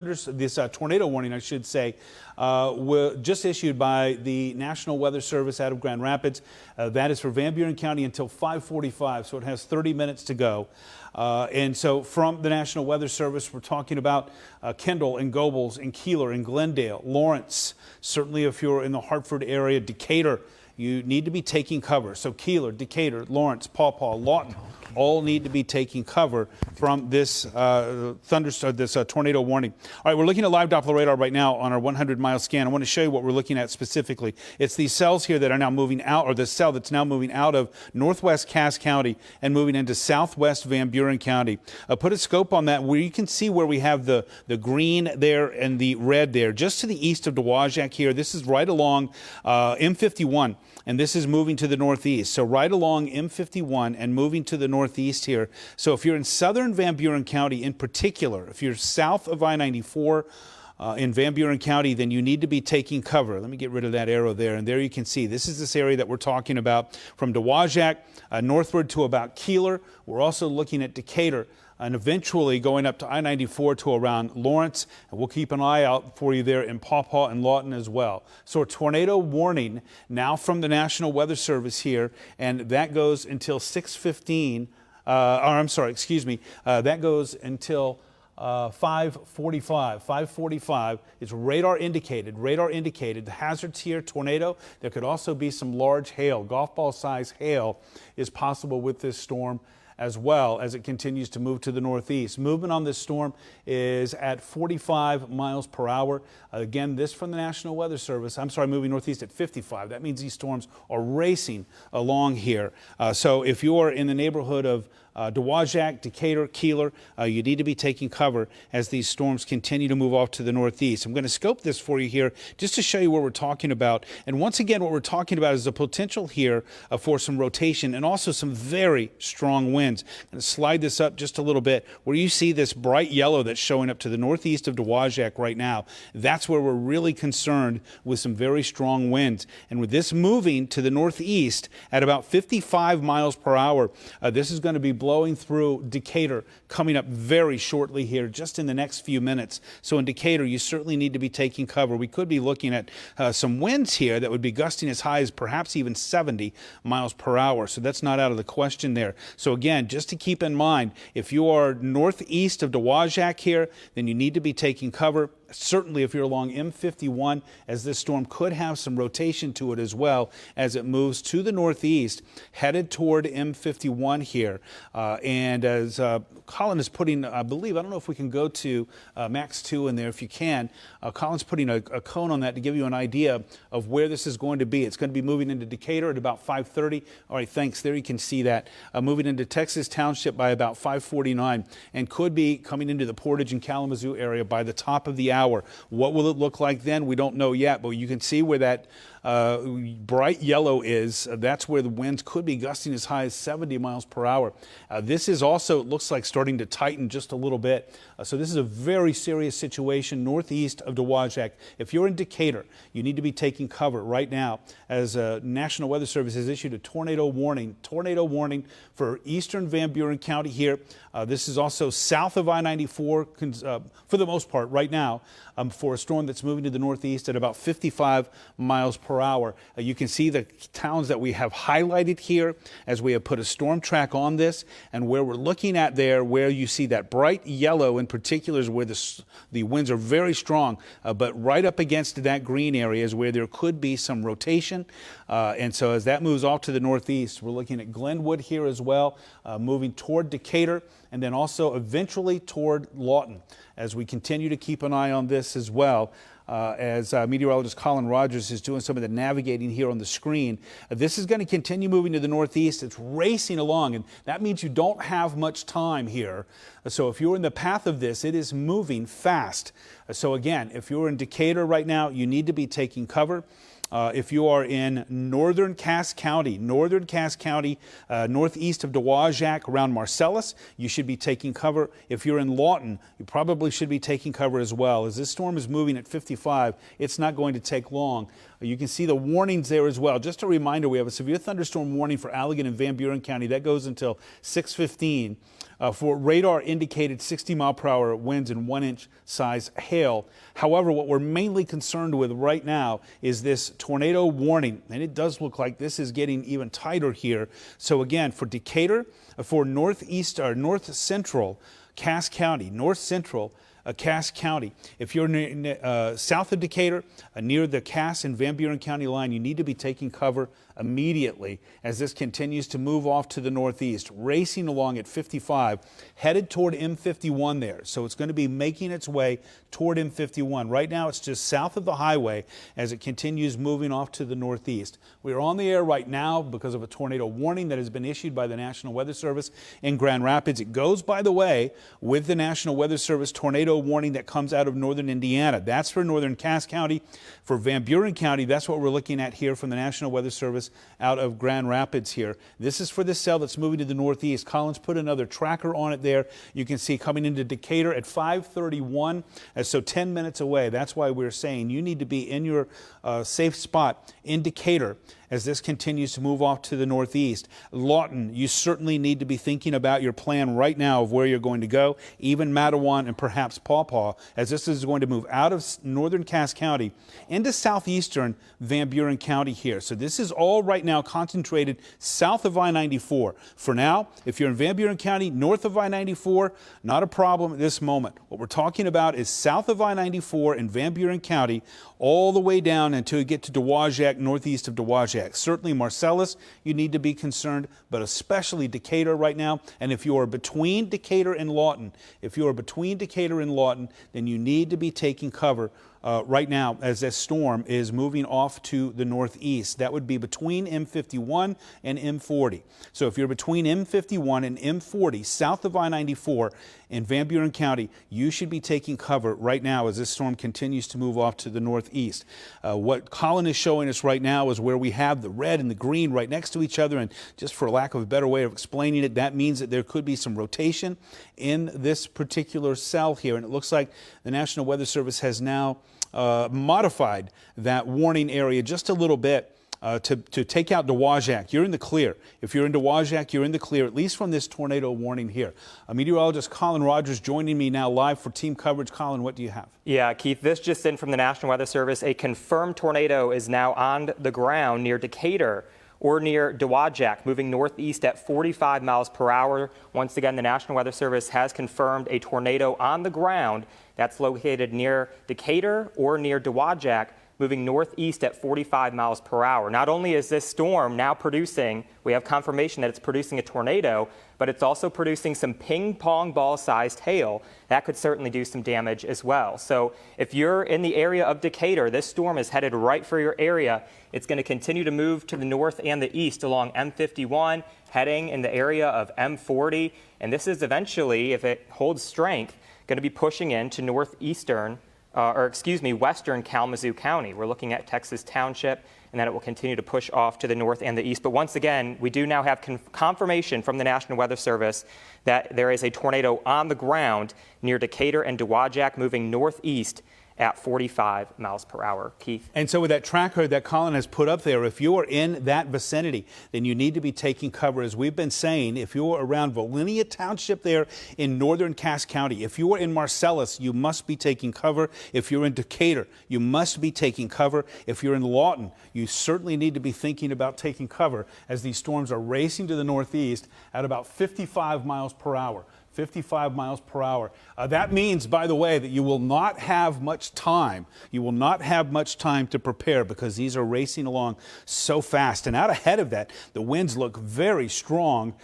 This tornado warning, I should say, just issued by the National Weather Service out of Grand Rapids. That is for Van Buren County until 5:45, so it has 30 minutes to go. And so from the National Weather Service, we're talking about Kendall and Gobles and Keeler and Glendale, Lawrence. Certainly if you're in the Hartford area, Decatur, you need to be taking cover. So Keeler, Decatur, Lawrence, Paw Paw, Lawton, all need to be taking cover from this tornado warning. All right, we're looking at live Doppler radar right now on our 100-mile scan. I want to show you what we're looking at specifically. It's these cells here that are now moving out, or the cell that's now moving out of northwest Cass County and moving into southwest Van Buren County. Put a scope on that where you can see where we have the green there and the red there. Just to the east of Dowagiac here, this is right along M51. And this is moving to the northeast. So right along M51 and moving to the northeast here. So if you're in southern Van Buren County in particular, if you're south of I-94 in Van Buren County, then you need to be taking cover. Let me get rid of that arrow there. And there you can see this is this area that we're talking about from Dowagiac northward to about Keeler. We're also looking at Decatur and eventually going up to I-94 to around Lawrence. And we'll keep an eye out for you there in Paw Paw and Lawton as well. So a tornado warning now from the National Weather Service here, and that goes until 6:15, that goes until 5:45. 5:45 is radar indicated. The hazards here, tornado. There could also be some large hail. Golf ball size hail is possible with this storm as well as it continues to move to the northeast. Movement on this storm is at 45 miles per hour. Again, this from the National Weather Service. Moving northeast at 55. That means these storms are racing along here. So if you are in the neighborhood of Dowagiac, Decatur, Keeler, you need to be taking cover as these storms continue to move off to the northeast. I'm going to scope this for you here just to show you what we're talking about. And once again, what we're talking about is the potential here for some rotation and also some very strong winds. I'm going to slide this up just a little bit where you see this bright yellow that's showing up to the northeast of Dowagiac right now. That's where we're really concerned with some very strong winds. And with this moving to the northeast at about 55 miles per hour, this is going to be blowing through Decatur coming up very shortly here, just in the next few minutes. So in Decatur, you certainly need to be taking cover. We could be looking at some winds here that would be gusting as high as perhaps even 70 miles per hour. So that's not out of the question there. So again, just to keep in mind, if you are northeast of Dowagiac here, then you need to be taking cover. Certainly if you're along M51, as this storm could have some rotation to it as well as it moves to the northeast, headed toward M51 here. And as Colin is putting, I don't know if we can go to Max 2 in there. If you can, Colin's putting a cone on that to give you an idea of where this is going to be. It's going to be moving into Decatur at about 5:30. All right, thanks. There you can see that. Moving into Texas Township by about 5:49 and could be coming into the Portage and Kalamazoo area by the top of the hour. What will it look like then? We don't know yet, but you can see where that bright yellow is. That's where the winds could be gusting as high as 70 miles per hour. This is also, it looks like, starting to tighten just a little bit. So this is a very serious situation northeast of Dowagiac. If you're in Decatur, you need to be taking cover right now as National Weather Service has issued a tornado warning for eastern Van Buren County here. This is also south of I-94 for the most part right now for a storm that's moving to the northeast at about 55 miles per hour. You can see the towns that we have highlighted here as we have put a storm track on this, and where we're looking at there, where you see that bright yellow in particular is where the winds are very strong, but right up against that green area is where there could be some rotation. And so as that moves off to the northeast, we're looking at Glenwood here as well, moving toward Decatur, and then also eventually toward Lawton as we continue to keep an eye on this as well. As meteorologist Colin Rogers is doing some of the navigating here on the screen. This is going to continue moving to the northeast. It's racing along, and that means you don't have much time here. So if you're in the path of this, it is moving fast. So again, if you're in Decatur right now, you need to be taking cover. if you are in northern Cass County, northeast of Dowagiac around Marcellus, you should be taking cover. If you're in Lawton, you probably should be taking cover as well. As this storm is moving at 55, it's not going to take long. You can see the warnings there as well. Just a reminder, we have a severe thunderstorm warning for Allegan and Van Buren County. That goes until 6:15. For radar indicated 60-mile-per-hour winds and 1-inch size hail. However, what we're mainly concerned with right now is this tornado warning, and it does look like this is getting even tighter here. So again, for Decatur, for north central Cass County, Cass County. If you're south of Decatur, near the Cass and Van Buren County line, you need to be taking cover immediately as this continues to move off to the northeast, racing along at 55, headed toward M51 there. So it's going to be making its way toward M51. Right now, it's just south of the highway as it continues moving off to the northeast. We are on the air right now because of a tornado warning that has been issued by the National Weather Service in Grand Rapids. It goes, by the way, with the National Weather Service tornado warning that comes out of northern Indiana. That's for northern Cass County. For Van Buren County, that's what we're looking at here from the National Weather Service out of Grand Rapids here. This is for the cell that's moving to the northeast. Collins put another tracker on it there. You can see coming into Decatur at 5:31, so 10 minutes away. That's why we're saying you need to be in your safe spot in Decatur as this continues to move off to the northeast. Lawton, you certainly need to be thinking about your plan right now of where you're going to go, even Matawan and perhaps Paw Paw, as this is going to move out of northern Cass County into southeastern Van Buren County here. So this is all right now concentrated south of I-94. For now, if you're in Van Buren County, north of I-94, not a problem at this moment. What we're talking about is south of I-94 in Van Buren County, all the way down until you get to Dowagiac, northeast of Dowagiac. Certainly Marcellus, you need to be concerned, but especially Decatur right now. And if you are between Decatur and Lawton, then you need to be taking cover right now as this storm is moving off to the northeast. That would be between M51 and M40. So if you're between M51 and M40, south of I-94 in Van Buren County, you should be taking cover right now as this storm continues to move off to the northeast. What Colin is showing us right now is where we have the red and the green right next to each other, and just for lack of a better way of explaining it, that means that there could be some rotation in this particular cell here, and it looks like the National Weather Service has now modified that warning area just a little bit to take out Dowagiac. You're in the clear. If you're in Dowagiac, you're in the clear, at least from this tornado warning here. Meteorologist Colin Rogers joining me now live for team coverage. Colin, what do you have? Yeah, Keith, this just in from the National Weather Service. A confirmed tornado is now on the ground near Decatur or near Dowagiac, moving northeast at 45 miles per hour. Once again, the National Weather Service has confirmed a tornado on the ground that's located near Decatur or near Dowagiac, moving northeast at 45 miles per hour. Not only is this storm now producing, we have confirmation that it's producing a tornado, but it's also producing some ping pong ball sized hail. That could certainly do some damage as well. So if you're in the area of Decatur, this storm is headed right for your area. It's going to continue to move to the north and the east along M51, heading in the area of M40. And this is eventually, if it holds strength, going to be pushing into western Kalamazoo County. We're looking at Texas Township, and then it will continue to push off to the north and the east. But once again, we do now have confirmation from the National Weather Service that there is a tornado on the ground near Decatur and Dowagiac, moving northeast at 45 miles per hour. Keith. And so with that tracker that Colin has put up there, if you are in that vicinity, then you need to be taking cover. As we've been saying, if you are around Vollinia Township there in northern Cass County, if you are in Marcellus, you must be taking cover. If you're in Decatur, you must be taking cover. If you're in Lawton, you certainly need to be thinking about taking cover as these storms are racing to the northeast at about 55 miles per hour. 55 miles per hour. That means, by the way, that you will not have much time. You will not have much time to prepare because these are racing along so fast. And out ahead of that, the winds look very strong.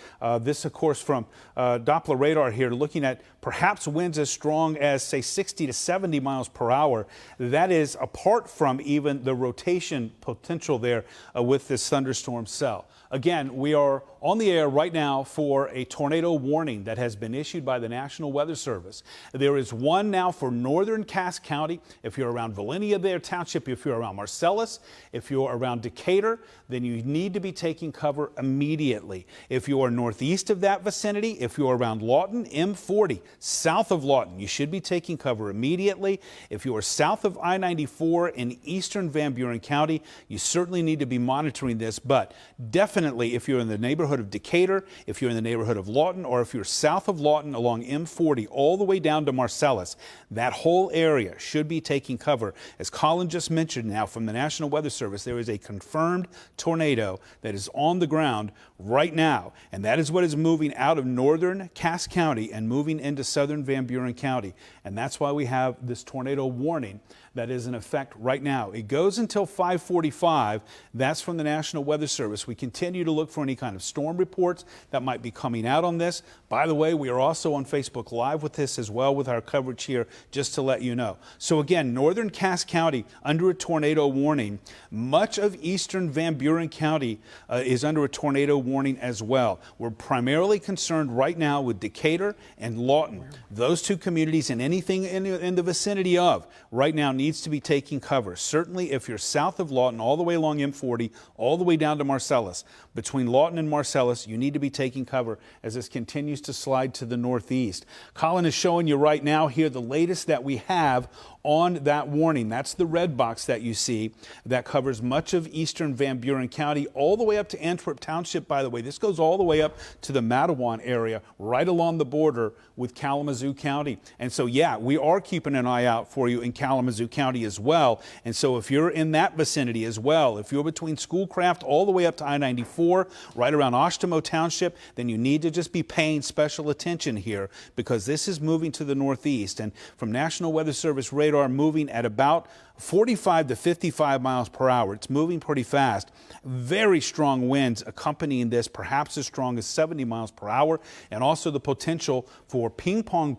This, of course, from Doppler radar here, looking at perhaps winds as strong as, say, 60 to 70 miles per hour. That is apart from even the rotation potential there with this thunderstorm cell. Again, we are on the air right now for a tornado warning that has been issued by the National Weather Service. There is one now for northern Cass County. If you're around Volenia there Township, if you're around Marcellus, if you're around Decatur, then you need to be taking cover immediately. If you are northeast of that vicinity, if you're around Lawton, M40, south of Lawton, you should be taking cover immediately. If you are south of I-94 in eastern Van Buren County, you certainly need to be monitoring this, but definitely if you're in the neighborhood of Decatur, if you're in the neighborhood of Lawton, or if you're south of Lawton along M40 all the way down to Marcellus, that whole area should be taking cover. As Colin just mentioned now from the National Weather Service, there is a confirmed tornado that is on the ground right now, and that is what is moving out of northern Cass County and moving into southern Van Buren County, and that's why we have this tornado warning that is in effect right now. It goes until 5:45. That's from the National Weather Service. We continue to look for any kind of storm reports that might be coming out on this. By the way, we are also on Facebook Live with this as well with our coverage here, just to let you know. So again, northern Cass County under a tornado warning. Much of eastern Van Buren County is under a tornado warning as well. We're primarily concerned right now with Decatur and Lawton. Those two communities and anything in the vicinity of right now needs to be taking cover. Certainly if you're south of Lawton all the way along M40, all the way down to Marcellus. Between Lawton and Marcellus, you need to be taking cover as this continues to slide to the northeast. Colin is showing you right now here the latest that we have on that warning. That's the red box that you see that covers much of eastern Van Buren County all the way up to Antwerp Township, by the way. This goes all the way up to the Matawan area, right along the border with Kalamazoo County. And so, yeah, we are keeping an eye out for you in Kalamazoo County as well. And so if you're in that vicinity as well, if you're between Schoolcraft all the way up to I-94, right around Oshtemo Township, then you need to just be paying special attention here because this is moving to the northeast. And from National Weather Service radar, moving at about 45 to 55 miles per hour. It's moving pretty fast. Very strong winds accompanying this, perhaps as strong as 70 miles per hour, and also the potential for ping pong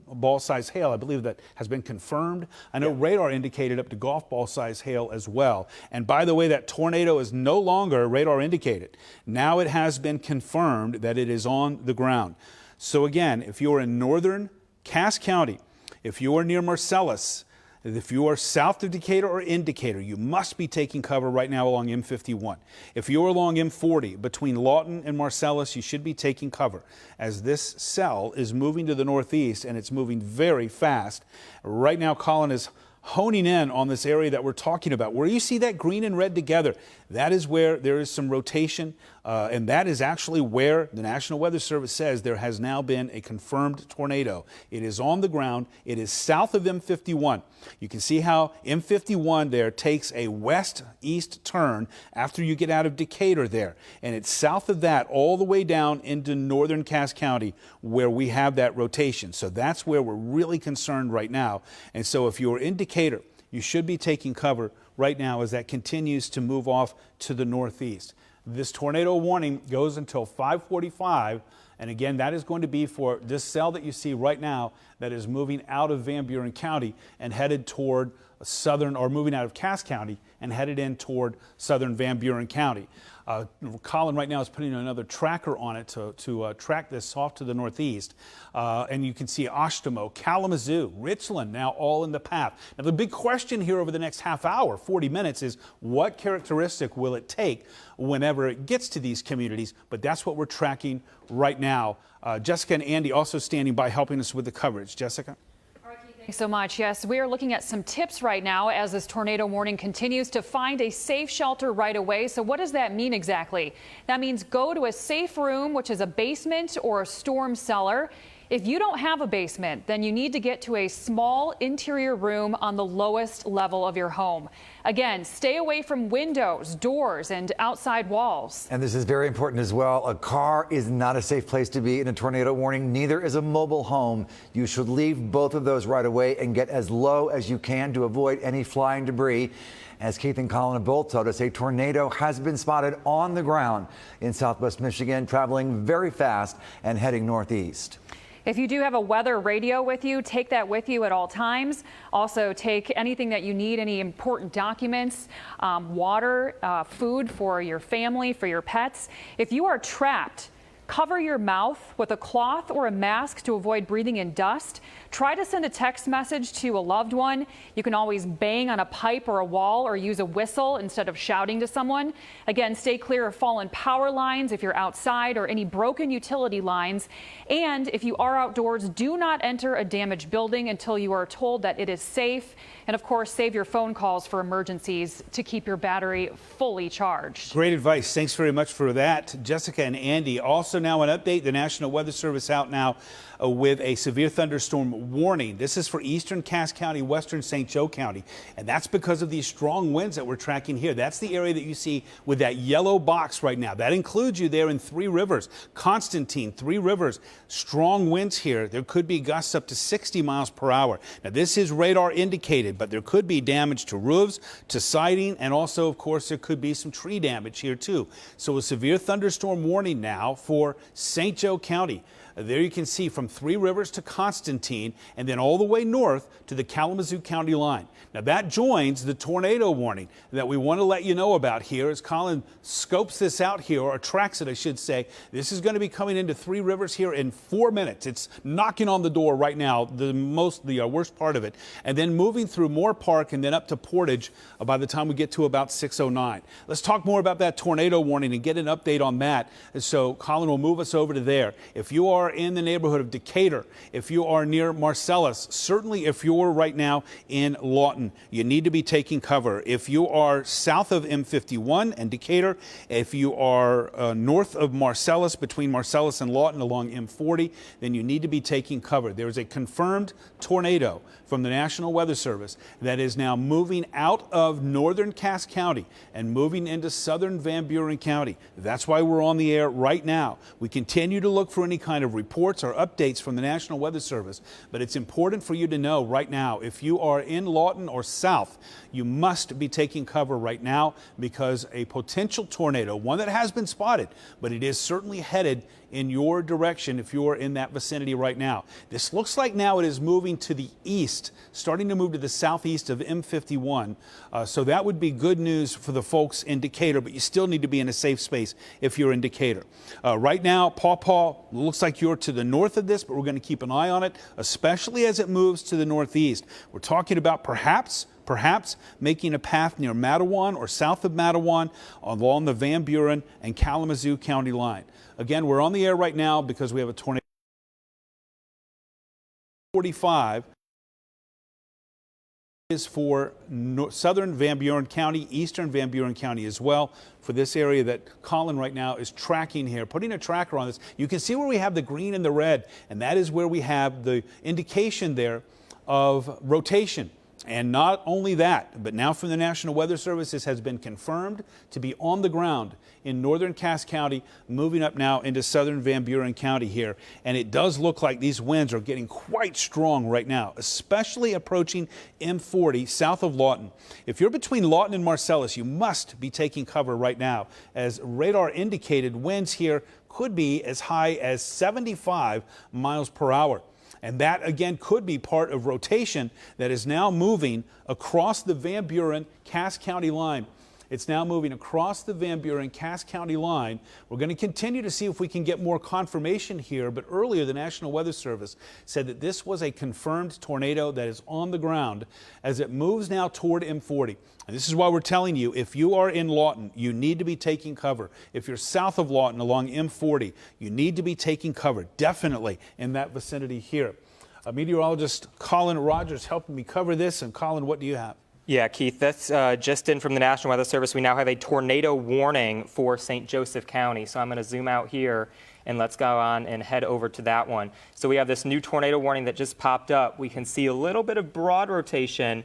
ball size hail. I believe that has been confirmed. I know radar indicated up to golf ball size hail as well. And by the way, that tornado is no longer radar indicated. Now it has been confirmed that it is on the ground. So again, if you're in northern Cass County, if you are near Marcellus, if you are south of Decatur or in Decatur, you must be taking cover right now along M51. If you're along M40 between Lawton and Marcellus, you should be taking cover as this cell is moving to the northeast and it's moving very fast. Right now, Colin is honing in on this area that we're talking about. Where you see that green and red together, that is where there is some rotation, and that is actually where the National Weather Service says there has now been a confirmed tornado. It is on the ground. It is south of M51. You can see how M51 there takes a west-east turn after you get out of Decatur there, and it's south of that all the way down into northern Cass County where we have that rotation. So that's where we're really concerned right now. And so if you're in Decatur, you should be taking cover right now as that continues to move off to the northeast. This tornado warning goes until 5:45, and again, that is going to be for this cell that you see right now that is moving out of Van Buren County and headed toward southern, or moving out of Cass County and headed in toward southern Van Buren County. Colin right now is putting another tracker on it to track this off to the northeast. And you can see Oshtemo, Kalamazoo, Richland now all in the path. Now the big question here over the next half hour, 40 minutes, is what characteristic will it take whenever it gets to these communities? But that's what we're tracking right now. Jessica and Andy also standing by helping us with the coverage. Jessica? Thanks so much. Yes, we are looking at some tips right now as this tornado warning continues to find a safe shelter right away. So what does that mean exactly? That means go to a safe room, which is a basement or a storm cellar. If you don't have a basement, then you need to get to a small interior room on the lowest level of your home. Again, stay away from windows, doors, and outside walls. And this is very important as well. A car is not a safe place to be in a tornado warning. Neither is a mobile home. You should leave both of those right away and get as low as you can to avoid any flying debris. As Keith and Colin have both told us, a tornado has been spotted on the ground in southwest Michigan, traveling very fast and heading northeast. If you do have a weather radio with you, take that with you at all times. Also take anything that you need, any important documents, water, food for your family, for your pets. If you are trapped, cover your mouth with a cloth or a mask to avoid breathing in dust. Try to send a text message to a loved one. You can always bang on a pipe or a wall or use a whistle instead of shouting to someone. Again, stay clear of fallen power lines if you're outside or any broken utility lines. And if you are outdoors, do not enter a damaged building until you are told that it is safe. And of course, save your phone calls for emergencies to keep your battery fully charged. Great advice. Thanks very much for that, Jessica and Andy. Also now an update, the National Weather Service out now with a severe thunderstorm warning. This is for eastern Cass County, western St. Joe County, and that's because of these strong winds that we're tracking here. That's the area that you see with that yellow box right now. That includes you there in Three Rivers, Constantine, Three Rivers. Strong winds here. There could be gusts up to 60 miles per hour. Now, this is radar indicated, but there could be damage to roofs, to siding, and also, of course, there could be some tree damage here too. So a severe thunderstorm warning now for St. Joe County. There you can see from Three Rivers to Constantine and then all the way north to the Kalamazoo County line. Now that joins the tornado warning that we want to let you know about here as Colin scopes this out here, or tracks it, I should say. This is going to be coming into Three Rivers here in 4 minutes. It's knocking on the door right now, the worst part of it, and then moving through Moore Park and then up to Portage by the time we get to about 6:09. Let's talk more about that tornado warning and get an update on that. And so Colin will move us over to there. If you are in the neighborhood of Decatur, if you are near Marcellus, certainly if you're right now in Lawton, you need to be taking cover. If you are south of M51 and Decatur, if you are north of Marcellus, between Marcellus and Lawton along M40, then you need to be taking cover. There's a confirmed tornado from the National Weather Service that is now moving out of northern Cass County and moving into southern Van Buren County. That's why we're on the air right now. We continue to look for any kind of reports or updates from the National Weather Service, but it's important for you to know right now, if you are in Lawton or south, you must be taking cover right now because a potential tornado, one that has been spotted, but it is certainly headed in your direction if you're in that vicinity right now. This looks like now it is moving to the east, starting to move to the southeast of M51. So that would be good news for the folks in Decatur, but you still need to be in a safe space if you're in Decatur. Right now, Paw Paw looks like you're to the north of this, but we're going to keep an eye on it, especially as it moves to the northeast. We're talking about perhaps making a path near Matawan or south of Matawan along the Van Buren and Kalamazoo County line. Again, we're on the air right now because we have a tornado. 45 is for southern Van Buren County, eastern Van Buren County as well, for this area that Colin right now is tracking here, putting a tracker on this. You can see where we have the green and the red, and that is where we have the indication there of rotation. And not only that, but now from the National Weather Service, this has been confirmed to be on the ground in northern Cass County, moving up now into southern Van Buren County here. And it does look like these winds are getting quite strong right now, especially approaching M40 south of Lawton. If you're between Lawton and Marcellus, you must be taking cover right now, as radar indicated winds here could be as high as 75 miles per hour. And that, again, could be part of rotation that is now moving across the Van Buren-Cass County line. It's now moving across the Van Buren-Cass County line. We're going to continue to see if we can get more confirmation here, but earlier the National Weather Service said that this was a confirmed tornado that is on the ground as it moves now toward M40. And this is why we're telling you, if you are in Lawton, you need to be taking cover. If you're south of Lawton along M40, you need to be taking cover, definitely in that vicinity here. Meteorologist Colin Rogers helping me cover this. And Colin, what do you have? Yeah, Keith, that's just in from the National Weather Service. We now have a tornado warning for St. Joseph County. So I'm going to zoom out here and let's go on and head over to that one. So we have this new tornado warning that just popped up. We can see a little bit of broad rotation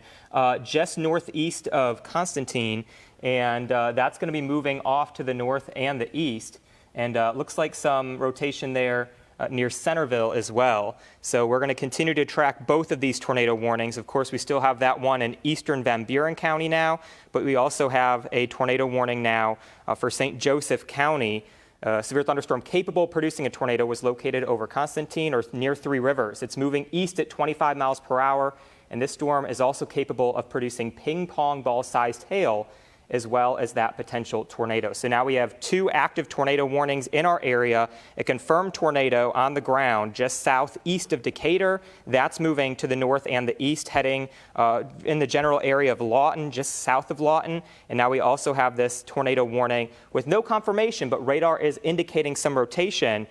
just northeast of Constantine, and that's going to be moving off to the north and the east. And looks like some rotation there near Centerville as well. So we're going to continue to track both of these tornado warnings. Of course, we still have that one in eastern Van Buren County now, but we also have a tornado warning now for St. Joseph County A severe thunderstorm capable of producing a tornado was located over Constantine or near Three Rivers. It's moving east at 25 miles per hour, and this storm is also capable of producing ping pong ball-sized hail, as well as that potential tornado. So now we have 2 active tornado warnings in our area. A confirmed tornado on the ground just southeast of Decatur. That's moving to the north and the east, heading in the general area of Lawton, just south of Lawton. And now we also have this tornado warning with no confirmation, but radar is indicating some rotation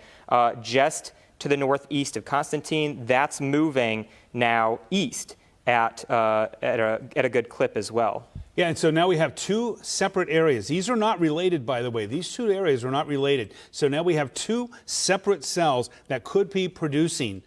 just to the northeast of Constantine. That's moving now east at a good clip as well. Yeah, and so now we have 2 separate areas. These are not related, by the way. These 2 areas are not related. So now we have 2 separate cells that could be producing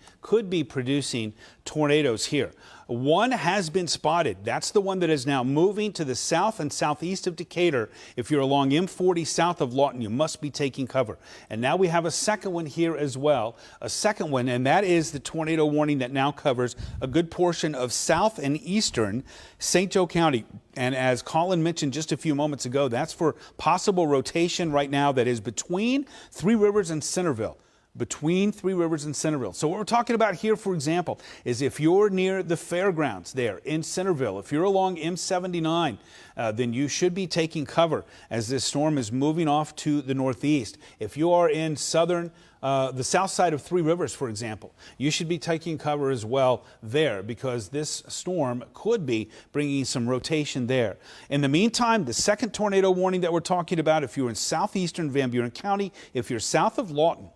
tornadoes here. One has been spotted. That's the one that is now moving to the south and southeast of Decatur. If you're along M40 south of Lawton, you must be taking cover. And now we have a second one here as well, and that is the tornado warning that now covers a good portion of south and eastern St. Joe County. And as Colin mentioned just a few moments ago, that's for possible rotation right now that is between Three Rivers and Centerville. So what we're talking about here, for example, is if you're near the fairgrounds there in Centerville, if you're along M79, then you should be taking cover as this storm is moving off to the northeast. If you are in the south side of Three Rivers, for example, you should be taking cover as well there because this storm could be bringing some rotation there. In the meantime, the second tornado warning that we're talking about, if you're in southeastern Van Buren County, if you're south of Lawton,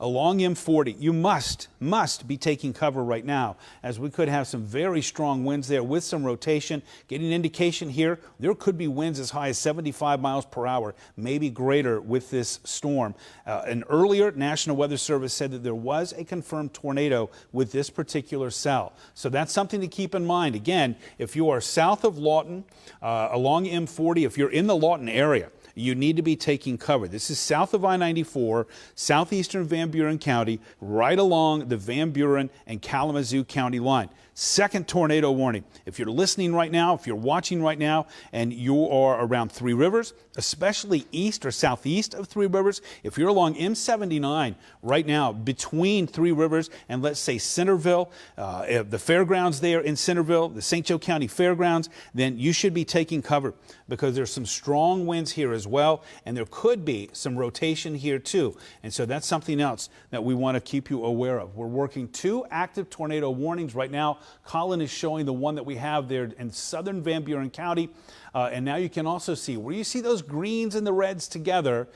along M40, you must be taking cover right now, as we could have some very strong winds there with some rotation. Getting an indication here, there could be winds as high as 75 miles per hour, maybe greater with this storm. And earlier, National Weather Service said that there was a confirmed tornado with this particular cell. So that's something to keep in mind. Again, if you are south of Lawton, along M40, if you're in the Lawton area, you need to be taking cover. This is south of I-94, southeastern Van Buren County, right along the Van Buren and Kalamazoo County line. Second tornado warning. If you're listening right now, if you're watching right now, and you are around Three Rivers, especially east or southeast of Three Rivers, if you're along M79 right now between Three Rivers and let's say Centerville, the fairgrounds there in Centerville, the St. Joe County Fairgrounds, then you should be taking cover because there's some strong winds here as well, and there could be some rotation here too. And so that's something else that we want to keep you aware of. We're working 2 active tornado warnings right now. Colin is showing the one that we have there in southern Van Buren County. And now you can also see where you see those greens and the reds together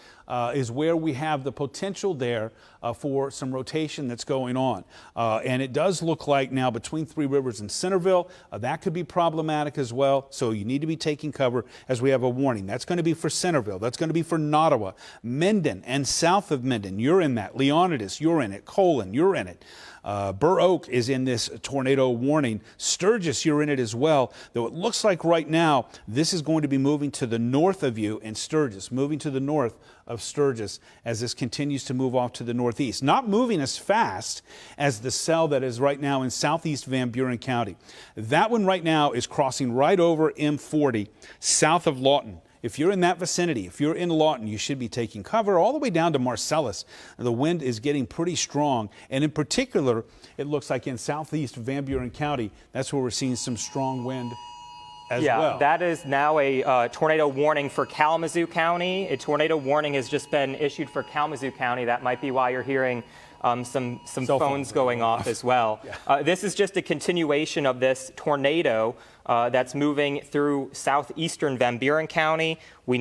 is where we have the potential there for some rotation that's going on. And it does look like now between Three Rivers and Centerville, that could be problematic as well. So you need to be taking cover as we have a warning. That's going to be for Centerville. That's going to be for Nottawa, Minden, and south of Minden. You're in that. Leonidas, you're in it. Colon, you're in it. Burr Oak is in this tornado warning. Sturgis, you're in it as well. Though it looks like right now this is going to be moving to the north of you in Sturgis, moving to the north of Sturgis as this continues to move off to the northeast. Not moving as fast as the cell that is right now in southeast Van Buren County. That one right now is crossing right over M40 south of Lawton. If you're in that vicinity, if you're in Lawton, you should be taking cover all the way down to Marcellus. The wind is getting pretty strong, and in particular, it looks like in southeast Van Buren County, that's where we're seeing some strong wind as well. That is now a tornado warning for Kalamazoo County. A tornado warning has just been issued for Kalamazoo County. That might be why you're hearing some phones going off as well. Yeah. This is just a continuation of this tornado that's moving through southeastern Van Buren County. They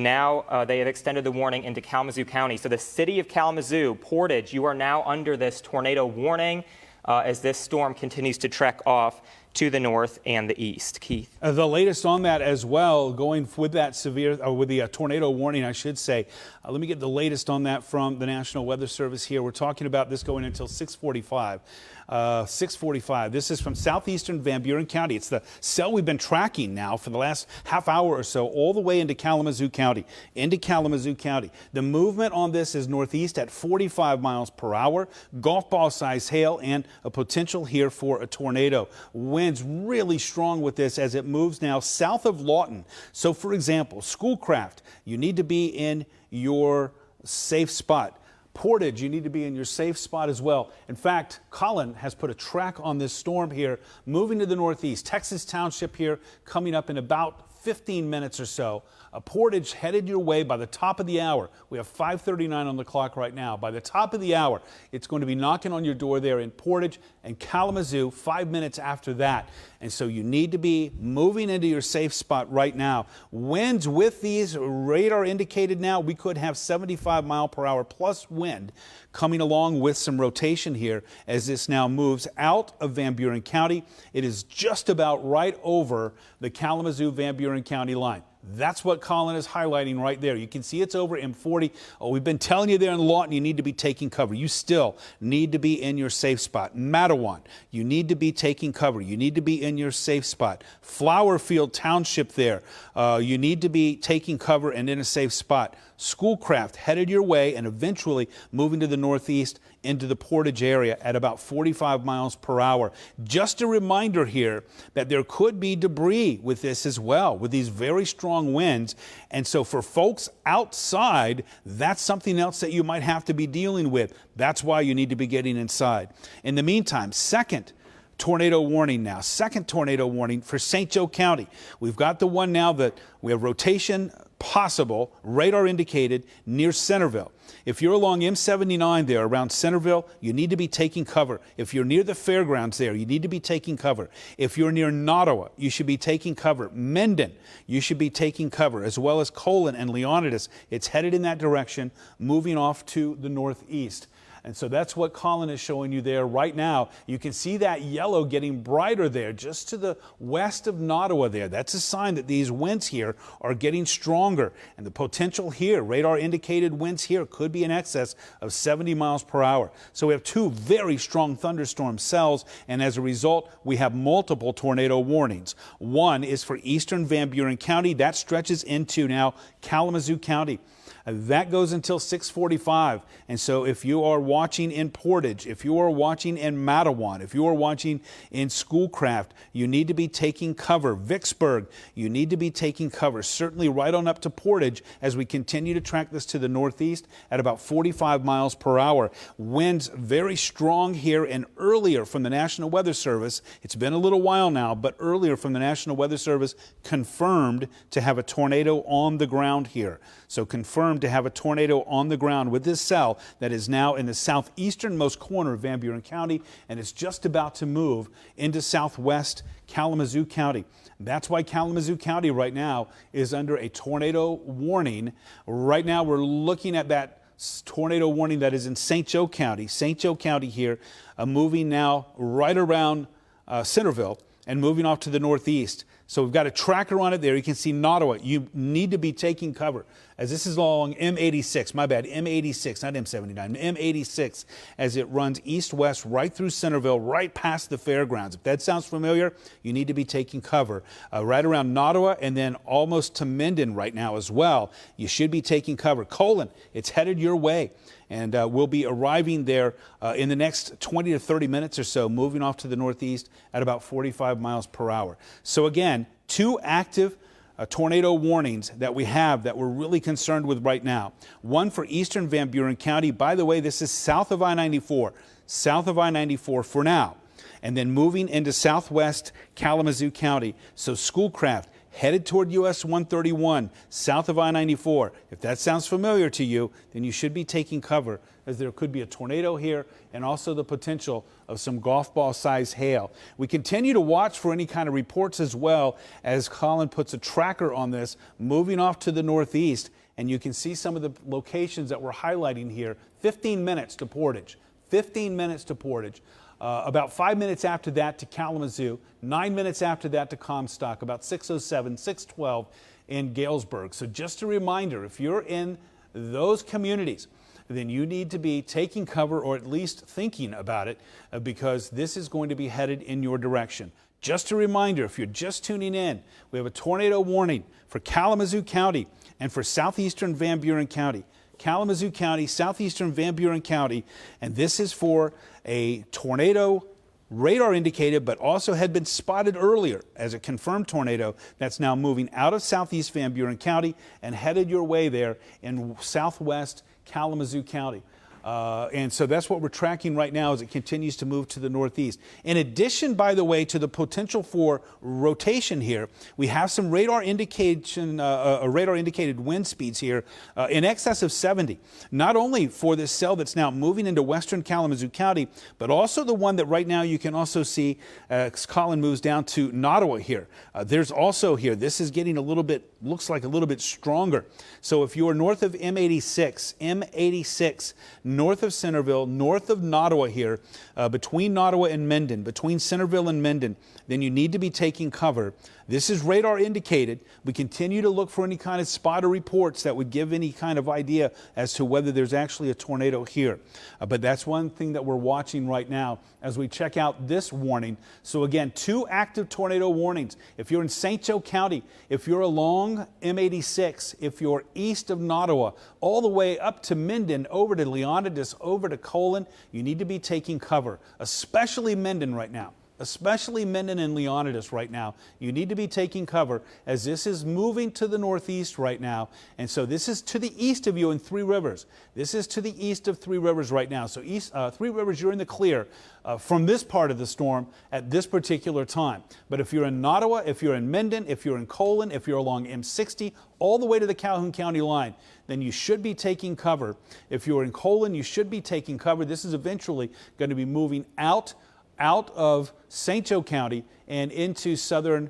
have extended the warning into Kalamazoo County. So the city of Kalamazoo, Portage, you are now under this tornado warning as this storm continues to trek off to the north and the east. Keith. The latest on that as well, going with that with the tornado warning, I should say. Let me get the latest on that from the National Weather Service here. We're talking about this going until 6:45. 6:45. This is from southeastern Van Buren County. It's the cell we've been tracking now for the last half hour or so, all the way into Kalamazoo County. The movement on this is northeast at 45 miles per hour, golf ball size hail, and a potential here for a tornado. Winds really strong with this as it moves now south of Lawton. So, for example, Schoolcraft, you need to be in your safe spot. Portage, you need to be in your safe spot as well. In fact, Colin has put a track on this storm here, moving to the northeast. Texas Township here coming up in about 15 minutes or so. Portage headed your way by the top of the hour. We have 5:39 on the clock right now. By the top of the hour, it's going to be knocking on your door there in Portage and Kalamazoo 5 minutes after that. And so you need to be moving into your safe spot right now. Winds with these radar indicated now, we could have 75-mile-per-hour plus wind coming along with some rotation here as this now moves out of Van Buren County. It is just about right over the Kalamazoo-Van Buren County line. That's what Colin is highlighting right there. You can see it's over M40. Oh, we've been telling you there in Lawton, you need to be taking cover. You still need to be in your safe spot. Matawan, you need to be taking cover. You need to be in your safe spot. Flowerfield Township there, you need to be taking cover and in a safe spot. Schoolcraft headed your way and eventually moving to the northeast into the Portage area at about 45 miles per hour. Just a reminder here that there could be debris with this as well, with these very strong winds. And so for folks outside, that's something else that you might have to be dealing with. That's why you need to be getting inside. In the meantime, second tornado warning now. Second tornado warning for St. Joe County. We've got the one now that we have rotation possible, radar indicated near Centerville. If you're along M79 there around Centerville, you need to be taking cover. If you're near the fairgrounds there, you need to be taking cover. If you're near Nottawa, you should be taking cover. Mendon, you should be taking cover, as well as Colon and Leonidas. It's headed in that direction, moving off to the northeast. And so that's what Colin is showing you there right now. You can see that yellow getting brighter there just to the west of Nottawa there. That's a sign that these winds here are getting stronger. And the potential here, radar indicated winds here, could be in excess of 70 miles per hour. So we have two very strong thunderstorm cells, and as a result, we have multiple tornado warnings. One is for eastern Van Buren County. That stretches into now Kalamazoo County. That goes until 6:45. And so if you are watching in Portage, if you are watching in Matawan, if you are watching in Schoolcraft, you need to be taking cover. Vicksburg, you need to be taking cover. Certainly right on up to Portage as we continue to track this to the northeast at about 45 miles per hour. Winds very strong here and earlier from the National Weather Service. It's been a little while now, but earlier from the National Weather Service confirmed to have a tornado on the ground here. So confirmed to have a tornado on the ground with this cell that is now in the southeasternmost corner of Van Buren County, and it's just about to move into southwest Kalamazoo County. That's why Kalamazoo County right now is under a tornado warning. Right now we're looking at that tornado warning that is in St. Joe County. St. Joe County here, moving now right around Centerville and moving off to the northeast. So we've got a tracker on it there. You can see Nottawa. You need to be taking cover as this is along M86, my bad, M86, not M79, M86, as it runs east-west right through Centerville, right past the fairgrounds. If that sounds familiar, you need to be taking cover. Right around Nottawa and then almost to Mendon right now as well. You should be taking cover. Colon, it's headed your way. And we'll be arriving there in the next 20 to 30 minutes or so, moving off to the northeast at about 45 miles per hour. So again, two active tornado warnings that we have that we're really concerned with right now. One for eastern Van Buren County. By the way, this is south of I-94, south of I-94 for now. And then moving into southwest Kalamazoo County. So Schoolcraft headed toward US 131, south of I-94. If that sounds familiar to you, then you should be taking cover, as there could be a tornado here and also the potential of some golf ball size hail. We continue to watch for any kind of reports as well, as Colin puts a tracker on this, moving off to the northeast. And you can see some of the locations that we're highlighting here. 15 minutes to Portage, 15 minutes to Portage. About 5 minutes after that to Kalamazoo, 9 minutes after that to Comstock, about 6:07, 6:12 in Galesburg. So just a reminder, if you're in those communities, then you need to be taking cover or at least thinking about it because this is going to be headed in your direction. Just a reminder, if you're just tuning in, we have a tornado warning for Kalamazoo County and for southeastern Van Buren County. Kalamazoo County, southeastern Van Buren County, and this is for a tornado radar indicated, but also had been spotted earlier as a confirmed tornado that's now moving out of southeast Van Buren County and headed your way there in southwest Kalamazoo County. And so that's what we're tracking right now as it continues to move to the northeast. In addition, by the way, to the potential for rotation here, we have some radar indication, radar indicated wind speeds here in excess of 70. Not only for this cell that's now moving into western Kalamazoo County, but also the one that right now you can also see as Colin moves down to Nottawa here. There's also here, this is getting a little bit, looks like a little bit stronger. So if you are north of M86, north of Centerville, north of Nottawa here, between Nottawa and Mendon, between Centerville and Mendon, then you need to be taking cover. This is radar indicated. We continue to look for any kind of spotter reports that would give any kind of idea as to whether there's actually a tornado here. But that's one thing that we're watching right now as we check out this warning. So again, 2 active tornado warnings. If you're in St. Joe County, if you're along M86, if you're east of Nottawa, all the way up to Mendon, over to Leonidas, over to Colon, you need to be taking cover, especially Mendon right now. Especially Mendon and Leonidas right now. You need to be taking cover as this is moving to the northeast right now. And so this is to the east of you in Three Rivers. This is to the east of Three Rivers right now. So Three Rivers, you're in the clear from this part of the storm at this particular time. But if you're in Nottawa, if you're in Mendon, if you're in Colon, if you're along M60, all the way to the Calhoun County line, then you should be taking cover. If you're in Colon, you should be taking cover. This is eventually going to be moving out of St. Joe County and into southern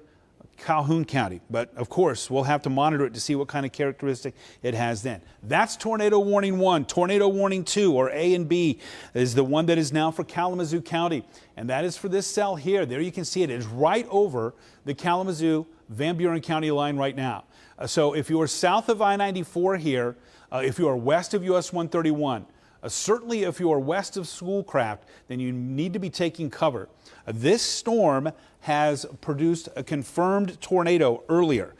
Calhoun County. But of course, we'll have to monitor it to see what kind of characteristic it has then. That's Tornado Warning 1. Tornado Warning 2, or A and B, is the one that is now for Kalamazoo County. And that is for this cell here. There you can see it. It is right over the Kalamazoo-Van Buren County line right now. So if you are south of I-94 here, if you are west of US 131, certainly if you are west of Schoolcraft, then you need to be taking cover. This storm has produced a confirmed tornado earlier,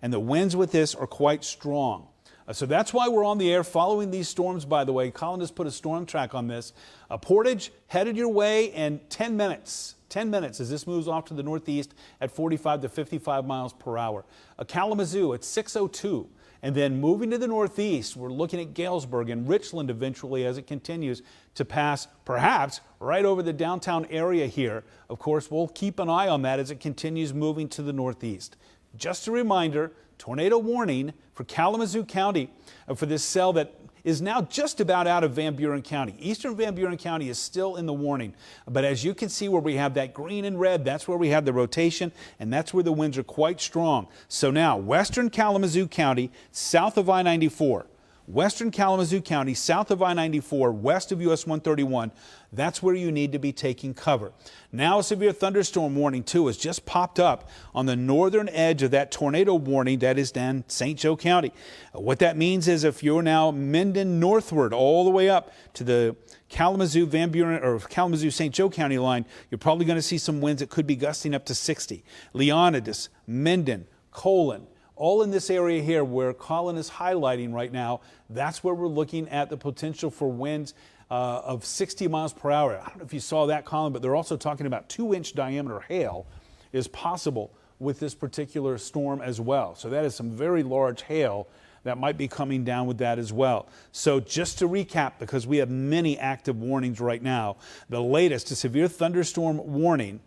and the winds with this are quite strong. So that's why we're on the air following these storms, by the way. Colin has put a storm track on this. Portage headed your way in 10 minutes. 10 minutes as this moves off to the northeast at 45 to 55 miles per hour. Kalamazoo at 6:02. And then moving to the northeast, we're looking at Galesburg and Richland eventually as it continues to pass perhaps right over the downtown area here. Of course, we'll keep an eye on that as it continues moving to the northeast. Just a reminder, tornado warning for Kalamazoo County for this cell that is now just about out of Van Buren County. Eastern Van Buren County is still in the warning. But as you can see where we have that green and red, that's where we have the rotation, and that's where the winds are quite strong. So now, western Kalamazoo County, south of I-94. Western Kalamazoo County, south of I-94, west of US 131, that's where you need to be taking cover. Now a severe thunderstorm warning too has just popped up on the northern edge of that tornado warning that is in St. Joe County. What that means is if you're now Mendon northward all the way up to the Kalamazoo Van Buren or Kalamazoo St. Joe County line, you're probably going to see some winds that could be gusting up to 60. Leonidas, Mendon, Colon, all in this area here where Colin is highlighting right now, that's where we're looking at the potential for winds of 60 miles per hour. I don't know if you saw that, Colin, but they're also talking about 2-inch diameter hail is possible with this particular storm as well. So that is some very large hail that might be coming down with that as well. So just to recap, because we have many active warnings right now, the latest, a severe thunderstorm warning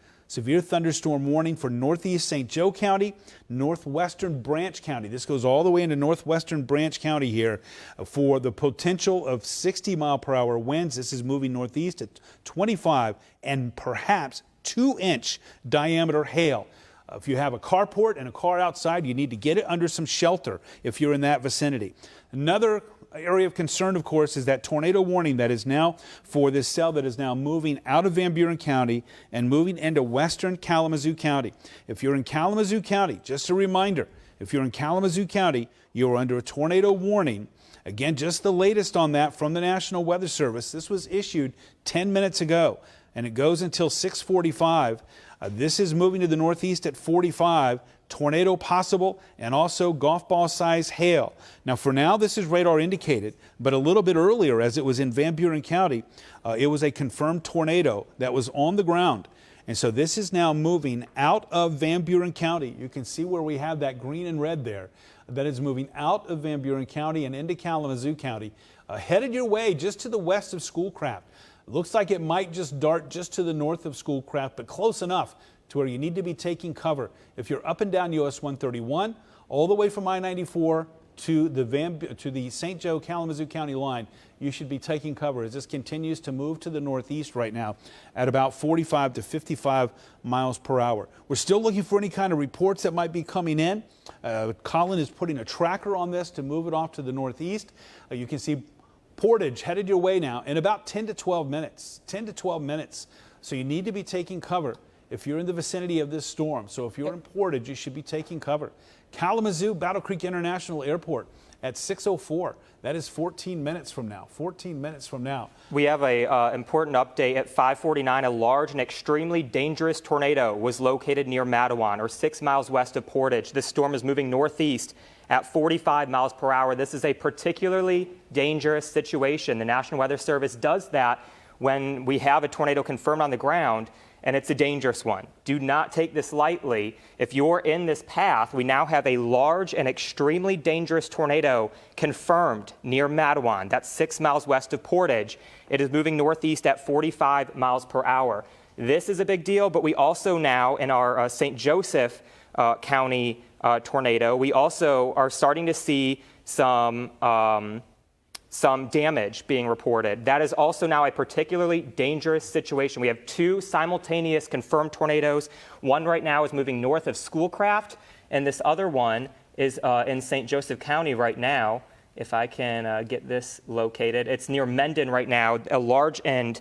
for northeast St. Joe County, northwestern Branch County. This goes all the way into northwestern Branch County here for the potential of 60 mile per hour winds. This is moving northeast at 25 and perhaps 2-inch diameter hail. If you have a carport and a car outside, you need to get it under some shelter if you're in that vicinity. Another area of concern, of course, is that tornado warning that is now for this cell that is now moving out of Van Buren County and moving into western Kalamazoo County. If you're in Kalamazoo County, just a reminder, if you're in Kalamazoo County, you're under a tornado warning. Again, just the latest on that from the National Weather Service. This was issued 10 minutes ago, and it goes until 6:45. This is moving to the northeast at 45. Tornado possible, and also golf ball size hail. Now for now this is radar indicated, but a little bit earlier as it was in Van Buren County, it was a confirmed tornado that was on the ground. And so this is now moving out of Van Buren County. You can see where we have that green and red there. that is moving out of Van Buren County and into Kalamazoo County, headed your way just to the west of Schoolcraft. Looks like it might just dart just to the north of Schoolcraft, but close enough to where you need to be taking cover. If you're up and down US 131, all the way from I-94 to the St. Joe Kalamazoo County line, you should be taking cover as this continues to move to the northeast right now at about 45 to 55 miles per hour. We're still looking for any kind of reports that might be coming in. Colin is putting a tracker on this to move it off to the northeast. You can see Portage headed your way now in about 10 to 12 minutes. 10 to 12 minutes. So you need to be taking cover if you're in the vicinity of this storm. So if you're in Portage, you should be taking cover. Kalamazoo, Battle Creek International Airport at 6:04. That is 14 minutes from now. 14 minutes from now. We have a important update at 5:49. A large and extremely dangerous tornado was located near Matawan, or 6 miles west of Portage. This storm is moving northeast at 45 miles per hour. This is a particularly dangerous situation. The National Weather Service does that when we have a tornado confirmed on the ground, and it's a dangerous one. Do not take this lightly. If you're in this path, we now have a large and extremely dangerous tornado confirmed near Matawan. That's 6 miles west of Portage. It is moving northeast at 45 miles per hour. This is a big deal, but we also now, in our St. Joseph County tornado, we also are starting to see some damage being reported. That is also now a particularly dangerous situation. We have 2 simultaneous confirmed tornadoes. One right now is moving north of Schoolcraft, and this other one is in St. Joseph County right now. If I can get this located. It's near Mendon right now, a large and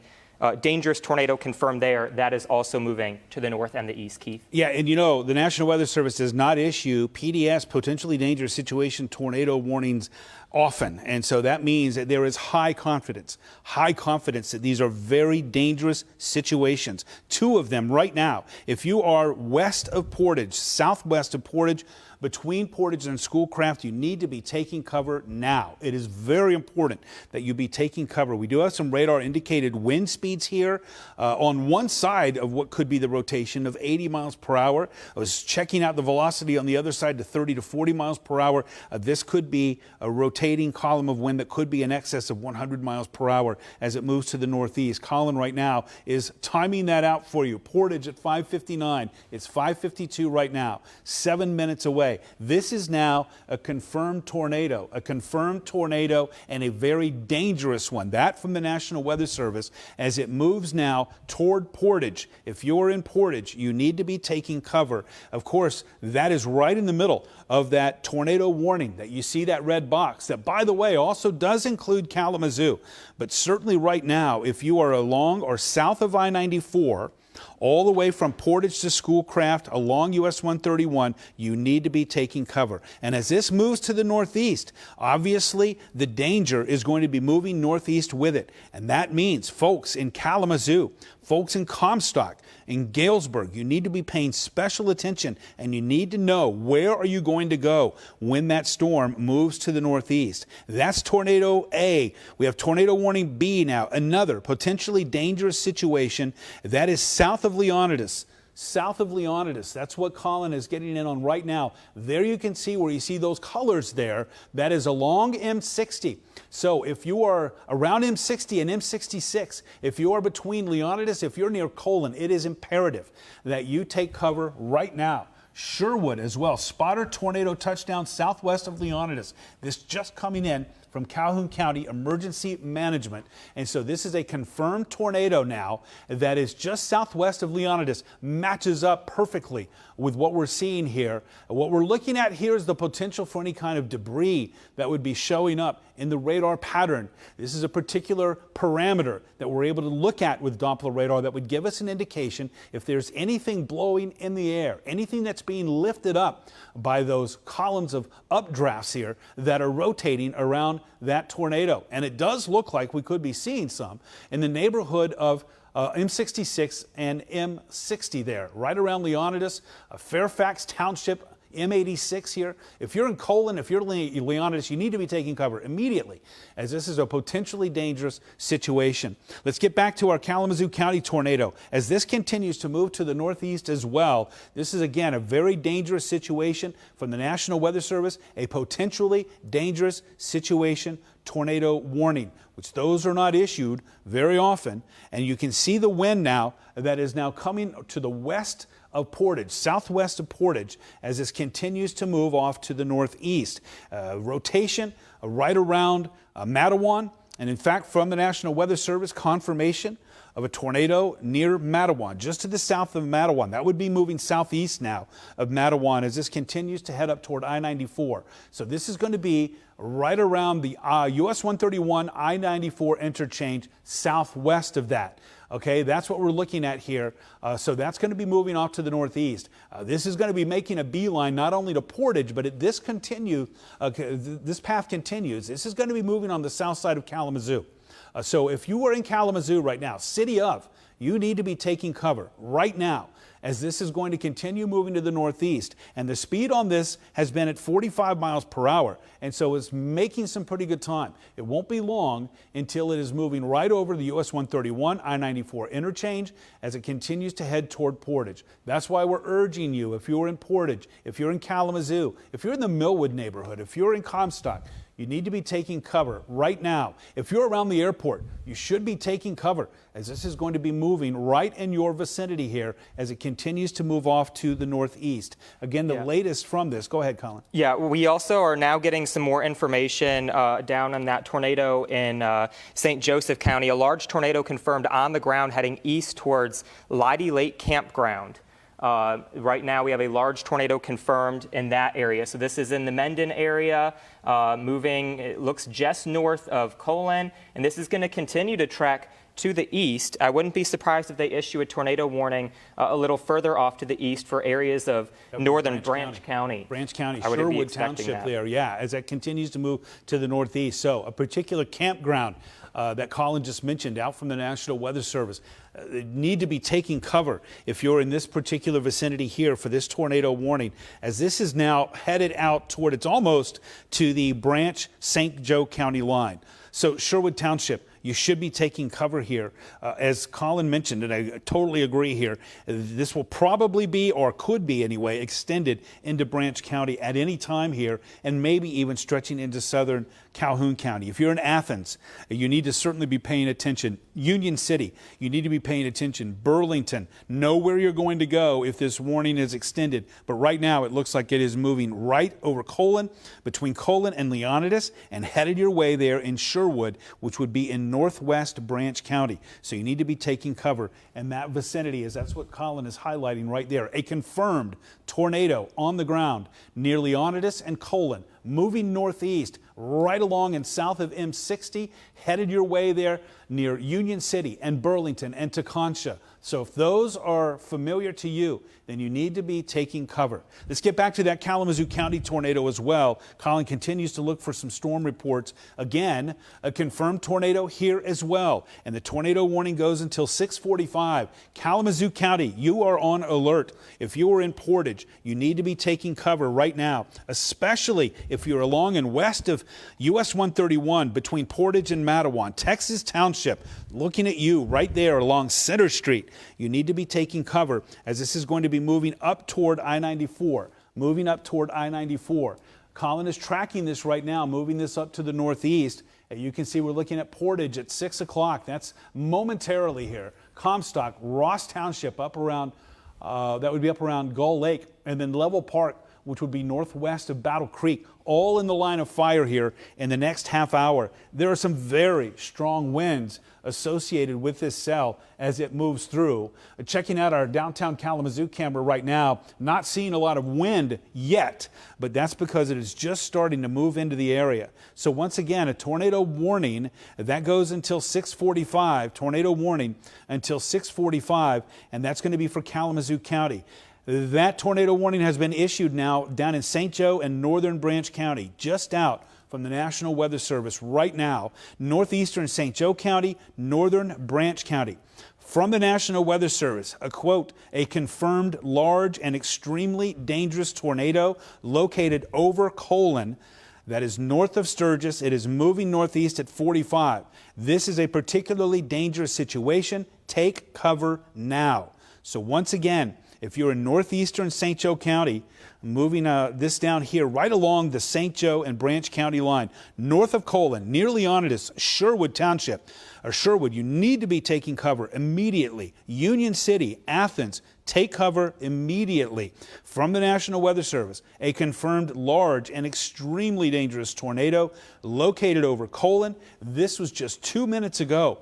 dangerous tornado confirmed there. That is also moving to the north and the east, Keith. Yeah, and you know, the National Weather Service does not issue PDS, potentially dangerous situation tornado warnings often. And so that means that there is high confidence that these are very dangerous situations. 2 of them right now. If you are west of Portage, southwest of Portage, between Portage and Schoolcraft, you need to be taking cover now. It is very important that you be taking cover. We do have some radar indicated wind speeds here on one side of what could be the rotation of 80 miles per hour. I was checking out the velocity on the other side to 30 to 40 miles per hour. This could be a rotating column of wind that could be in excess of 100 miles per hour as it moves to the northeast. Colin right now is timing that out for you. Portage at 5:59. It's 5:52 right now, 7 minutes away. This is now a confirmed tornado and a very dangerous one. That from the National Weather Service as it moves now toward Portage. If you're in Portage, you need to be taking cover. Of course, that is right in the middle of that tornado warning that you see, that red box that, by the way, also does include Kalamazoo. But certainly right now, if you are along or south of I-94, all the way from Portage to Schoolcraft along US 131, you need to be taking cover. And as this moves to the northeast, obviously the danger is going to be moving northeast with it. And that means folks in Kalamazoo, folks in Comstock, in Galesburg, you need to be paying special attention, and you need to know where are you going to go when that storm moves to the northeast. That's tornado A. We have tornado warning B now, another potentially dangerous situation that is south of Leonidas. South of Leonidas. That's what Colin is getting in on right now. There you can see where you see those colors there. That is along M60. So if you are around M60 and M66, if you are between Leonidas, if you're near Colon, it is imperative that you take cover right now. Sherwood as well. Spotter tornado touchdown southwest of Leonidas. This just coming in from Calhoun County Emergency Management. And so this is a confirmed tornado now that is just southwest of Leonidas. Matches up perfectly with what we're seeing here. What we're looking at here is the potential for any kind of debris that would be showing up in the radar pattern. This is a particular parameter that we're able to look at with Doppler radar that would give us an indication if there's anything blowing in the air, anything that's being lifted up by those columns of updrafts here that are rotating around that tornado. And it does look like we could be seeing some in the neighborhood of M66 and M60 there, right around Leonidas, Fairfax Township, M86 here. If you're in Colon, if you're Leonidas, you need to be taking cover immediately, as this is a potentially dangerous situation. Let's get back to our Kalamazoo County tornado. As this continues to move to the northeast as well, this is again a very dangerous situation from the National Weather Service, a potentially dangerous situation tornado warning, which those are not issued very often. And you can see the wind now that is now coming to the west of Portage, southwest of Portage, as this continues to move off to the northeast. Rotation right around Matawan, and in fact from the National Weather Service, confirmation of a tornado near Matawan, just to the south of Matawan. That would be moving southeast now of Matawan as this continues to head up toward I-94. So this is going to be right around the US 131 I-94 interchange southwest of that. Okay, that's what we're looking at here. So that's going to be moving off to the northeast. This is going to be making a beeline not only to Portage, but this path continues. This is going to be moving on the south side of Kalamazoo. So if you are in Kalamazoo right now, city of, you need to be taking cover right now, as this is going to continue moving to the northeast. And the speed on this has been at 45 miles per hour. And so it's making some pretty good time. It won't be long until it is moving right over the US 131 I-94 interchange as it continues to head toward Portage. That's why we're urging you, if you're in Portage, if you're in Kalamazoo, if you're in the Millwood neighborhood, if you're in Comstock, you need to be taking cover right now. If you're around the airport, you should be taking cover, as this is going to be moving right in your vicinity here as it continues to move off to the northeast. Again, the latest from this. Go ahead, Colin. Yeah, we also are now getting some more information down on that tornado in St. Joseph County. A large tornado confirmed on the ground heading east towards Leidy Lake Campground. Right now we have a large tornado confirmed in that area. So this is in the Mendon area, moving, it looks just north of Colon, and this is going to continue to track to the east. I wouldn't be surprised if they issue a tornado warning a little further off to the east for areas of northern Branch County. Branch County, Sherwood Township there, yeah, as that continues to move to the northeast. So a particular campground that Colin just mentioned out from the National Weather Service. Need to be taking cover if you're in this particular vicinity here for this tornado warning, as this is now headed out toward, it's almost to the Branch St. Joe County line. So Sherwood Township, you should be taking cover here. As Colin mentioned, and I totally agree here, this will probably be, or could be anyway, extended into Branch County at any time here, and maybe even stretching into southern Calhoun County. If you're in Athens, you need to certainly be paying attention. Union City, you need to be paying attention. Burlington, know where you're going to go if this warning is extended. But right now, it looks like it is moving right over Colon, between Colon and Leonidas, and headed your way there in Sherwood, which would be in northwest Branch County. So you need to be taking cover in that vicinity, as that's what Colin is highlighting right there. A confirmed tornado on the ground near Leonidas and Colon, moving northeast right along and south of M60, headed your way there near Union City and Burlington and Tecumseh. So if those are familiar to you, then you need to be taking cover. Let's get back to that Kalamazoo County tornado as well. Colin continues to look for some storm reports. Again, a confirmed tornado here as well. And the tornado warning goes until 6:45. Kalamazoo County, you are on alert. If you are in Portage, you need to be taking cover right now, especially if you're along and west of US 131 between Portage and Matawan. Texas Township, looking at you right there along Center Street. You need to be taking cover, as this is going to be moving up toward I-94, moving up toward I-94. Colin is tracking this right now, moving this up to the northeast. You can see we're looking at Portage at 6 o'clock. That's momentarily here. Comstock, Ross Township up around, that would be up around Gull Lake, and then Level Park, which would be northwest of Battle Creek, all in the line of fire here in the next half hour. There are some very strong winds associated with this cell as it moves through. Checking out our downtown Kalamazoo camera right now, not seeing a lot of wind yet, but that's because it is just starting to move into the area. So once again, a tornado warning that goes until 6:45, tornado warning until 6:45, and that's going to be for Kalamazoo County. That tornado warning has been issued now down in St. Joe and northern Branch County, just out from the National Weather Service right now. Northeastern St. Joe County, northern Branch County. From the National Weather Service, a quote, a confirmed large and extremely dangerous tornado located over Colon, that is north of Sturgis. It is moving northeast at 45. This is a particularly dangerous situation. Take cover now. So once again, if you're in northeastern St. Joe County, moving this down here right along the St. Joe and Branch County line, north of Colon, near Leonidas, Sherwood Township, or Sherwood, you need to be taking cover immediately. Union City, Athens, take cover immediately. From the National Weather Service, a confirmed large and extremely dangerous tornado located over Colon. This was just 2 minutes ago.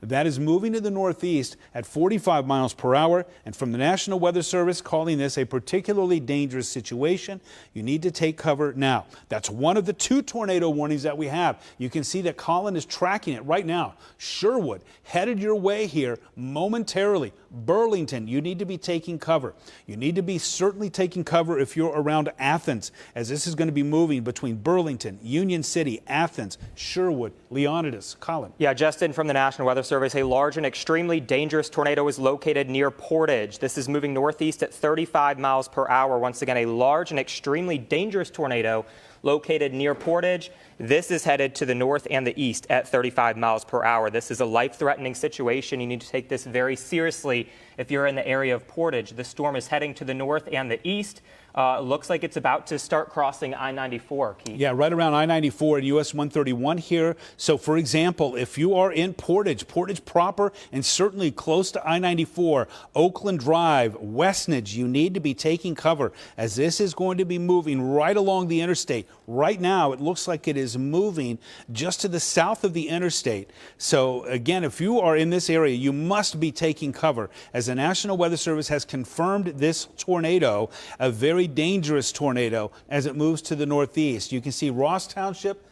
That is moving to the northeast at 45 miles per hour. And from the National Weather Service, calling this a particularly dangerous situation. You need to take cover now. That's one of the 2 tornado warnings that we have. You can see that Colin is tracking it right now. Sherwood, headed your way here momentarily. Burlington, you need to be taking cover. You need to be certainly taking cover if you're around Athens, as this is going to be moving between Burlington, Union City, Athens, Sherwood, Leonidas. Colin. Yeah, Justin, from the National Weather Service, a large and extremely dangerous tornado is located near Portage. This is moving northeast at 35 miles per hour. Once again, a large and extremely dangerous tornado located near Portage. This is headed to the north and the east at 35 miles per hour. This is a life-threatening situation. You need to take this very seriously if you're in the area of Portage. The storm is heading to the north and the east. Looks like it's about to start crossing I-94, Keith. Yeah, right around I-94 and US 131 here. So, for example, if you are in Portage proper, and certainly close to I-94, Oakland Drive, Westnedge, you need to be taking cover, as this is going to be moving right along the interstate. Right now, it looks like it is moving just to the south of the interstate. So, again, if you are in this area, you must be taking cover, as the National Weather Service has confirmed this tornado, a very dangerous tornado, as it moves to the northeast. You can see Ross Township,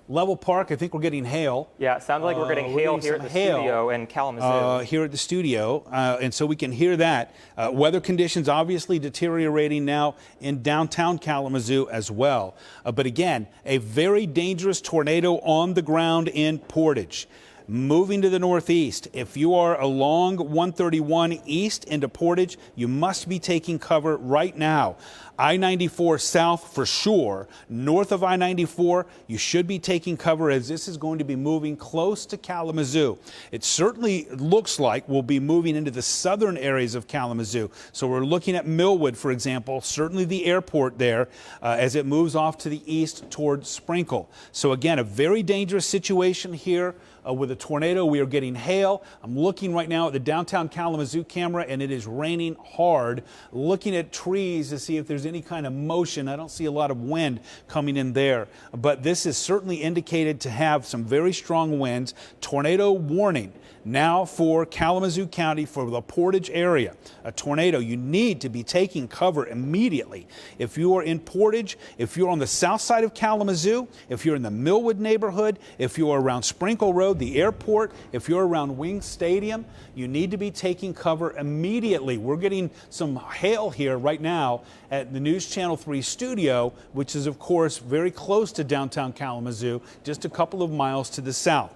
Level Park. I think we're getting hail. Yeah, it sounds like we're getting hail here at the studio in Kalamazoo. Here at the studio, and so we can hear that. Weather conditions obviously deteriorating now in downtown Kalamazoo as well. But again, a very dangerous tornado on the ground in Portage. Moving to the northeast, if you are along 131 east into Portage, you must be taking cover right now. I-94 south for sure. North of I-94, you should be taking cover, as this is going to be moving close to Kalamazoo. It certainly looks like we'll be moving into the southern areas of Kalamazoo. So we're looking at Millwood, for example, certainly the airport there, as it moves off to the east toward Sprinkle. So again, a very dangerous situation here. With a tornado, we are getting hail. I'm looking right now at the downtown Kalamazoo camera, and it is raining hard. Looking at trees to see if there's any kind of motion. I don't see a lot of wind coming in there, but this is certainly indicated to have some very strong winds. Tornado warning now for Kalamazoo County, for the Portage area. A tornado, you need to be taking cover immediately. If you are in Portage, if you're on the south side of Kalamazoo, if you're in the Millwood neighborhood, if you are around Sprinkle Road, the airport, if you're around Wing Stadium, you need to be taking cover immediately. We're getting some hail here right now at the News Channel 3 studio, which is of course very close to downtown Kalamazoo, just a couple of miles to the south.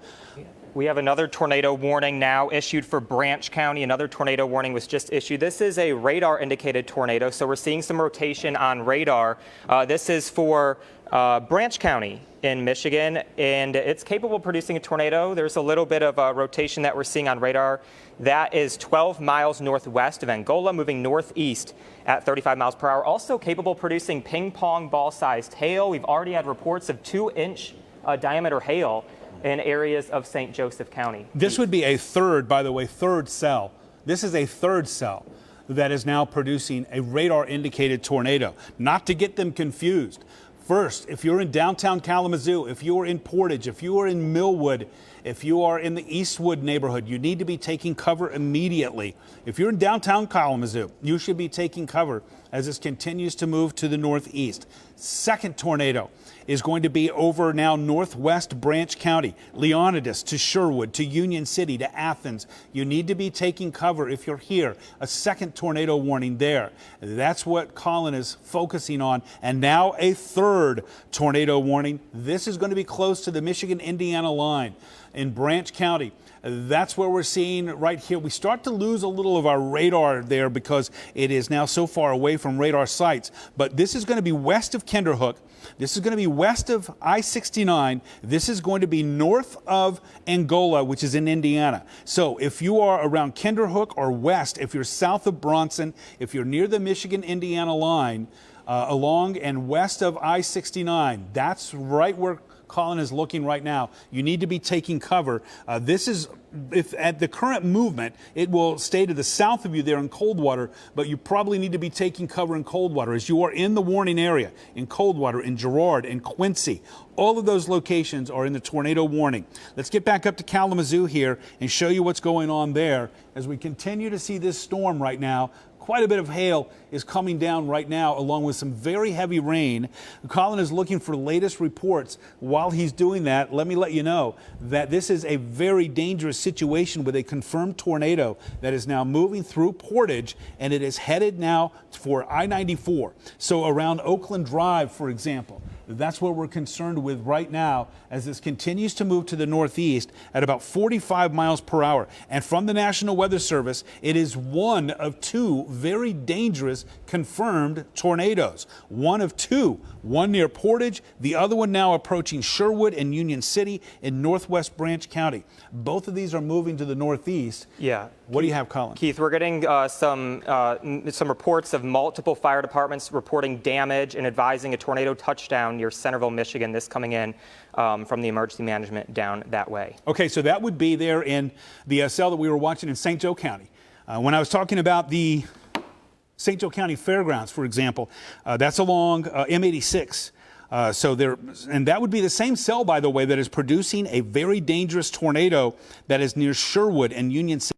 We have another tornado warning now issued for Branch County. Another tornado warning was just issued. This is a radar indicated tornado, so we're seeing some rotation on radar. This is for Branch County in Michigan, and it's capable of producing a tornado. There's a little bit of rotation that we're seeing on radar. That is 12 miles northwest of Angola, moving northeast at 35 miles per hour. Also capable of producing ping pong ball sized hail. We've already had reports of 2-inch diameter hail in areas of St. Joseph County. This would be a third, by the way, third cell. This is a third cell that is now producing a radar indicated tornado. Not to get them confused. First, if you're in downtown Kalamazoo, if you are in Portage, if you are in Millwood, if you are in the Eastwood neighborhood, you need to be taking cover immediately. If you're in downtown Kalamazoo, you should be taking cover as this continues to move to the northeast. Second tornado is going to be over now northwest Branch County, Leonidas to Sherwood, to Union City, to Athens. You need to be taking cover if you're here. A second tornado warning there. That's what Colin is focusing on. And now a third tornado warning. This is going to be close to the Michigan-Indiana line in Branch County. That's where we're seeing right here. We start to lose a little of our radar there because it is now so far away from radar sites. But this is going to be west of Kinderhook. This is going to be west of I-69. This is going to be north of Angola, which is in Indiana. So if you are around Kinderhook or west, if you're south of Bronson, if you're near the Michigan-Indiana line, along and west of I-69, that's right where Colin is looking right now. You need to be taking cover. This is, if at the current movement, it will stay to the south of you there in Coldwater, but you probably need to be taking cover in Coldwater as you are in the warning area, in Coldwater, in Girard, in Quincy. All of those locations are in the tornado warning. Let's get back up to Kalamazoo here and show you what's going on there as we continue to see this storm right now. Quite a bit of hail is coming down right now, along with some very heavy rain. Colin is looking for latest reports. While he's doing that, let me let you know that this is a very dangerous situation with a confirmed tornado that is now moving through Portage, and it is headed now for I-94. So around Oakland Drive, for example, that's what we're concerned with right now as this continues to move to the northeast at about 45 miles per hour. And from the National Weather Service, it is one of two very dangerous confirmed tornadoes. One of two, one near Portage, the other one now approaching Sherwood and Union City in northwest Branch County. Both of these are moving to the northeast. Yeah. What do you have, Colin? Keith, we're getting some reports of multiple fire departments reporting damage and advising a tornado touchdown near Centerville, Michigan. This coming in from the emergency management down that way. Okay, so that would be there in the cell that we were watching in St. Joe County. When I was talking about the St. Joe County Fairgrounds, for example, that's along M86. And that would be the same cell, by the way, that is producing a very dangerous tornado that is near Sherwood and Union City.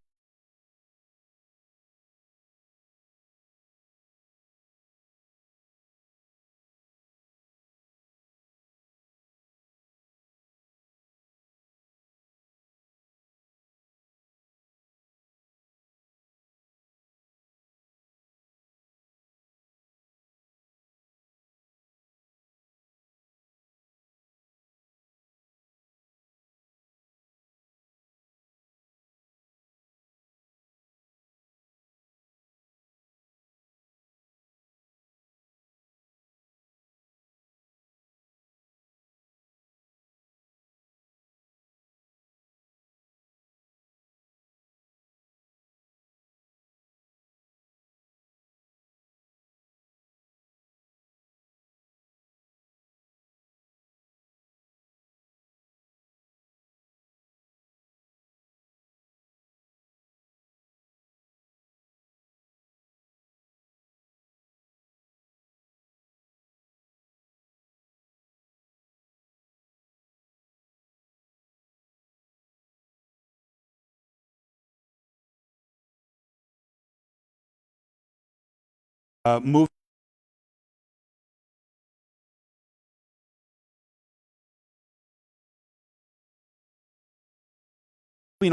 Moving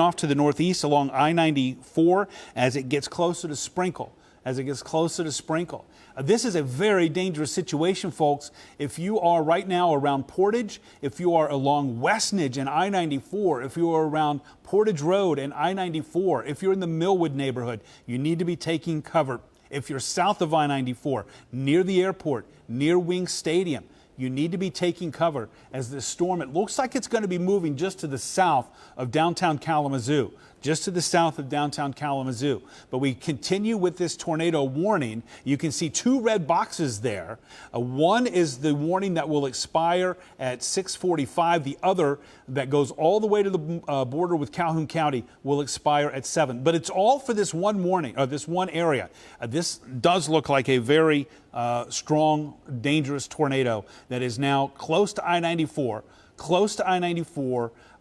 off to the northeast along I-94 as it gets closer to Sprinkle. This is a very dangerous situation, folks. If you are right now around Portage, if you are along Westnedge and I-94, if you are around Portage Road and I-94, if you're in the Millwood neighborhood, you need to be taking cover. If you're south of I-94, near the airport, near Wing Stadium, you need to be taking cover as this storm, it looks like it's going to be moving just to the south of downtown Kalamazoo. Just to the south of downtown Kalamazoo. But we continue with this tornado warning. You can see two red boxes there. One is the warning that will expire at 6:45. The other that goes all the way to the border with Calhoun County will expire at 7. But it's all for this one warning, or this one area. This does look like a very strong, dangerous tornado that is now close to I-94.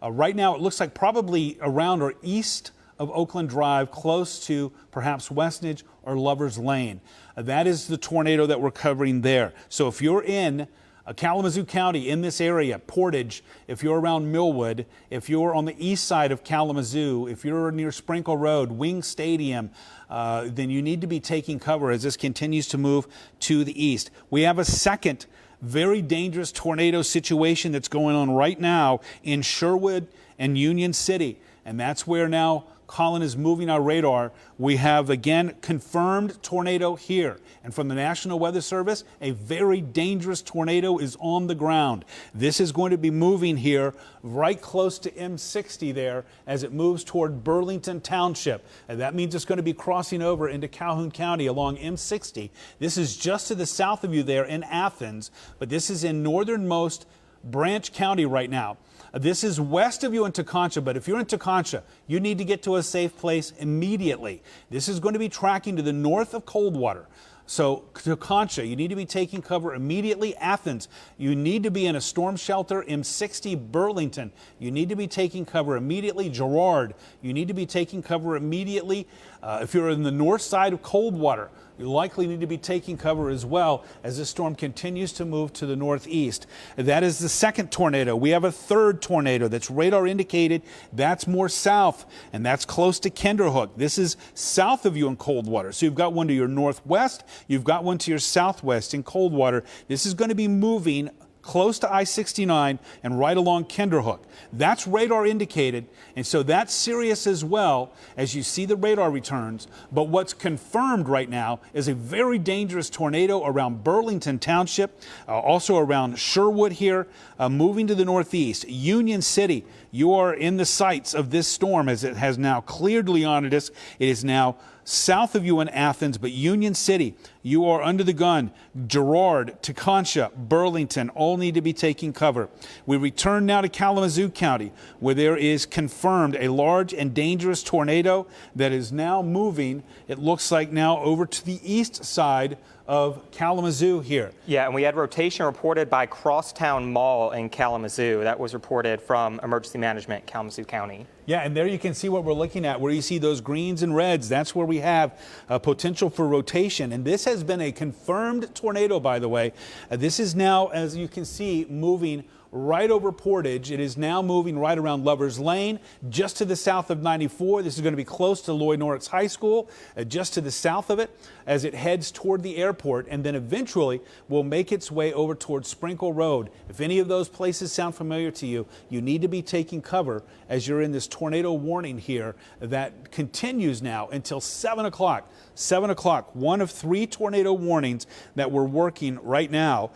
Right now, it looks like probably around or east of Oakland Drive, close to perhaps Westnedge or Lover's Lane. That is the tornado that we're covering there. So if you're in Kalamazoo County, in this area, Portage, if you're around Millwood, if you're on the east side of Kalamazoo, if you're near Sprinkle Road, Wing Stadium, then you need to be taking cover as this continues to move to the east. We have a second very dangerous tornado situation that's going on right now in Sherwood and Union City. and that's where now Colin is moving our radar. We have again confirmed tornado here. And from the National Weather Service, a very dangerous tornado is on the ground. This is going to be moving here right close to M60 there as it moves toward Burlington Township. And that means it's going to be crossing over into Calhoun County along M60. This is just to the south of you there in Athens, but this is in northernmost Branch County right now. This is west of you in Teconcha, but if you're in Teconcha, you need to get to a safe place immediately. This is going to be tracking to the north of Coldwater. So Teconcha, you need to be taking cover immediately. Athens, you need to be in a storm shelter. M60 Burlington, you need to be taking cover immediately. Girard, you need to be taking cover immediately. If you're in the north side of Coldwater, you likely need to be taking cover as well as this storm continues to move to the northeast. That is the second tornado. We have a third tornado that's radar indicated. That's more south, and that's close to Kinderhook. This is south of you in Coldwater. So you've got one to your northwest. You've got one to your southwest in Coldwater. This is going to be moving close to I-69 and right along Kinderhook. That's radar indicated, and so that's serious as well as you see the radar returns. But what's confirmed right now is a very dangerous tornado around Burlington Township, also around Sherwood here, moving to the northeast. Union City, you are in the sights of this storm as it has now cleared Leonidas. It is now south of you in Athens, but Union City, you are under the gun. Girard, Teconcha, Burlington all need to be taking cover. We return now to Kalamazoo County, where there is confirmed a large and dangerous tornado that is now moving, it looks like now over to the east side of Kalamazoo here. Yeah, and we had rotation reported by Crosstown Mall in Kalamazoo. That was reported from Emergency Management, Kalamazoo County. Yeah, and there you can see what we're looking at, where you see those greens and reds. That's where we have potential for rotation. And this has been a confirmed tornado, by the way. This is now, as you can see, moving right over Portage. It is now moving right around Lover's Lane, just to the south of 94. This is going to be close to Lloyd Norris High School, just to the south of it, as it heads toward the airport, and then eventually will make its way over toward Sprinkle Road. If any of those places sound familiar to you, you need to be taking cover as you're in this tornado warning here that continues now until 7 o'clock. 7 o'clock, one of 3 tornado warnings that we're working right now.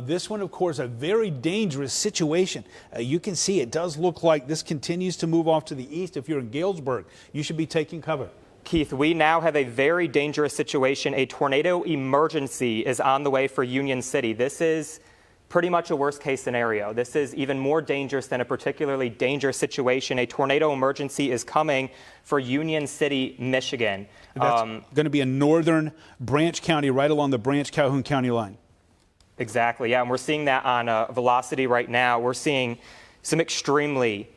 This one, of course, a very dangerous situation. You can see it does look like this continues to move off to the east. If you're in Galesburg, you should be taking cover. Keith, we now have a very dangerous situation. A tornado emergency is on the way for Union City. This is pretty much a worst case scenario. This is even more dangerous than a particularly dangerous situation. A tornado emergency is coming for Union City, Michigan. That's going to be in northern Branch County, right along the Branch-Calhoun County line. Exactly, yeah, and we're seeing that on velocity right now. We're seeing some extremely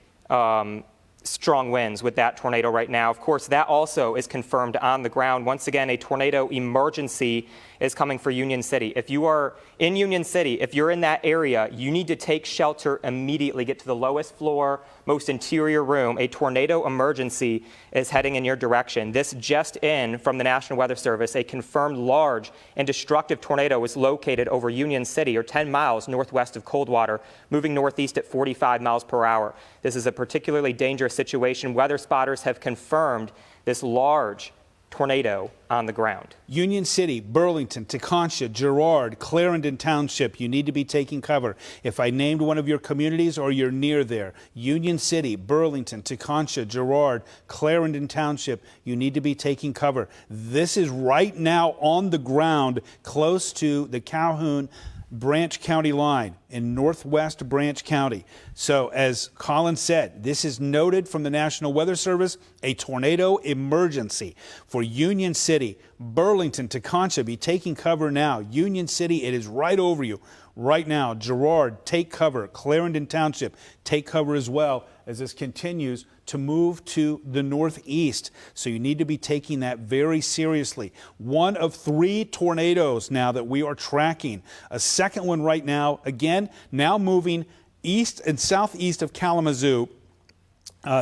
strong winds with that tornado right now. Of course, that also is confirmed on the ground. Once again, a tornado emergency is coming for Union City. If you are in Union City, if you're in that area, you need to take shelter immediately. Get to the lowest floor, most interior room. A tornado emergency is heading in your direction. This just in from the National Weather Service, a confirmed large and destructive tornado is located over Union City, or 10 miles northwest of Coldwater, moving northeast at 45 miles per hour. This is a particularly dangerous situation. Weather spotters have confirmed this large tornado on the ground. Union City, Burlington, Teconcha, Girard, Clarendon Township, you need to be taking cover. If I named one of your communities or you're near there, Union City, Burlington, Teconcha, Girard, Clarendon Township, you need to be taking cover. This is right now on the ground close to the Calhoun Branch County line in northwest Branch County. So as Colin said, this is noted from the National Weather Service, a tornado emergency for Union City, Burlington, Teconcha. Be taking cover now. Union City, it is right over you right now. Girard, take cover. Clarendon Township, take cover as well as this continues to move to the northeast. So you need to be taking that very seriously. One of 3 tornadoes now that we are tracking. A second one right now, again, now moving east and southeast of Kalamazoo.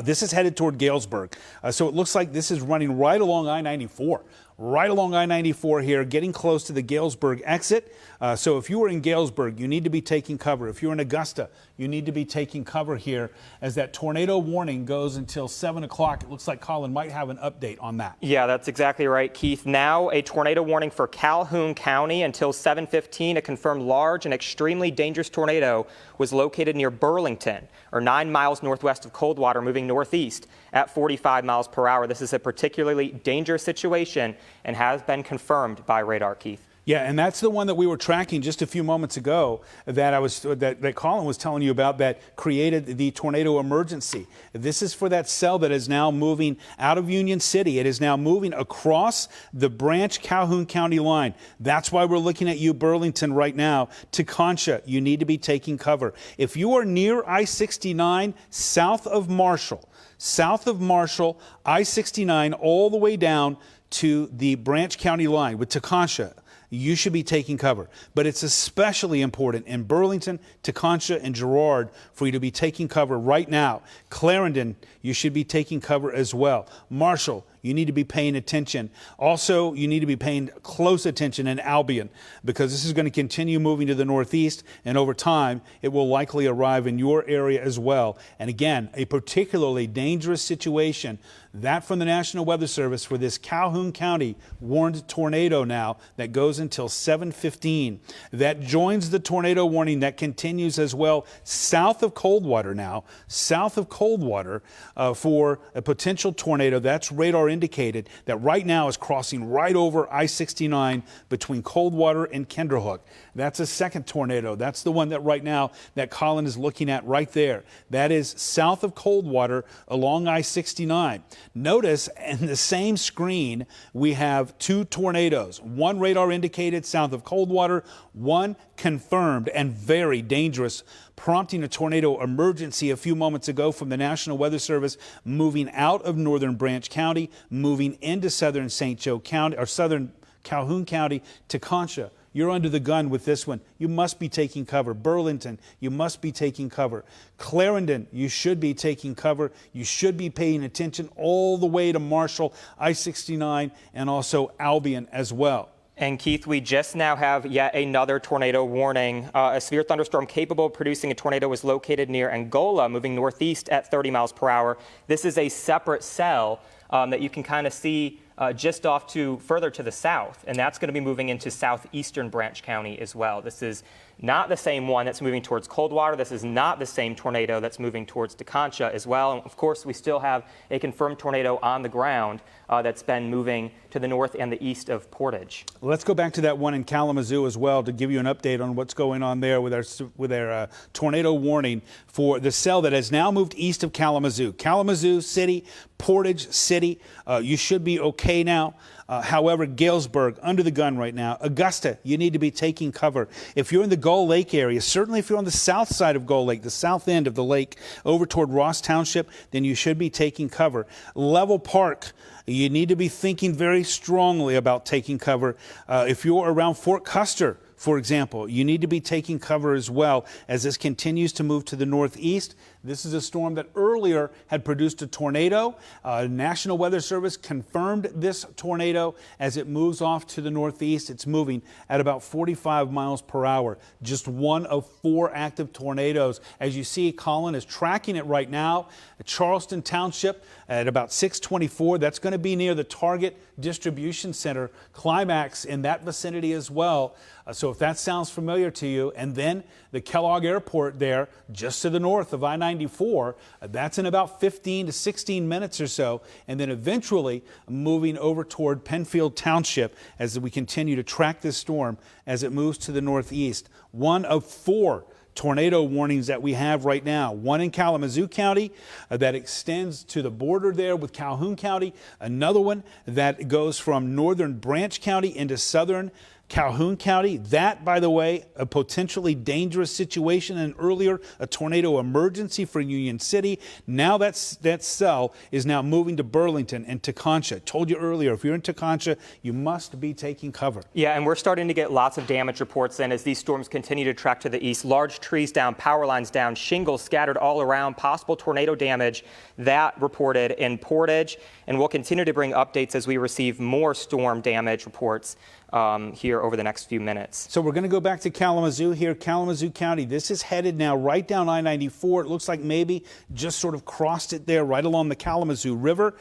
This is headed toward Galesburg. So it looks like this is running right along I-94, right along I-94 here, getting close to the Galesburg exit. So if you are in Galesburg, you need to be taking cover. If you're in Augusta, you need to be taking cover here as that tornado warning goes until 7 o'clock. It looks like Colin might have an update on that. Yeah, that's exactly right, Keith. Now a tornado warning for Calhoun County until 7:15. A confirmed large and extremely dangerous tornado was located near Burlington, or 9 miles northwest of Coldwater, moving northeast at 45 miles per hour. This is a particularly dangerous situation and has been confirmed by radar, Keith. Yeah, and that's the one that we were tracking just a few moments ago that Colin was telling you about that created the tornado emergency. This is for that cell that is now moving out of Union City. It is now moving across the Branch Calhoun County line. That's why we're looking at you, Burlington, right now. To Concha, you need to be taking cover. If you are near I-69 south of Marshall, I-69 all the way down to the Branch County line with Teconcha, you should be taking cover. But it's especially important in Burlington, Teconcha, and Girard for you to be taking cover right now. Clarendon, you should be taking cover as well. Marshall, you need to be paying attention. Also, you need to be paying close attention in Albion, because this is going to continue moving to the northeast, and over time, it will likely arrive in your area as well. And again, a particularly dangerous situation. That from the National Weather Service for this Calhoun County warned tornado now that goes until 7:15. That joins the tornado warning that continues as well south of Coldwater now, for a potential tornado. That's radar indicated that right now is crossing right over I-69 between Coldwater and Kinderhook. That's a second tornado. That's the one that right now that Colin is looking at right there. That is south of Coldwater along I-69. Notice in the same screen, we have two tornadoes. One radar indicated south of Coldwater, one confirmed and very dangerous, prompting a tornado emergency a few moments ago from the National Weather Service, moving out of northern Branch County, moving into southern St. Joe County, or southern Calhoun County to Concha. You're under the gun with this one. You must be taking cover. Burlington, you must be taking cover. Clarendon, you should be taking cover. You should be paying attention all the way to Marshall, I-69, and also Albion as well. And Keith, we just now have yet another tornado warning. A severe thunderstorm capable of producing a tornado was located near Angola, moving northeast at 30 miles per hour. This is a separate cell that you can kind of see just off to further to the south, and that's going to be moving into southeastern Branch County as well. This is not the same one that's moving towards Coldwater. This is not the same tornado that's moving towards Teconcha as well. And of course, we still have a confirmed tornado on the ground that's been moving to the north and the east of Portage. Let's go back to that one in Kalamazoo as well to give you an update on what's going on there with our tornado warning for the cell that has now moved east of Kalamazoo. Kalamazoo City, Portage City, you should be okay now. However, Galesburg, under the gun right now. Augusta, you need to be taking cover. If you're in the Gull Lake area, certainly if you're on the south side of Gull Lake, the south end of the lake, over toward Ross Township, then you should be taking cover. Level Park, you need to be thinking very strongly about taking cover. If you're around Fort Custer, for example, you need to be taking cover as well as this continues to move to the northeast. This is a storm that earlier had produced a tornado. National Weather Service confirmed this tornado as it moves off to the northeast. It's moving at about 45 miles per hour. Just one of 4 active tornadoes. As you see, Colin is tracking it right now at Charleston Township at about 6:24. That's going to be near the Target Distribution Center climax in that vicinity as well. So if that sounds familiar to you, and then the Kellogg Airport there just to the north of I-94, that's in about 15 to 16 minutes or so, and then eventually moving over toward Penfield Township as we continue to track this storm as it moves to the northeast. One of 4 tornado warnings that we have right now. One in Kalamazoo County that extends to the border there with Calhoun County. Another one that goes from northern Branch County into southern Calhoun County. That, by the way, a potentially dangerous situation, and earlier a tornado emergency for Union City. Now that cell is now moving to Burlington and Teconcha. I told you earlier, if you're in Teconcha, you must be taking cover. Yeah, and we're starting to get lots of damage reports in as these storms continue to track to the east. Large trees down, power lines down, shingles scattered all around, possible tornado damage that reported in Portage. And we'll continue to bring updates as we receive more storm damage reports here over the next few minutes. So we're going to go back to Kalamazoo here, Kalamazoo County. This is headed now right down I-94. It looks like maybe just sort of crossed it there right along the Kalamazoo River.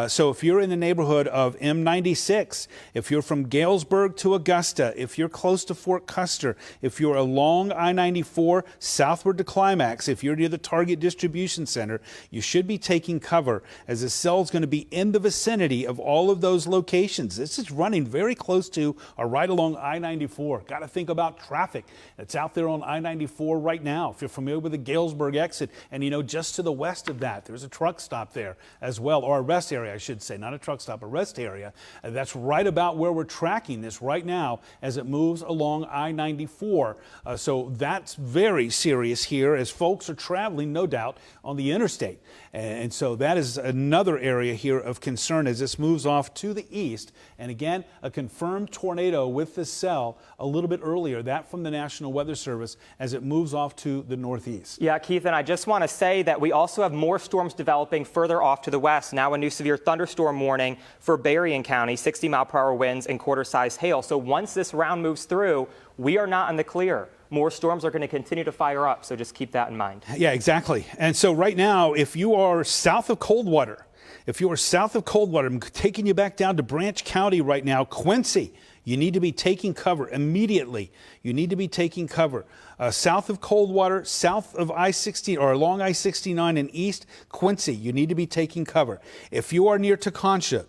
So if you're in the neighborhood of M96, if you're from Galesburg to Augusta, if you're close to Fort Custer, if you're along I-94 southward to Climax, if you're near the Target Distribution Center, you should be taking cover as the cell is going to be in the vicinity of all of those locations. This is running very close to or right along I-94. Got to think about traffic that's out there on I-94 right now. If you're familiar with the Galesburg exit, and you know, just to the west of that, there's a truck stop there as well, or a rest area, I should say, not a truck stop, a rest area. That's right about where we're tracking this right now as it moves along I-94. So that's very serious here as folks are traveling, no doubt, on the interstate. And so that is another area here of concern as this moves off to the east. And again, a confirmed tornado with this cell a little bit earlier, that from the National Weather Service, as it moves off to the northeast. Yeah, Keith, and I just want to say that we also have more storms developing further off to the west. Now a new severe thunderstorm warning for Berrien County, 60-mile-per-hour winds and quarter-size hail. So once this round moves through, we are not in the clear. More storms are going to continue to fire up, so just keep that in mind. Yeah, exactly. And so right now, if you are south of Coldwater, I'm taking you back down to Branch County right now, Quincy, you need to be taking cover immediately. You need to be taking cover. South of Coldwater, south of I-60 or along I-69 and east, Quincy, you need to be taking cover. If you are near Teconcha,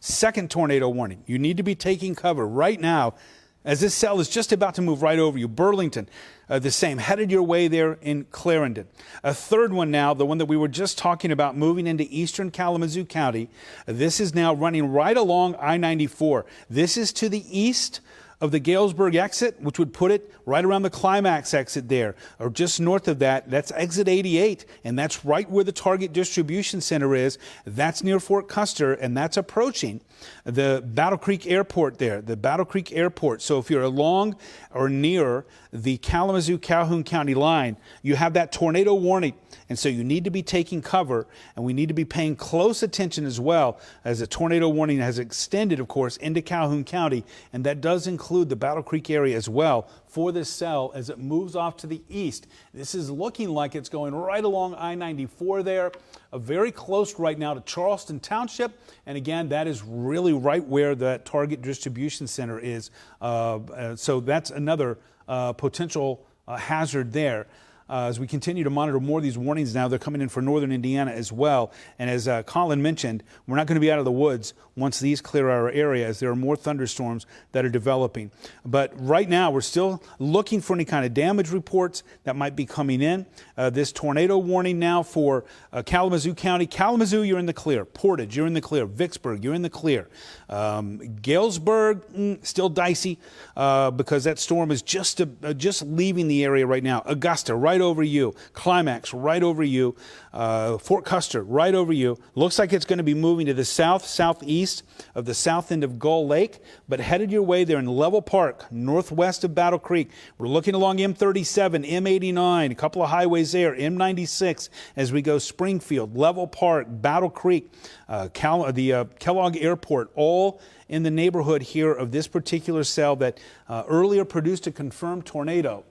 second tornado warning, you need to be taking cover right now as this cell is just about to move right over you. Burlington, the same, headed your way there in Clarendon. A third one now, the one that we were just talking about, moving into eastern Kalamazoo County. This is now running right along I-94. This is to the east of the Galesburg exit, which would put it right around the Climax exit there, or just north of that. That's exit 88, and that's right where the Target Distribution Center is. That's near Fort Custer, and that's approaching the Battle Creek Airport there, the Battle Creek Airport. So if you're along or near the Kalamazoo-Calhoun County line, you have that tornado warning. And so you need to be taking cover, and we need to be paying close attention as well, as the tornado warning has extended, of course, into Calhoun County, and that does include the Battle Creek area as well for this cell as it moves off to the east. This is looking like it's going right along I-94 there, very close right now to Charleston Township, and again, that is really right where the Target Distribution Center is. So that's another potential hazard there. As we continue to monitor more of these warnings now, they're coming in for northern Indiana as well. And as Colin mentioned, we're not going to be out of the woods once these clear our area, as there are more thunderstorms that are developing. But right now, we're still looking for any kind of damage reports that might be coming in. This tornado warning now for Kalamazoo County. Kalamazoo, you're in the clear. Portage, you're in the clear. Vicksburg, you're in the clear. Galesburg, still dicey because that storm is just leaving the area right now. Augusta, right over you. Climax, right over you. Fort Custer, right over you. Looks like it's going to be moving to the southeast of the south end of Gull Lake, but headed your way there in Level Park, northwest of Battle Creek. We're looking along M37, M89, a couple of highways there, M96 as we go Springfield, Level Park, Battle Creek, Kellogg Airport, all in the neighborhood here of this particular cell that earlier produced a confirmed tornado.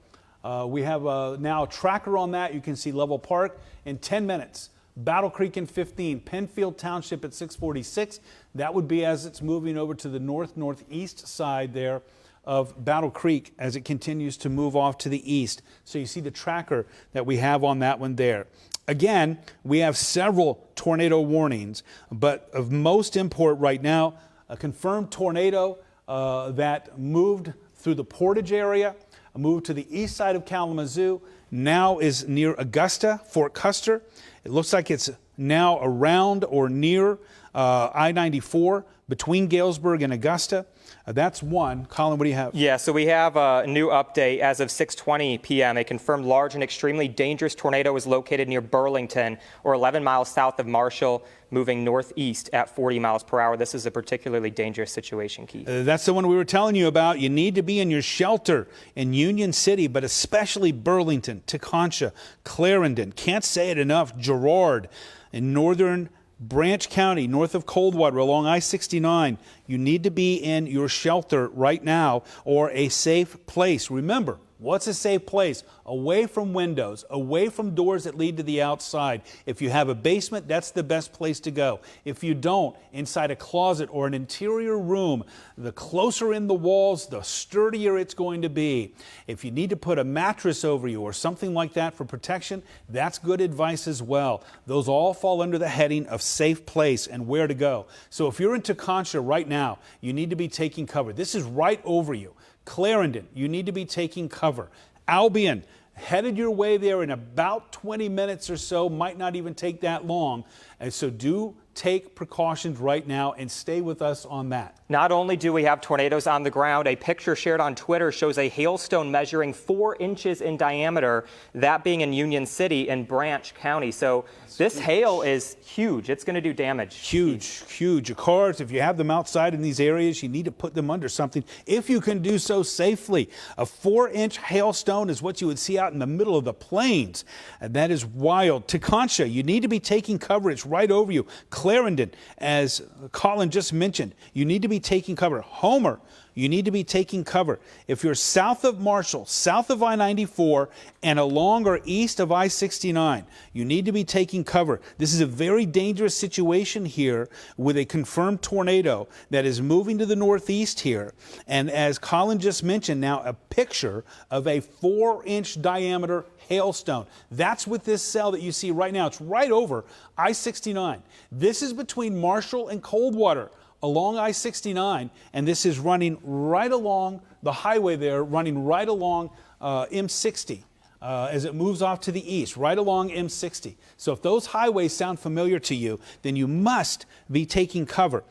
We have now a tracker on that. You can see Level Park in 10 minutes. Battle Creek in 15. Penfield Township at 6:46. That would be as it's moving over to the northeast side there of Battle Creek as it continues to move off to the east. So you see the tracker that we have on that one there. Again, we have several tornado warnings, but of most import right now, a confirmed tornado that moved through the Portage area, moved to the east side of Kalamazoo, now is near Augusta, Fort Custer. It looks like it's now around or near I-94 between Galesburg and Augusta. That's one. Colin, what do you have? Yeah, so we have a new update as of 6:20 p.m. A confirmed large and extremely dangerous tornado is located near Burlington, or 11 miles south of Marshall, moving northeast at 40 miles per hour. This is a particularly dangerous situation, Keith. That's the one we were telling you about. You need to be in your shelter in Union City, but especially Burlington, Tekonsha, Clarendon. Can't say it enough. Girard in northern Branch County, north of Coldwater, along I-69. You need to be in your shelter right now, or a safe place. Remember, what's a safe place? Away from windows, away from doors that lead to the outside. If you have a basement, that's the best place to go. If you don't, inside a closet or an interior room, the closer in the walls, the sturdier it's going to be. If you need to put a mattress over you or something like that for protection, that's good advice as well. Those all fall under the heading of safe place and where to go. So if you're in Tekonsha right now, you need to be taking cover. This is right over you. Clarendon, you need to be taking cover. Albion, headed your way there in about 20 minutes or so, might not even take that long. And so do take precautions right now and stay with us on that. Not only do we have tornadoes on the ground, a picture shared on Twitter shows a hailstone measuring 4 inches in diameter, that being in Union City in Branch County. So this hail is huge. It's going to do damage. Huge, huge. Your cars, if you have them outside in these areas, you need to put them under something if you can do so safely. A 4-inch hailstone is what you would see out in the middle of the plains. And that is wild. Tekonsha, you need to be taking cover. It's right over you. Clarendon, as Colin just mentioned, you need to be taking cover. Homer, you need to be taking cover. If you're south of Marshall, south of I-94, and along or east of I-69, you need to be taking cover. This is a very dangerous situation here with a confirmed tornado that is moving to the northeast here. And as Colin just mentioned, now a picture of a 4-inch diameter hailstone. That's with this cell that you see right now. It's right over I-69. This is between Marshall and Coldwater along I-69, and this is running right along the highway there, running right along M60 as it moves off to the east, right along M60. So if those highways sound familiar to you, then you must be taking cover.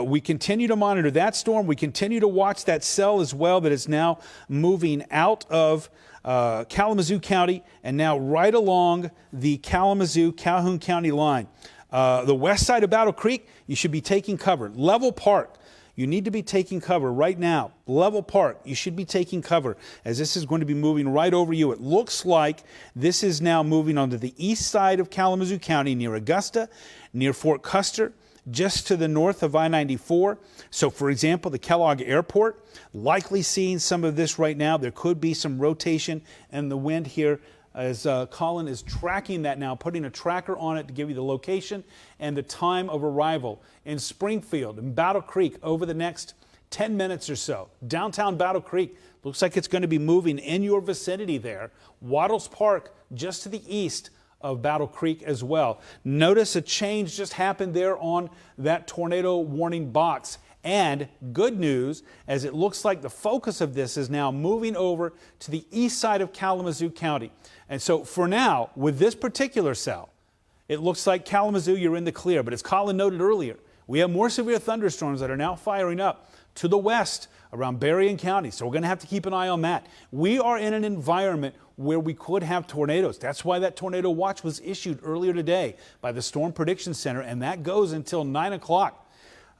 We continue to monitor that storm. We continue to watch that cell as well that is now moving out of Kalamazoo County and now right along the Kalamazoo-Calhoun County line. The west side of Battle Creek, you should be taking cover. Level Park, you need to be taking cover right now. Level Park, you should be taking cover as this is going to be moving right over you. It looks like this is now moving onto the east side of Kalamazoo County near Augusta, near Fort Custer, just to the north of I-94. So, for example, the Kellogg Airport, likely seeing some of this right now. There could be some rotation in the wind here as Colin is tracking that now, putting a tracker on it to give you the location and the time of arrival in Springfield and Battle Creek over the next 10 minutes or so. Downtown Battle Creek looks like it's going to be moving in your vicinity there. Waddles Park just to the east of Battle Creek as well. Notice a change just happened there on that tornado warning box. And good news, as it looks like the focus of this is now moving over to the east side of Kalamazoo County. And so for now, with this particular cell, it looks like Kalamazoo, you're in the clear. But as Colin noted earlier, we have more severe thunderstorms that are now firing up to the west around Berrien County. So we're going to have to keep an eye on that. We are in an environment where we could have tornadoes. That's why that tornado watch was issued earlier today by the Storm Prediction Center, and that goes until 9 o'clock.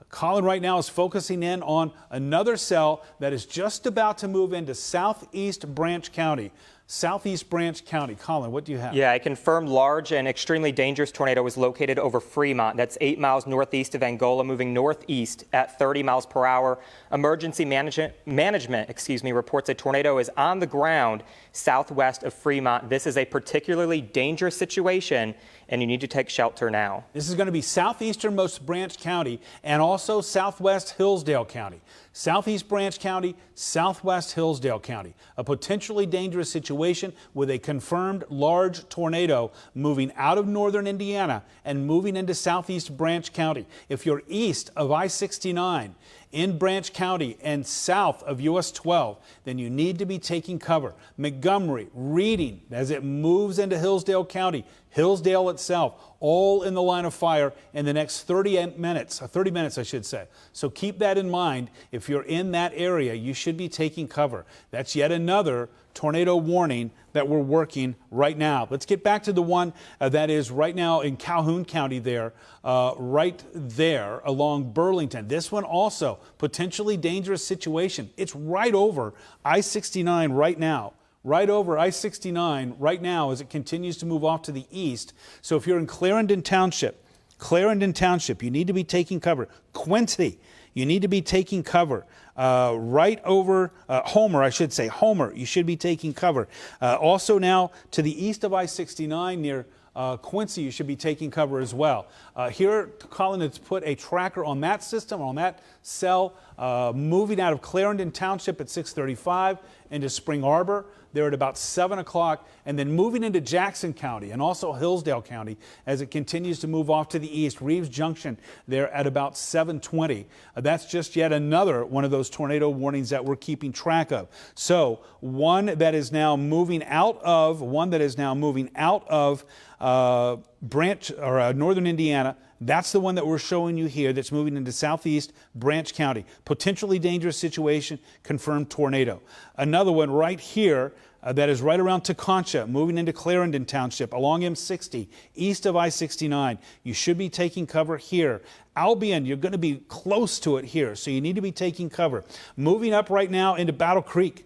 Colin right now is focusing in on another cell that is just about to move into southeast Branch County. Southeast Branch County. Colin, what do you have? Yeah, a confirmed large and extremely dangerous tornado was located over Fremont. That's 8 miles northeast of Angola, moving northeast at 30 miles per hour. Emergency management reports a tornado is on the ground southwest of Fremont. This is a particularly dangerous situation, and you need to take shelter now. This is going to be southeasternmost Branch County and also southwest Hillsdale County. Southeast Branch County, southwest Hillsdale County. A potentially dangerous situation with a confirmed large tornado moving out of northern Indiana and moving into southeast Branch County. If you're east of I-69 in Branch County and south of US 12, then you need to be taking cover. Montgomery, Reading, as it moves into Hillsdale County, Hillsdale itself, all in the line of fire in the next 30 minutes, I should say. So keep that in mind. If you're in that area, you should be taking cover. That's yet another tornado warning that we're working right now. Let's get back to the one that is right now in Calhoun County there, right there along Burlington. This one also potentially dangerous situation. It's right over I-69 right now. Right over I-69 right now as it continues to move off to the east. So if you're in Clarendon Township, you need to be taking cover. Quincy, you need to be taking cover. Right over Homer, you should be taking cover. Also now to the east of I-69 near Quincy, you should be taking cover as well. Here, Colin has put a tracker on that system, on that cell, moving out of Clarendon Township at 6:35 into Spring Arbor. They're at about 7 o'clock, and then moving into Jackson County and also Hillsdale County as it continues to move off to the east. Reeves Junction, they're at about 7:20. That's just yet another one of those tornado warnings that we're keeping track of. So one that is now moving out of Branch or Northern Indiana. That's the one that we're showing you here that's moving into southeast Branch County. Potentially dangerous situation, confirmed tornado. Another one right here that is right around Teconcha, moving into Clarendon Township along M60, east of I-69. You should be taking cover here. Albion, you're going to be close to it here, so you need to be taking cover. Moving up right now into Battle Creek.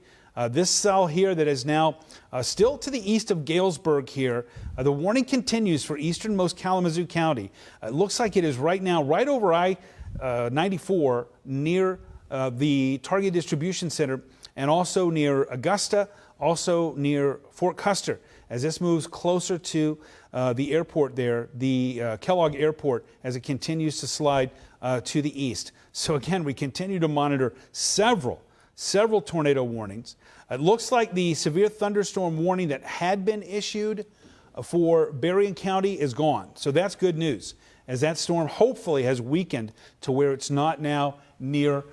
This cell here that is now still to the east of Galesburg here. The warning continues for easternmost Kalamazoo County. It looks like it is right now right over I-94 near the Target Distribution Center and also near Augusta, also near Fort Custer. As this moves closer to the airport there, the Kellogg Airport, as it continues to slide to the east. So again, we continue to monitor several tornado warnings. It looks like the severe thunderstorm warning that had been issued for Berrien County is gone. So that's good news, as that storm hopefully has weakened to where it's not now near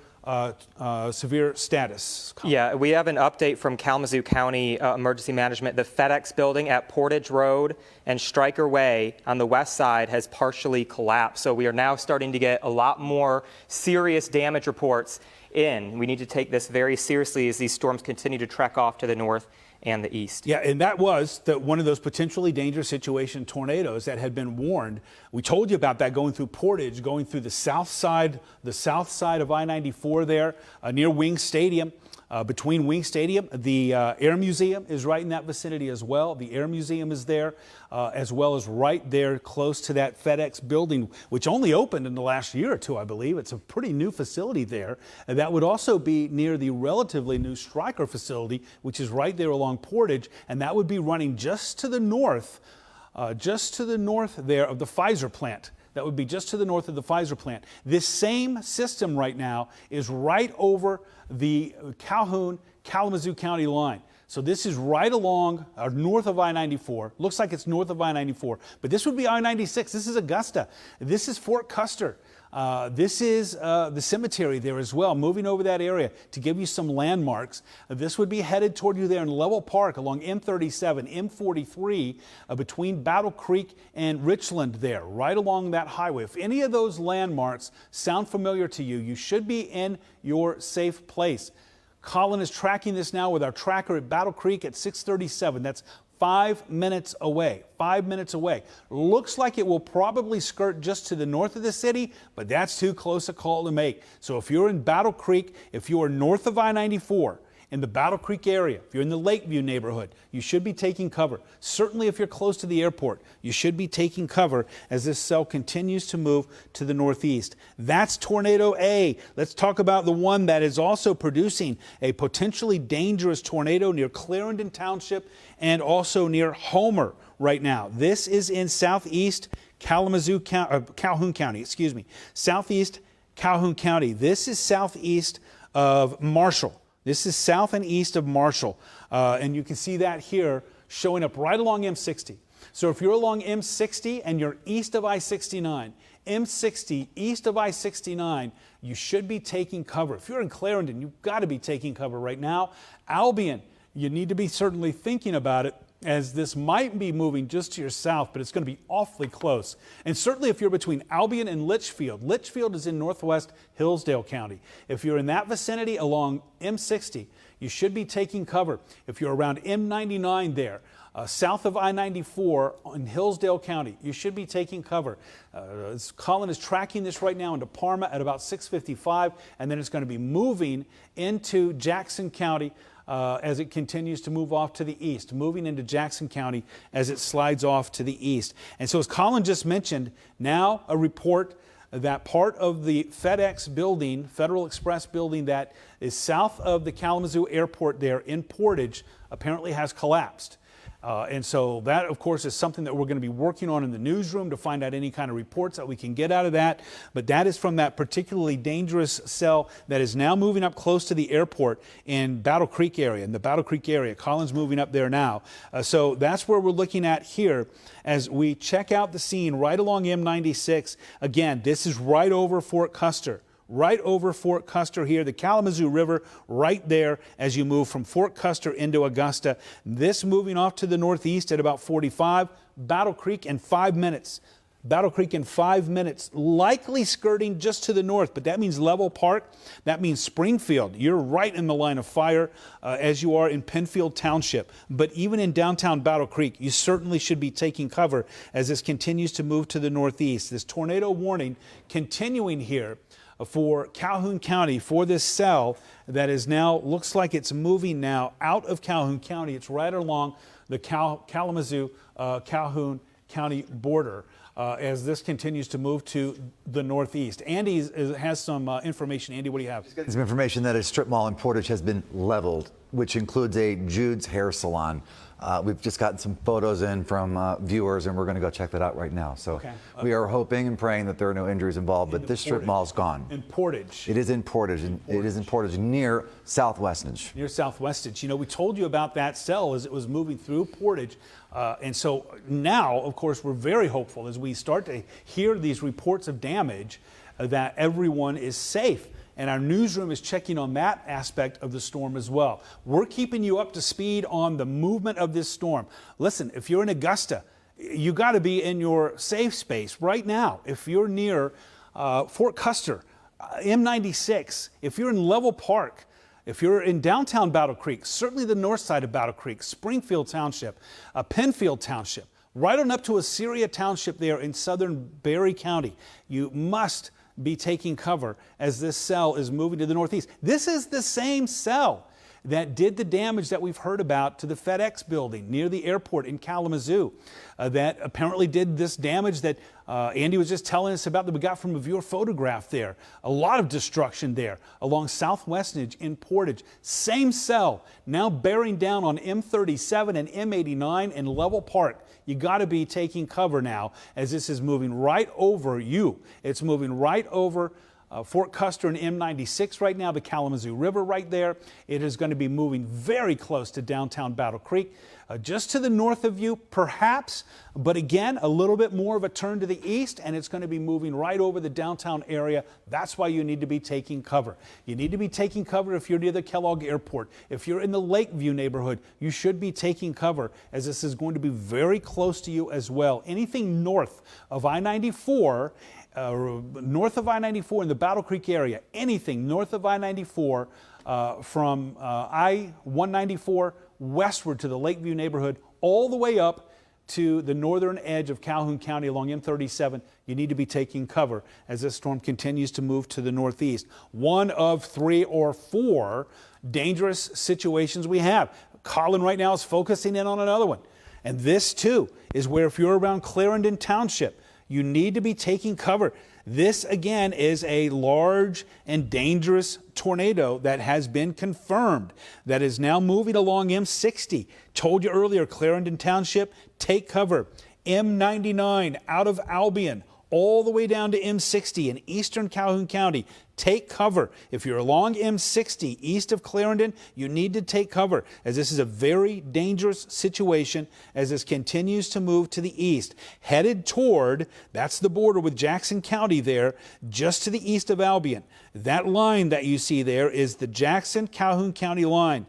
severe status. Yeah, we have an update from Kalamazoo County Emergency Management. The FedEx building at Portage Road and Stryker Way on the west side has partially collapsed. So we are now starting to get a lot more serious damage reports in. We need to take this very seriously as these storms continue to trek off to the north and the east. Yeah, and that was one of those potentially dangerous situation tornadoes that had been warned. We told you about that going through Portage, going through the south side of I-94 there near Wing Stadium. Between Wing Stadium, the Air Museum is right in that vicinity as well. The Air Museum is there, as well as right there close to that FedEx building, which only opened in the last year or two, I believe. It's a pretty new facility there. And that would also be near the relatively new Stryker facility, which is right there along Portage, and that would be running just to the north there of the Pfizer plant. That would be just to the north of the Pfizer plant. This same system right now is right over the Kalamazoo County line. So this is right along north of I-94. Looks like it's north of I-94, but this would be I-96. This is Augusta. This is Fort Custer. This is the cemetery there as well, moving over that area to give you some landmarks. This would be headed toward you there in Level Park along M37, M43, between Battle Creek and Richland there, right along that highway. If any of those landmarks sound familiar to you, you should be in your safe place. Colin is tracking this now with our tracker at Battle Creek at 6:37. That's 5 minutes away. 5 minutes away. Looks like it will probably skirt just to the north of the city, but that's too close a call to make. So if you're in Battle Creek, if you are north of I-94, in the Battle Creek area, if you're in the Lakeview neighborhood, you should be taking cover. Certainly if you're close to the airport, you should be taking cover as this cell continues to move to the northeast. That's Tornado A. Let's talk about the one that is also producing a potentially dangerous tornado near Clarendon Township and also near Homer right now. This is in southeast Calhoun County, southeast Calhoun County. This is southeast of Marshall. This is south and east of Marshall, and you can see that here showing up right along M60. So if you're along M60 and you're east of I-69, M60 east of I-69, you should be taking cover. If you're in Clarendon, you've got to be taking cover right now. Albion, you need to be certainly thinking about it, as this might be moving just to your south, but it's going to be awfully close. And certainly if you're between Albion and Litchfield, Litchfield is in northwest Hillsdale County. If you're in that vicinity along M60, you should be taking cover. If you're around M99 there, south of I-94 in Hillsdale County, you should be taking cover. Colin is tracking this right now into Parma at about 6:55, and then it's going to be moving into Jackson County as it continues to move off to the east, moving into Jackson County as it slides off to the east. And so as Colin just mentioned, now a report that part of the FedEx building, Federal Express building that is south of the Kalamazoo Airport there in Portage, apparently has collapsed. And so that, of course, is something that we're going to be working on in the newsroom to find out any kind of reports that we can get out of that. But that is from that particularly dangerous cell that is now moving up close to the airport in Battle Creek area, Colin's moving up there now. So that's where we're looking at here as we check out the scene right along M96. Again, this is right over Fort Custer. Right over Fort Custer here, the Kalamazoo River right there as you move from Fort Custer into Augusta. This moving off to the northeast at about 45. Battle Creek in 5 minutes. Battle Creek in 5 minutes, likely skirting just to the north, but that means Level Park. That means Springfield. You're right in the line of fire as you are in Penfield Township. But even in downtown Battle Creek, you certainly should be taking cover as this continues to move to the northeast. This tornado warning continuing here for Calhoun County, for this cell that is now, looks like it's moving now out of Calhoun County. It's right along the Kalamazoo Calhoun County border as this continues to move to the northeast. Andy has some information. Andy, what do you have? Some information that a strip mall in Portage has been leveled, which includes a Jude's hair salon. We've just gotten some photos in from viewers, and we're going to go check that out right now. So we are hoping and praying that there are no injuries involved, but this strip mall is gone. In Portage. It is in Portage, and it is in Portage near Southwestage. Near Southwestage. You know, we told you about that cell as it was moving through Portage. And so now, of course, we're very hopeful as we start to hear these reports of damage that everyone is safe. And our newsroom is checking on that aspect of the storm as well. We're keeping you up to speed on the movement of this storm. Listen, if you're in Augusta, you got to be in your safe space right now. If you're near Fort Custer, M96, if you're in Level Park, if you're in downtown Battle Creek, certainly the north side of Battle Creek, Springfield Township, Penfield Township, right on up to Assyria Township there in southern Berry County, you must be taking cover as this cell is moving to the northeast. This is the same cell that did the damage that we've heard about to the FedEx building near the airport in Kalamazoo that apparently did this damage that Andy was just telling us about that we got from a viewer photograph there. A lot of destruction there along Southwestage in Portage. Same cell now bearing down on M37 and M89 in Level Park. You got to be taking cover now as this is moving right over you. It's moving right over Fort Custer and M96 right now, the Kalamazoo River right there. It is going to be moving very close to downtown Battle Creek, just to the north of you, perhaps, but again, a little bit more of a turn to the east, and it's going to be moving right over the downtown area. That's why you need to be taking cover. You need to be taking cover if you're near the Kellogg Airport. If you're in the Lakeview neighborhood, you should be taking cover as this is going to be very close to you as well. Anything north of I-94, north of I-94 in the Battle Creek area, anything north of I-94 from I-194 westward to the Lakeview neighborhood, all the way up to the northern edge of Calhoun County along M37, you need to be taking cover as this storm continues to move to the northeast. One of 3 or 4 dangerous situations we have. Colin right now is focusing in on another one. And this too is where if you're around Clarendon Township, you need to be taking cover. This, again, is a large and dangerous tornado that has been confirmed that is now moving along M60. Told you earlier, Clarendon Township, take cover. M99 out of Albion, all the way down to M60 in eastern Calhoun County. Take cover. If you're along M60 east of Clarendon, you need to take cover, as this is a very dangerous situation as this continues to move to the east. Headed toward, that's the border with Jackson County there, just to the east of Albion. That line that you see there is the Jackson-Calhoun County line.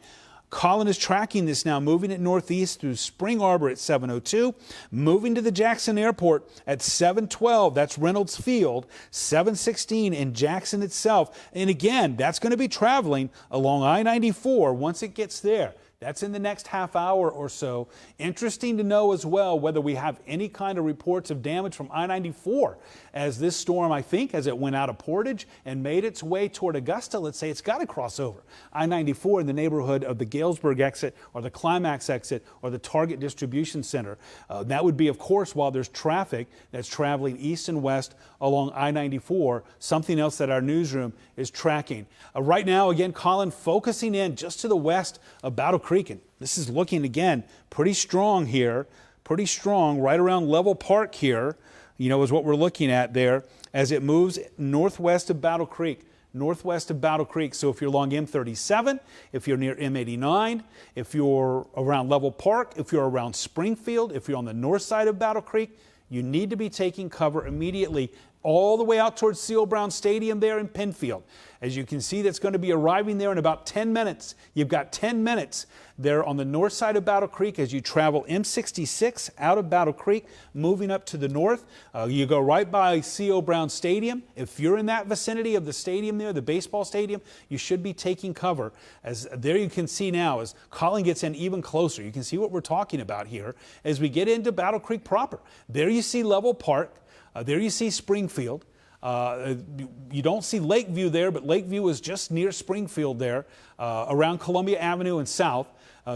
Colin is tracking this now, moving it northeast through Spring Arbor at 7:02, moving to the Jackson Airport at 7:12. That's Reynolds Field, 7:16 in Jackson itself. And again, that's going to be traveling along I-94 once it gets there. That's in the next half hour or so. Interesting to know as well whether we have any kind of reports of damage from I-94 as this storm, I think, as it went out of Portage and made its way toward Augusta, let's say it's got to cross over I-94 in the neighborhood of the Galesburg exit or the Climax exit or the Target Distribution Center. That would be, of course, while there's traffic that's traveling east and west along I-94, something else that our newsroom is tracking. Right now, again, Colin, focusing in just to the west of Battle Creek. And this is looking, again, pretty strong here, pretty strong right around Level Park here, is what we're looking at there as it moves northwest of Battle Creek. Northwest of Battle Creek. So if you're along M37, if you're near M89, if you're around Level Park, if you're around Springfield, if you're on the north side of Battle Creek, you need to be taking cover immediately all the way out towards C.O. Brown Stadium there in Penfield. As you can see, that's going to be arriving there in about 10 minutes. You've got 10 minutes there on the north side of Battle Creek as you travel M66 out of Battle Creek, moving up to the north. You go right by C.O. Brown Stadium. If you're in that vicinity of the stadium there, the baseball stadium, you should be taking cover. As there you can see now, as Colin gets in even closer, you can see what we're talking about here as we get into Battle Creek proper. There you see Level Park. There you see Springfield. You don't see Lakeview there, but Lakeview is just near Springfield there, around Columbia Avenue and south.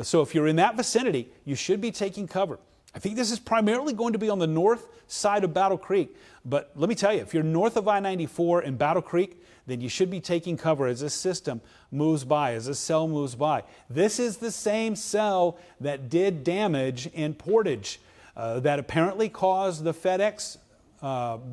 So if you're in that vicinity, you should be taking cover. I think this is primarily going to be on the north side of Battle Creek. But let me tell you, if you're north of I-94 in Battle Creek, then you should be taking cover as this system moves by, as this cell moves by. This is the same cell that did damage in Portage that apparently caused the FedEx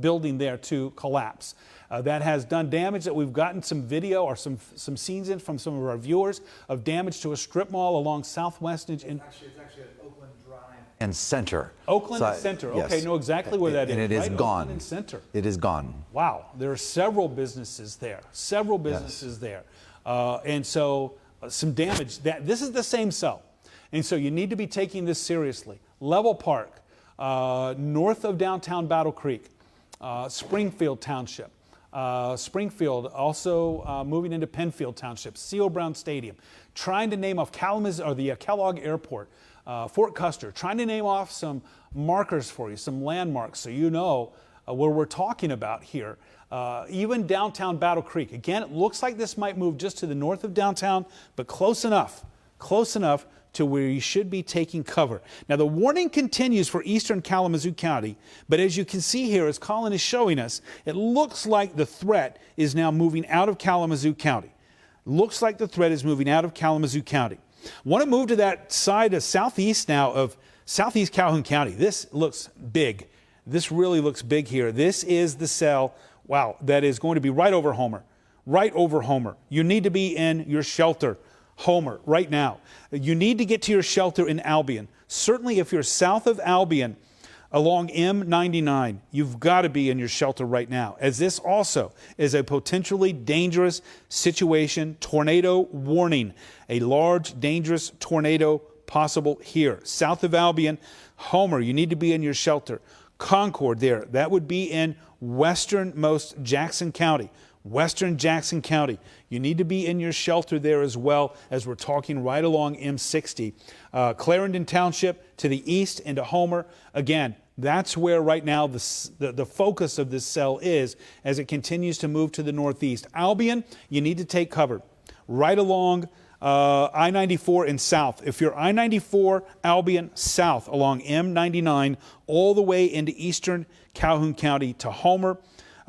building there to collapse. That has done damage that we've gotten some video or some scenes in from some of our viewers of damage to a strip mall along Southwest. It's actually at Oakland Drive and Center. Oakland and Center. Yes. Okay, know exactly where that is. And it is right? gone. Oakland and Center. It is gone. Wow, there are several businesses there. Several businesses there, and so some damage. This is the same cell, and so you need to be taking this seriously. Level Park. North of downtown Battle Creek, Springfield Township, Springfield also moving into Penfield Township, C.O. Brown Stadium, trying to name off Kalamazoo or the Kellogg Airport, Fort Custer, trying to name off some markers for you, some landmarks so you know where we're talking about here. Even downtown Battle Creek. Again, it looks like this might move just to the north of downtown, but close enough to where you should be taking cover. Now, the warning continues for eastern Kalamazoo County, but as you can see here, as Colin is showing us, it looks like the threat is now moving out of Kalamazoo County. Looks like the threat is moving out of Kalamazoo County. Want to move to that side of southeast now of southeast Calhoun County. This looks big. This really looks big here. This is the cell, wow, that is going to be right over Homer. Right over Homer. You need to be in your shelter. Homer, right now. You need to get to your shelter in Albion. Certainly if you're south of Albion along M99, you've got to be in your shelter right now, as this also is a potentially dangerous situation. Tornado warning. A large, dangerous tornado possible here. South of Albion, Homer, you need to be in your shelter. Concord there, that would be in westernmost Jackson County. Western Jackson County. You need to be in your shelter there as well, as we're talking right along M60. Clarendon Township to the east into Homer. Again, that's where right now the focus of this cell is as it continues to move to the northeast. Albion, you need to take cover right along I-94 and south. If you're I-94, Albion, south along M99 all the way into eastern Calhoun County to Homer,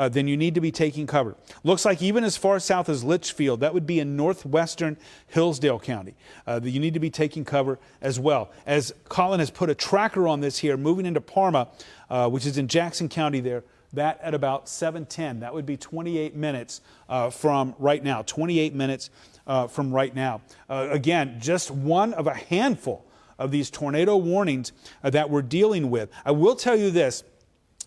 then you need to be taking cover. Looks like even as far south as Litchfield, that would be in northwestern Hillsdale County. You need to be taking cover as well. As Colin has put a tracker on this here, moving into Parma, which is in Jackson County there, That at about 7:10. That would be 28 minutes from right now. 28 minutes from right now. Again, just one of a handful of these tornado warnings that we're dealing with. I will tell you this.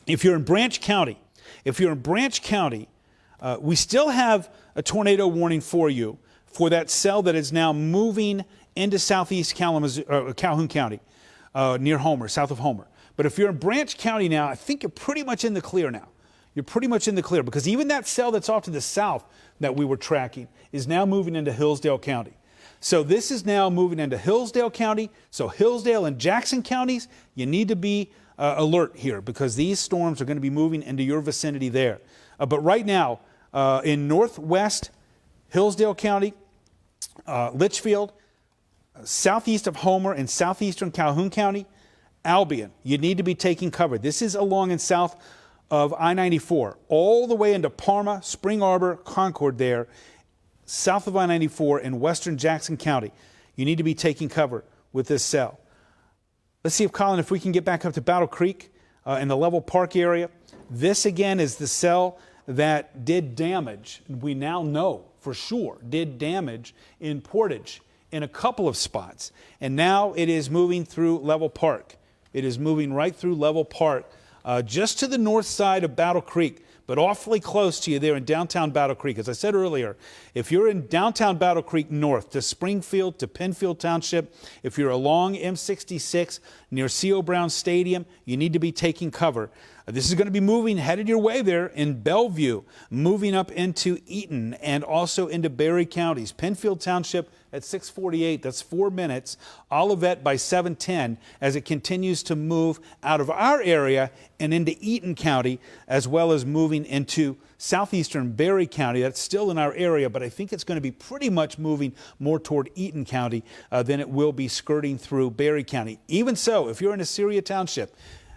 If you're in Branch County, we still have a tornado warning for you for that cell that is now moving into southeast Calhoun County, near Homer, south of Homer. But if you're in Branch County now, I think you're pretty much in the clear now. You're pretty much in the clear because even that cell that's off to the south that we were tracking is now moving into Hillsdale County. So this is now moving into Hillsdale County. So Hillsdale and Jackson counties, you need to be alert here because these storms are going to be moving into your vicinity there. But right now, in northwest Hillsdale County, Litchfield, southeast of Homer and southeastern Calhoun County, Albion, you need to be taking cover. This is along and south of I-94, all the way into Parma, Spring Arbor, Concord there, south of I-94 in western Jackson County. You need to be taking cover with this cell. Let's see if, Colin, if we can get back up to Battle Creek in the Level Park area. This, again, is the cell that did damage, we now know for sure, did damage in Portage in a couple of spots. And now it is moving through Level Park. It is moving right through Level Park, just to the north side of Battle Creek, but awfully close to you there in downtown Battle Creek. As I said earlier, if you're in downtown Battle Creek north to Springfield, to Penfield Township, if you're along M66 near C.O. Brown Stadium, you need to be taking cover. This is going to be moving, headed your way there in Bellevue, moving up into Eaton and also into Berry counties. Penfield Township at 6:48, that's 4 minutes. Olivet by 7:10 as it continues to move out of our area and into Eaton County, as well as moving into southeastern Berry County. That's still in our area, but I think it's going to be pretty much moving more toward Eaton County than it will be skirting through Berry County. Even so, if you're in Assyria Township,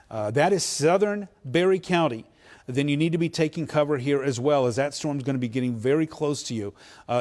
that is southern Berry County, then you need to be taking cover here as well, as that storm is going to be getting very close to you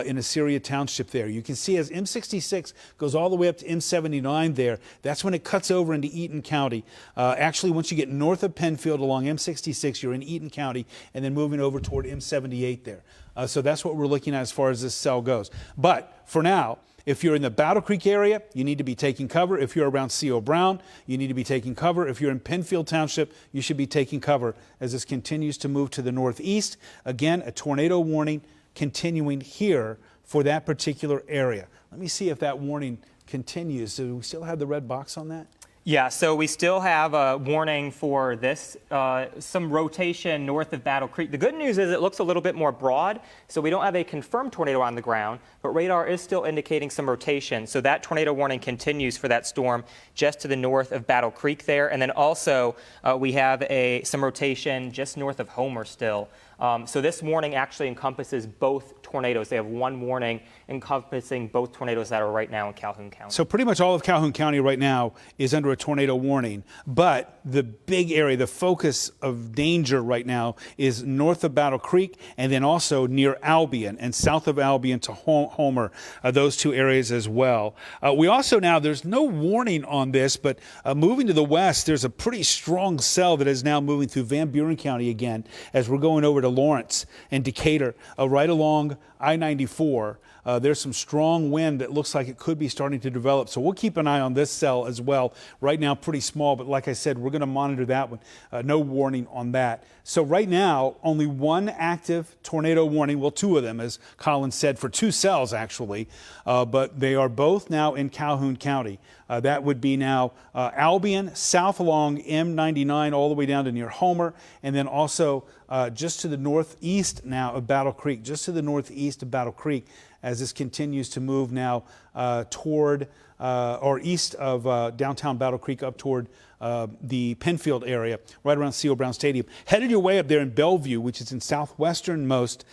in Assyria Township there. You can see as M66 goes all the way up to M79 there, that's when it cuts over into Eaton County. Actually, once you get north of Penfield along M66, you're in Eaton County, and then moving over toward M78 there. So that's what we're looking at as far as this cell goes. But for now, if you're in the Battle Creek area, you need to be taking cover. If you're around C.O. Brown, you need to be taking cover. If you're in Penfield Township, you should be taking cover as this continues to move to the northeast. Again, a tornado warning continuing here for that particular area. Let me see if that warning continues. Do we still have the red box on that? Yeah, so we still have a warning for this, some rotation north of Battle Creek. The good news is it looks a little bit more broad, so we don't have a confirmed tornado on the ground, but radar is still indicating some rotation. So that tornado warning continues for that storm just to the north of Battle Creek there. And then also we have some rotation just north of Homer still. So this warning actually encompasses both tornadoes. They have one warning encompassing both tornadoes that are right now in Calhoun County. So pretty much all of Calhoun County right now is under a tornado warning, but the big area, the focus of danger right now is north of Battle Creek and then also near Albion and south of Albion to Homer, those two areas as well. We also now, there's no warning on this, but moving to the west, there's a pretty strong cell that is now moving through Van Buren County again as we're going over to Lawrence and Decatur, right along I-94. There's some strong wind that looks like it could be starting to develop. So we'll keep an eye on this cell as well. Right now, pretty small, but like I said, we're going to monitor that one. No warning on that. So right now, only one active tornado warning. Well, two of them, as Colin said, for two cells actually. But they are both now in Calhoun County. That would be now Albion, south along M99 all the way down to near Homer, and then also just to the northeast now of Battle Creek, just to the northeast of Battle Creek, as this continues to move now toward or east of downtown Battle Creek up toward the Penfield area, right around C.O. Brown Stadium. Headed your way up there in Bellevue, which is in southwesternmost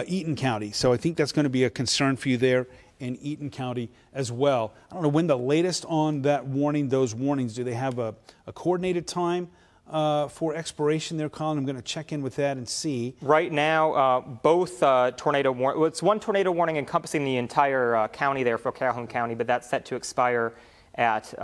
Eaton County. So I think that's going to be a concern for you there in Eaton County as well. I don't know when the latest on that warning, those warnings, do they have a coordinated time for expiration there, Colin? I'm going to check in with that and see. Right now, both tornado warning, well, it's one tornado warning encompassing the entire county there for Calhoun County, but that's set to expire at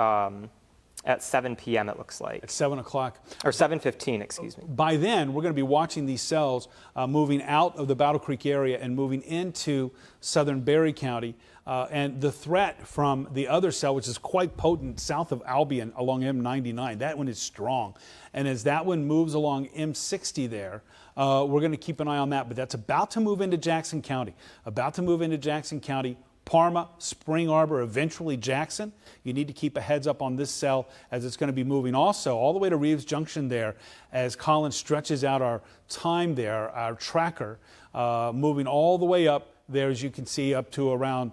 at 7 p.m. it looks like. At 7 o'clock. Or 7:15, excuse me. By then, we're going to be watching these cells moving out of the Battle Creek area and moving into southern Berry County. And the threat from the other cell, which is quite potent south of Albion along M99, that one is strong. And as that one moves along M60 there, we're going to keep an eye on that. But that's about to move into Jackson County. Parma, Spring Arbor, eventually Jackson. You need to keep a heads up on this cell as it's going to be moving also all the way to Reeves Junction there as Colin stretches out our time there, our tracker, moving all the way up there, as you can see, up to around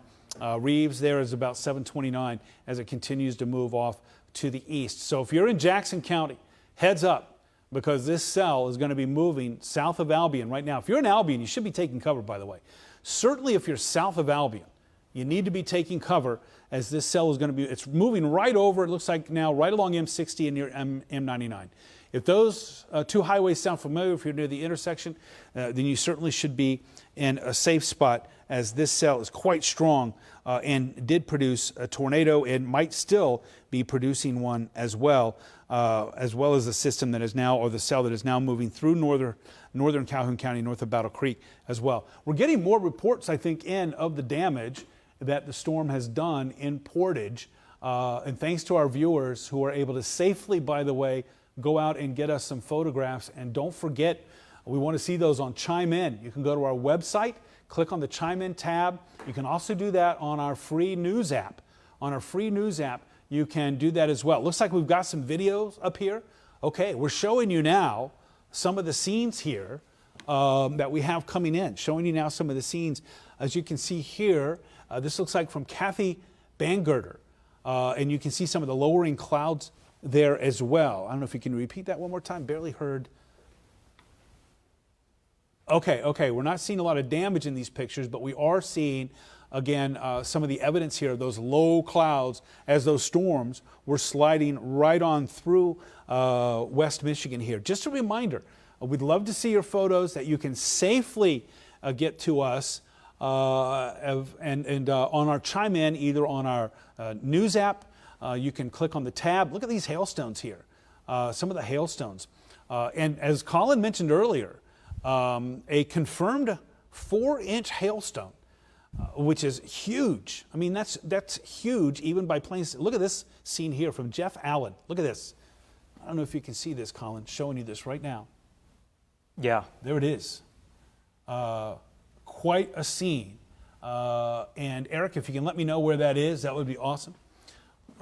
Reeves there is about 7:29 as it continues to move off to the east. So if you're in Jackson County, heads up, because this cell is going to be moving south of Albion right now. If you're in Albion, you should be taking cover, by the way. Certainly if you're south of Albion, you need to be taking cover as this cell is going to be, it's moving right over, it looks like now, right along M60 and near M99. If those two highways sound familiar, if you're near the intersection, then you certainly should be in a safe spot as this cell is quite strong and did produce a tornado and might still be producing one as well as the system that is now, or the cell that is now moving through northern Calhoun County, north of Battle Creek as well. We're getting more reports, I think, of the damage that the storm has done in Portage. And thanks to our viewers who are able to safely, by the way, go out and get us some photographs. And don't forget, we want to see those on Chime In. You can go to our website, click on the Chime In tab. You can also do that on our free news app. On our free news app, you can do that as well. Looks like we've got some videos up here. Okay, we're showing you now some of the scenes here that we have coming in. Showing you now some of the scenes. As you can see here, this looks like from Kathy Bangurter. And you can see some of the lowering clouds there as well. I don't know if you can repeat that one more time. Barely heard. Okay. We're not seeing a lot of damage in these pictures, but we are seeing, again, some of the evidence here of those low clouds as those storms were sliding right on through West Michigan here. Just a reminder, we'd love to see your photos that you can safely get to us on our Chime In, either on our news app. You can click on the tab. Look at these hailstones here, some of the hailstones. And as Colin mentioned earlier, a confirmed 4-inch hailstone, which is huge. I mean, that's huge even by planes. Look at this scene here from Jeff Allen. Look at this. I don't know if you can see this, Colin, showing you this right now. Yeah. There it is. Quite a scene. And Eric, if you can let me know where that is, that would be awesome.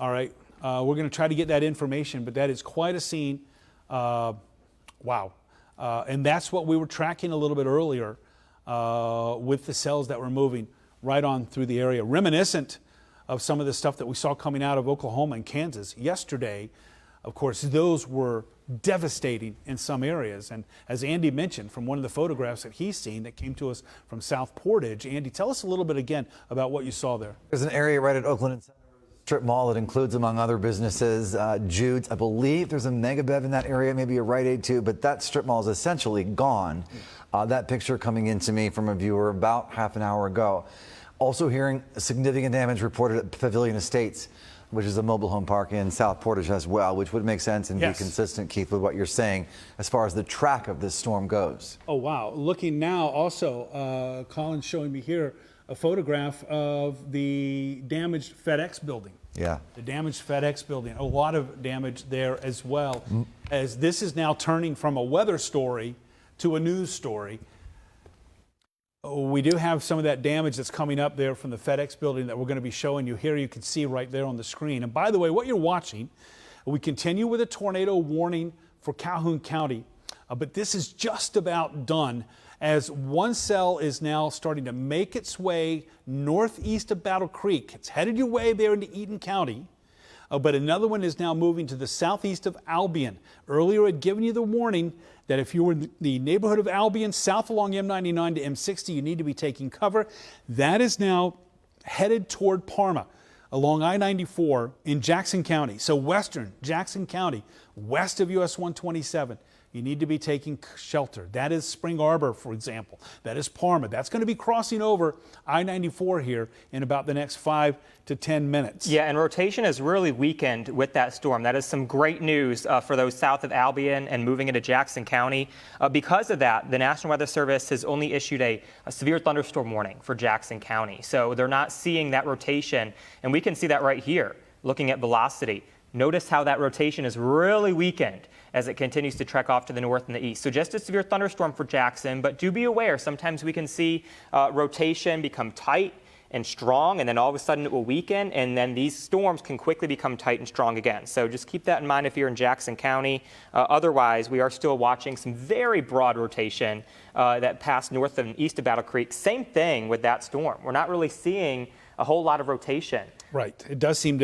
All right. We're going to try to get that information, but that is quite a scene. Wow. And that's what we were tracking a little bit earlier with the cells that were moving right on through the area, reminiscent of some of the stuff that we saw coming out of Oklahoma and Kansas yesterday. Of course, those were devastating in some areas. And as Andy mentioned from one of the photographs that he's seen that came to us from South Portage, Andy, tell us a little bit again about what you saw there. There's an area right at Oakland and Center Strip Mall that includes, among other businesses, Jude's. I believe there's a Mega Bev in that area, maybe a Rite Aid too, but that strip mall is essentially gone. That picture coming in to me from a viewer about half an hour ago. Also hearing significant damage reported at Pavilion Estates, which is a mobile home park in South Portage as well, which would make sense and be consistent, Keith, with what you're saying as far as the track of this storm goes. Oh, wow. Looking now also, Colin's showing me here a photograph of the damaged FedEx building. Yeah. The damaged FedEx building. A lot of damage there as well, as this is now turning from a weather story to a news story. We do have some of that damage that's coming up there from the FedEx building that we're going to be showing you here. You can see right there on the screen. And by the way, what you're watching, we continue with a tornado warning for Calhoun County, but this is just about done as one cell is now starting to make its way northeast of Battle Creek. It's headed your way there into Eaton County. But another one is now moving to the southeast of Albion. Earlier, I'd given you the warning that if you were in the neighborhood of Albion, south along M99 to M60, you need to be taking cover. That is now headed toward Parma along I-94 in Jackson County. So western Jackson County, west of US 127. you need to be taking shelter. That is Spring Arbor, for example. That is Parma. That's going to be crossing over I-94 here in about the next 5 to 10 minutes. Yeah, and rotation has really weakened with that storm. That is some great news for those south of Albion and moving into Jackson County. Because of that, the National Weather Service has only issued a severe thunderstorm warning for Jackson County. So they're not seeing that rotation, and we can see that right here, looking at velocity. Notice how that rotation is really weakened as it continues to trek off to the north and the east. So just a severe thunderstorm for Jackson, but do be aware, sometimes we can see rotation become tight and strong, and then all of a sudden it will weaken, and then these storms can quickly become tight and strong again. So just keep that in mind if you're in Jackson County. Otherwise, we are still watching some very broad rotation that passed north and east of Battle Creek. Same thing with that storm. We're not really seeing a whole lot of rotation. Right. It does seem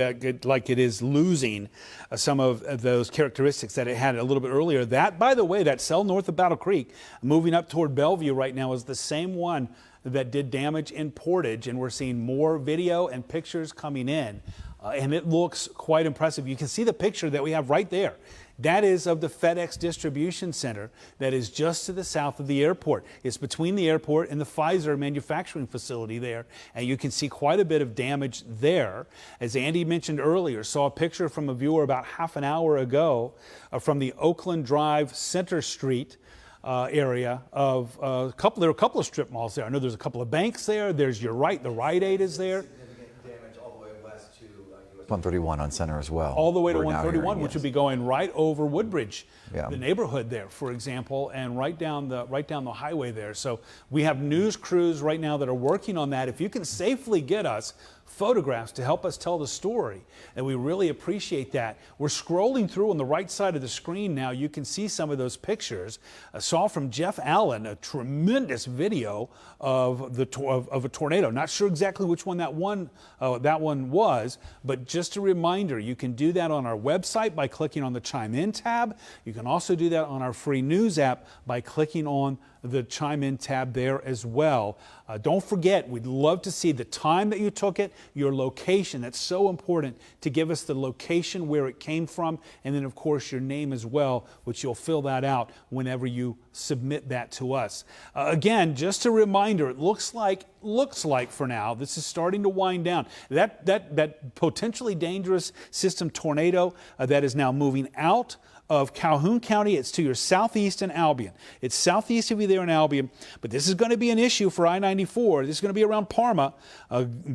like it is losing some of those characteristics that it had a little bit earlier. That, by the way, that cell north of Battle Creek, moving up toward Bellevue right now, is the same one that did damage in Portage, and we're seeing more video and pictures coming in, and it looks quite impressive. You can see the picture that we have right there. That is of the FedEx distribution center that is just to the south of the airport. It's between the airport and the Pfizer manufacturing facility there, and you can see quite a bit of damage there. As Andy mentioned earlier, saw a picture from a viewer about half an hour ago from the Oakland Drive Center Street area of there are a couple of strip malls there. I know there's a couple of banks there. There's the Rite Aid is there. Significant damage all the way west to US 131 on Center as well. All the way to We're now 131, hearing, which yes. would be going right over Woodbridge, Yeah. the neighborhood there, for example, and right down the highway there. So we have news crews right now that are working on that. If you can safely get us photographs to help us tell the story, and we really appreciate that. We're scrolling through on the right side of the screen now. You can see some of those pictures. I saw from Jeff Allen a tremendous video of a tornado. Not sure exactly which one that one was, but just a reminder, you can do that on our website by clicking on the Chime In tab. You can also do that on our free news app by clicking on the Chime In tab there as well. Don't forget, we'd love to see the time that you took it, your location. That's so important to give us the location where it came from, and then of course your name as well, which you'll fill that out whenever you submit that to us. Again, just a reminder, it looks like for now, this is starting to wind down. That potentially dangerous system tornado that is now moving out of Calhoun County. It's to your southeast in Albion. It's southeast of you there in Albion, but this is going to be an issue for I-94. This is going to be around Parma,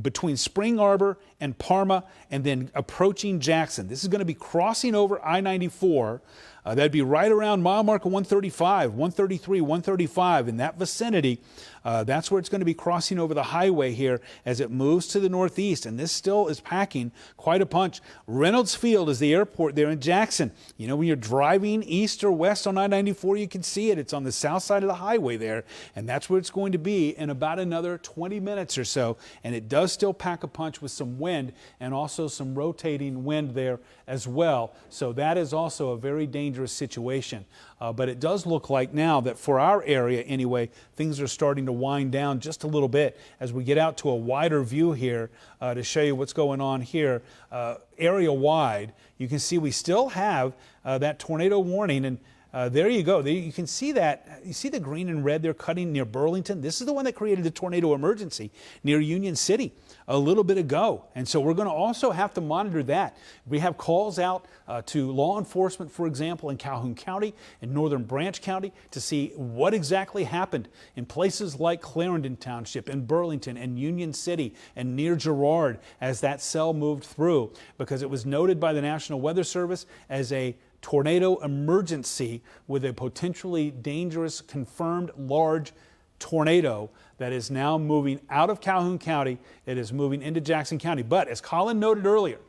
between Spring Arbor and Parma, and then approaching Jackson. This is going to be crossing over I-94. That'd be right around mile marker 135, 133, 135, in that vicinity. That's where it's going to be crossing over the highway here as it moves to the northeast, and this still is packing quite a punch. Reynolds Field is the airport there in Jackson. You know, when you're driving east or west on I-94, you can see it. It's on the south side of the highway there, and that's where it's going to be in about another 20 minutes or so, and it does still pack a punch with some wind and also some rotating wind there as well. So that is also a very dangerous situation. But it does look like now that for our area anyway, things are starting to wind down just a little bit as we get out to a wider view here to show you what's going on here. Area wide, you can see we still have that tornado warning, and there you go. You can see that. You see the green and red there cutting near Burlington. This is the one that created the tornado emergency near Union City a little bit ago. And so we're going to also have to monitor that. We have calls out to law enforcement, for example, in Calhoun County and Northern Branch County to see what exactly happened in places like Clarendon Township and Burlington and Union City and near Girard as that cell moved through, because it was noted by the National Weather Service as a tornado emergency with a potentially dangerous confirmed large tornado that is now moving out of Calhoun County. It is moving into Jackson County. But as Colin noted earlier,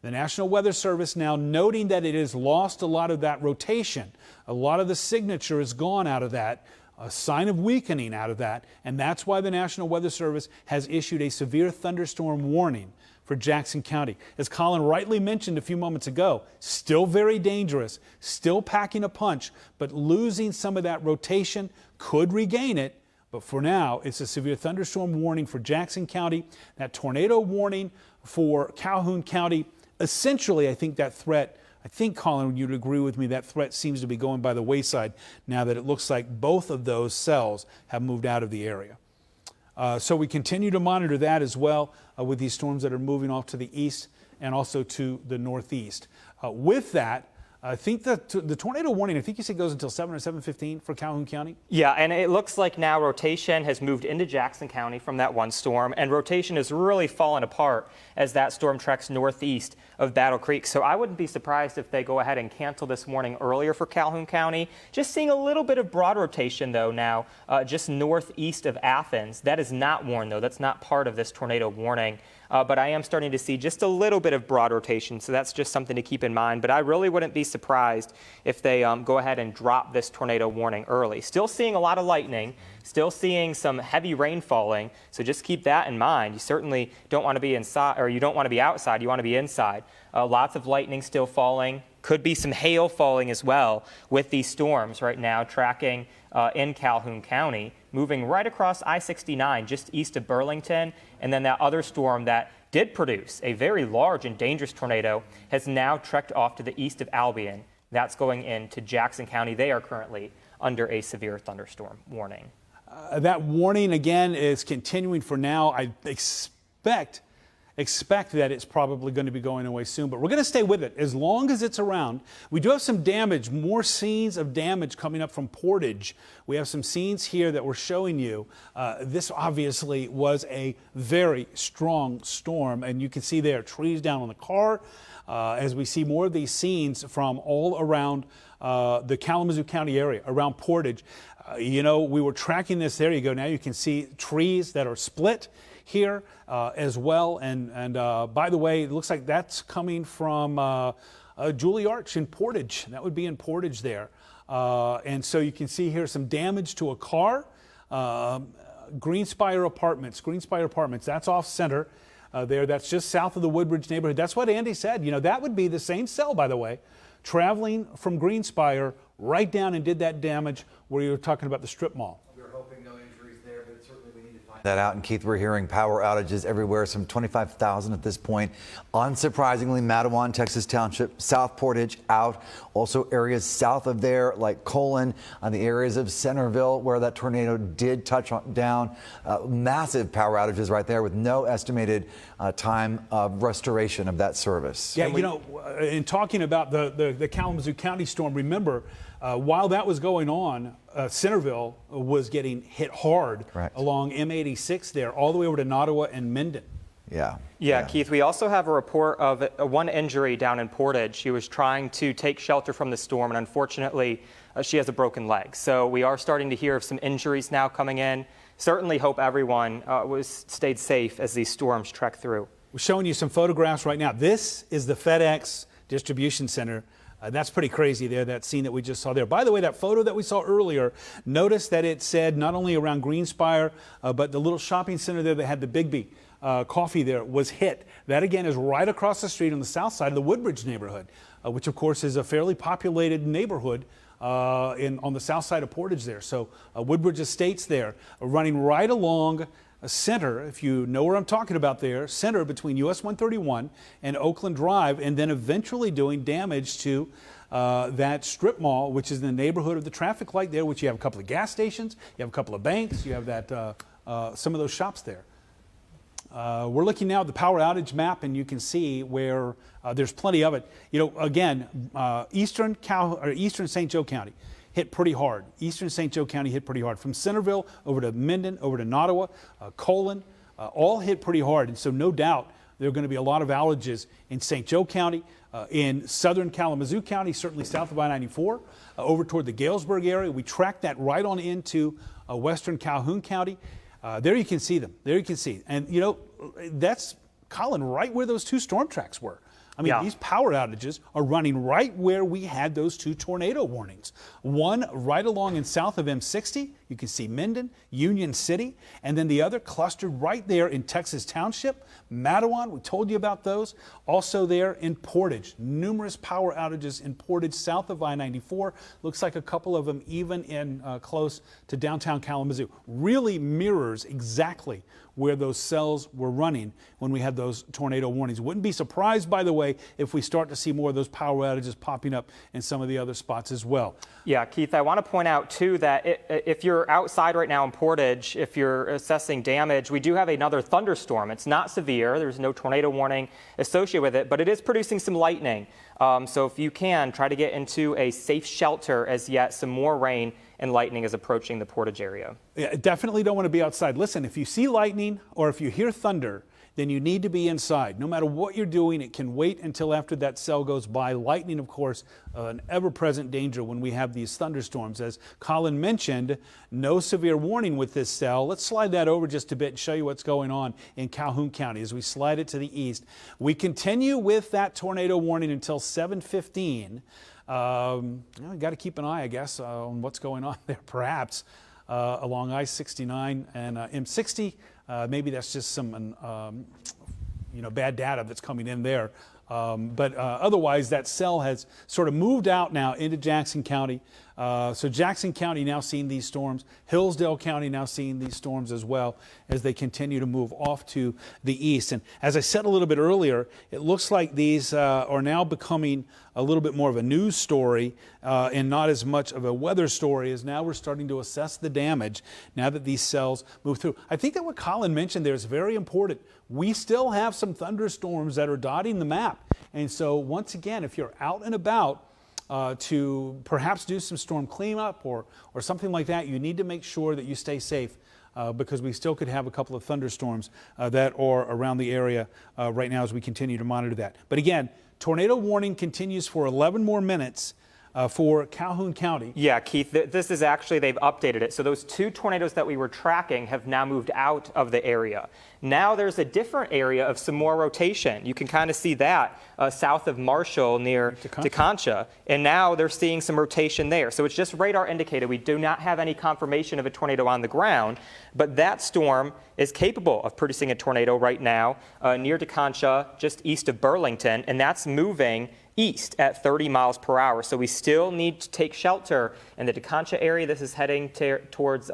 the National Weather Service now noting that it has lost a lot of that rotation. A lot of the signature is gone out of that, a sign of weakening out of that, and that's why the National Weather Service has issued a severe thunderstorm warning for Jackson County. As Colin rightly mentioned a few moments ago, still very dangerous, still packing a punch, but losing some of that rotation, could regain it. But for now, it's a severe thunderstorm warning for Jackson County, that tornado warning for Calhoun County. Essentially, I think that threat I think, Colin, you'd agree with me, that threat seems to be going by the wayside now that it looks like both of those cells have moved out of the area. So we continue to monitor that as well with these storms that are moving off to the east and also to the northeast. With that, I think that the tornado warning, I think you said goes until 7 or 7:15 for Calhoun County. Yeah, and it looks like now rotation has moved into Jackson County from that one storm, and rotation is really falling apart as that storm treks northeast of Battle Creek. So I wouldn't be surprised if they go ahead and cancel this warning earlier for Calhoun County. Just seeing a little bit of broad rotation, though, now just northeast of Athens. That is not warned, though. That's not part of this tornado warning. But I am starting to see just a little bit of broad rotation, so that's just something to keep in mind. But I really wouldn't be surprised if they go ahead and drop this tornado warning early. Still seeing a lot of lightning, still seeing some heavy rain falling, so just keep that in mind. You certainly don't want to be inside, or you don't want to be outside, you want to be inside. Lots of lightning still falling. Could be some hail falling as well with these storms right now tracking in Calhoun County, moving right across I-69 just east of Burlington. And then that other storm that did produce a very large and dangerous tornado has now trekked off to the east of Albion. That's going into Jackson County. They are currently under a severe thunderstorm warning. That warning, again, is continuing for now. I expect that it's probably going to be going away soon, but we're going to stay with it as long as it's around. We do have some damage, more scenes of damage coming up from Portage. We have some scenes here that we're showing you. This obviously was a very strong storm, and you can see there trees down on the car as we see more of these scenes from all around the Kalamazoo County area, around Portage. You know, we were tracking this. There you go. Now you can see trees that are split here as well. And by the way, it looks like that's coming from Julie Arch in Portage. That would be in Portage there. And so you can see here some damage to a car. Greenspire Apartments, that's off center there. That's just south of the Woodbridge neighborhood. That's what Andy said. You know, that would be the same cell, by the way, traveling from Greenspire right down and did that damage where you were talking about the strip mall. We're hoping no injuries there, but certainly we need to find that out. And Keith, we're hearing power outages everywhere, some 25,000 at this point. Unsurprisingly, Mattawan, Texas Township, South Portage out. Also areas south of there like Colon, on the areas of Centerville where that tornado did touch down. Massive power outages right there with no estimated time of restoration of that service. Yeah, you know, in talking about the Kalamazoo County storm, remember, while that was going on, Centerville was getting hit hard along M86 there, all the way over to Nottawa and Minden. Yeah, Keith, we also have a report of one injury down in Portage. She was trying to take shelter from the storm, and unfortunately, she has a broken leg. So we are starting to hear of some injuries now coming in. Certainly hope everyone stayed safe as these storms trek through. We're showing you some photographs right now. This is the FedEx distribution center. That's pretty crazy there, that scene that we just saw there. By the way, that photo that we saw earlier, notice that it said not only around Greenspire, but the little shopping center there that had the Bigby coffee there was hit. That again is right across the street on the south side of the Woodbridge neighborhood, which of course is a fairly populated neighborhood on the south side of Portage there. So Woodbridge Estates there, running right along center, if you know where I'm talking about there, center between US 131 and Oakland Drive, and then eventually doing damage to that strip mall, which is in the neighborhood of the traffic light there, which you have a couple of gas stations, you have a couple of banks, you have that some of those shops there. We're looking now at the power outage map, and you can see where there's plenty of it. You know, again, eastern St. Joe County hit pretty hard. Eastern St. Joe County hit pretty hard. From Centerville over to Minden, over to Nottawa, Colon, all hit pretty hard. And so no doubt there are going to be a lot of outages in St. Joe County, in southern Kalamazoo County, certainly south of I-94, over toward the Galesburg area. We tracked that right on into western Calhoun County. There you can see them. There you can see. And, you know, that's, Colin, right where those two storm tracks were. I mean, these power outages are running right where we had those two tornado warnings. One right along in south of M60. You can see Minden, Union City, and then the other clustered right there in Texas Township, Mattawan. We told you about those. Also there in Portage, numerous power outages in Portage south of I-94. Looks like a couple of them even in close to downtown Kalamazoo. Really mirrors exactly where those cells were running when we had those tornado warnings. Wouldn't be surprised, by the way, if we start to see more of those power outages popping up in some of the other spots as well. Yeah, Keith, I want to point out, too, that if you're outside right now in Portage, if you're assessing damage, we do have another thunderstorm. It's not severe. There's no tornado warning associated with it, but it is producing some lightning. So if you can, try to get into a safe shelter as yet some more rain and lightning is approaching the Portage area. Yeah, definitely don't want to be outside. Listen, if you see lightning or if you hear thunder, then you need to be inside. No matter what you're doing, it can wait until after that cell goes by. Lightning, of course, an ever-present danger when we have these thunderstorms. As Colin mentioned, no severe warning with this cell. Let's slide that over just a bit and show you what's going on in Calhoun County as we slide it to the east. We continue with that tornado warning until 7:15. We got to keep an eye, I guess, on what's going on there, perhaps along I-69 and M60. Maybe that's just some bad data that's coming in there. But otherwise, that cell has sort of moved out now into Jackson County. So Jackson County now seeing these storms. Hillsdale County now seeing these storms as well as they continue to move off to the east. And as I said a little bit earlier, it looks like these are now becoming a little bit more of a news story and not as much of a weather story, as now we're starting to assess the damage now that these cells move through. I think that what Colin mentioned there is very important. We still have some thunderstorms that are dotting the map. And so once again, if you're out and about to perhaps do some storm cleanup or something like that, you need to make sure that you stay safe because we still could have a couple of thunderstorms that are around the area right now as we continue to monitor that. But again, tornado warning continues for 11 more minutes for Calhoun County. Yeah, Keith, this is actually, they've updated it. So those two tornadoes that we were tracking have now moved out of the area. Now there's a different area of some more rotation. You can kind of see that south of Marshall near Teconcha. And now they're seeing some rotation there. So it's just radar indicated. We do not have any confirmation of a tornado on the ground, but that storm is capable of producing a tornado right now near Teconcha, just east of Burlington, and that's moving east at 30 miles per hour. So we still need to take shelter in the Teconcha area. This is heading towards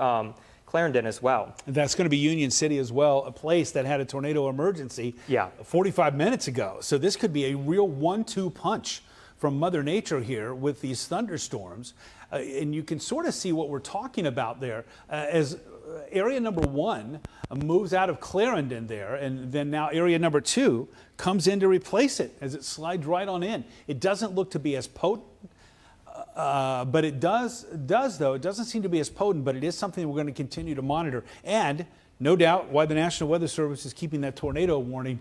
Clarendon as well. That's going to be Union City as well, a place that had a tornado emergency 45 minutes ago. So this could be a real 1-2 punch from Mother Nature here with these thunderstorms. And you can sort of see what we're talking about there as area number 1 moves out of Clarendon there, and then now area number 2 comes in to replace it as it slides right on in. It doesn't look to be as potent, but it does though. It doesn't seem to be as potent, but it is something we're going to continue to monitor. And no doubt why the National Weather Service is keeping that tornado warning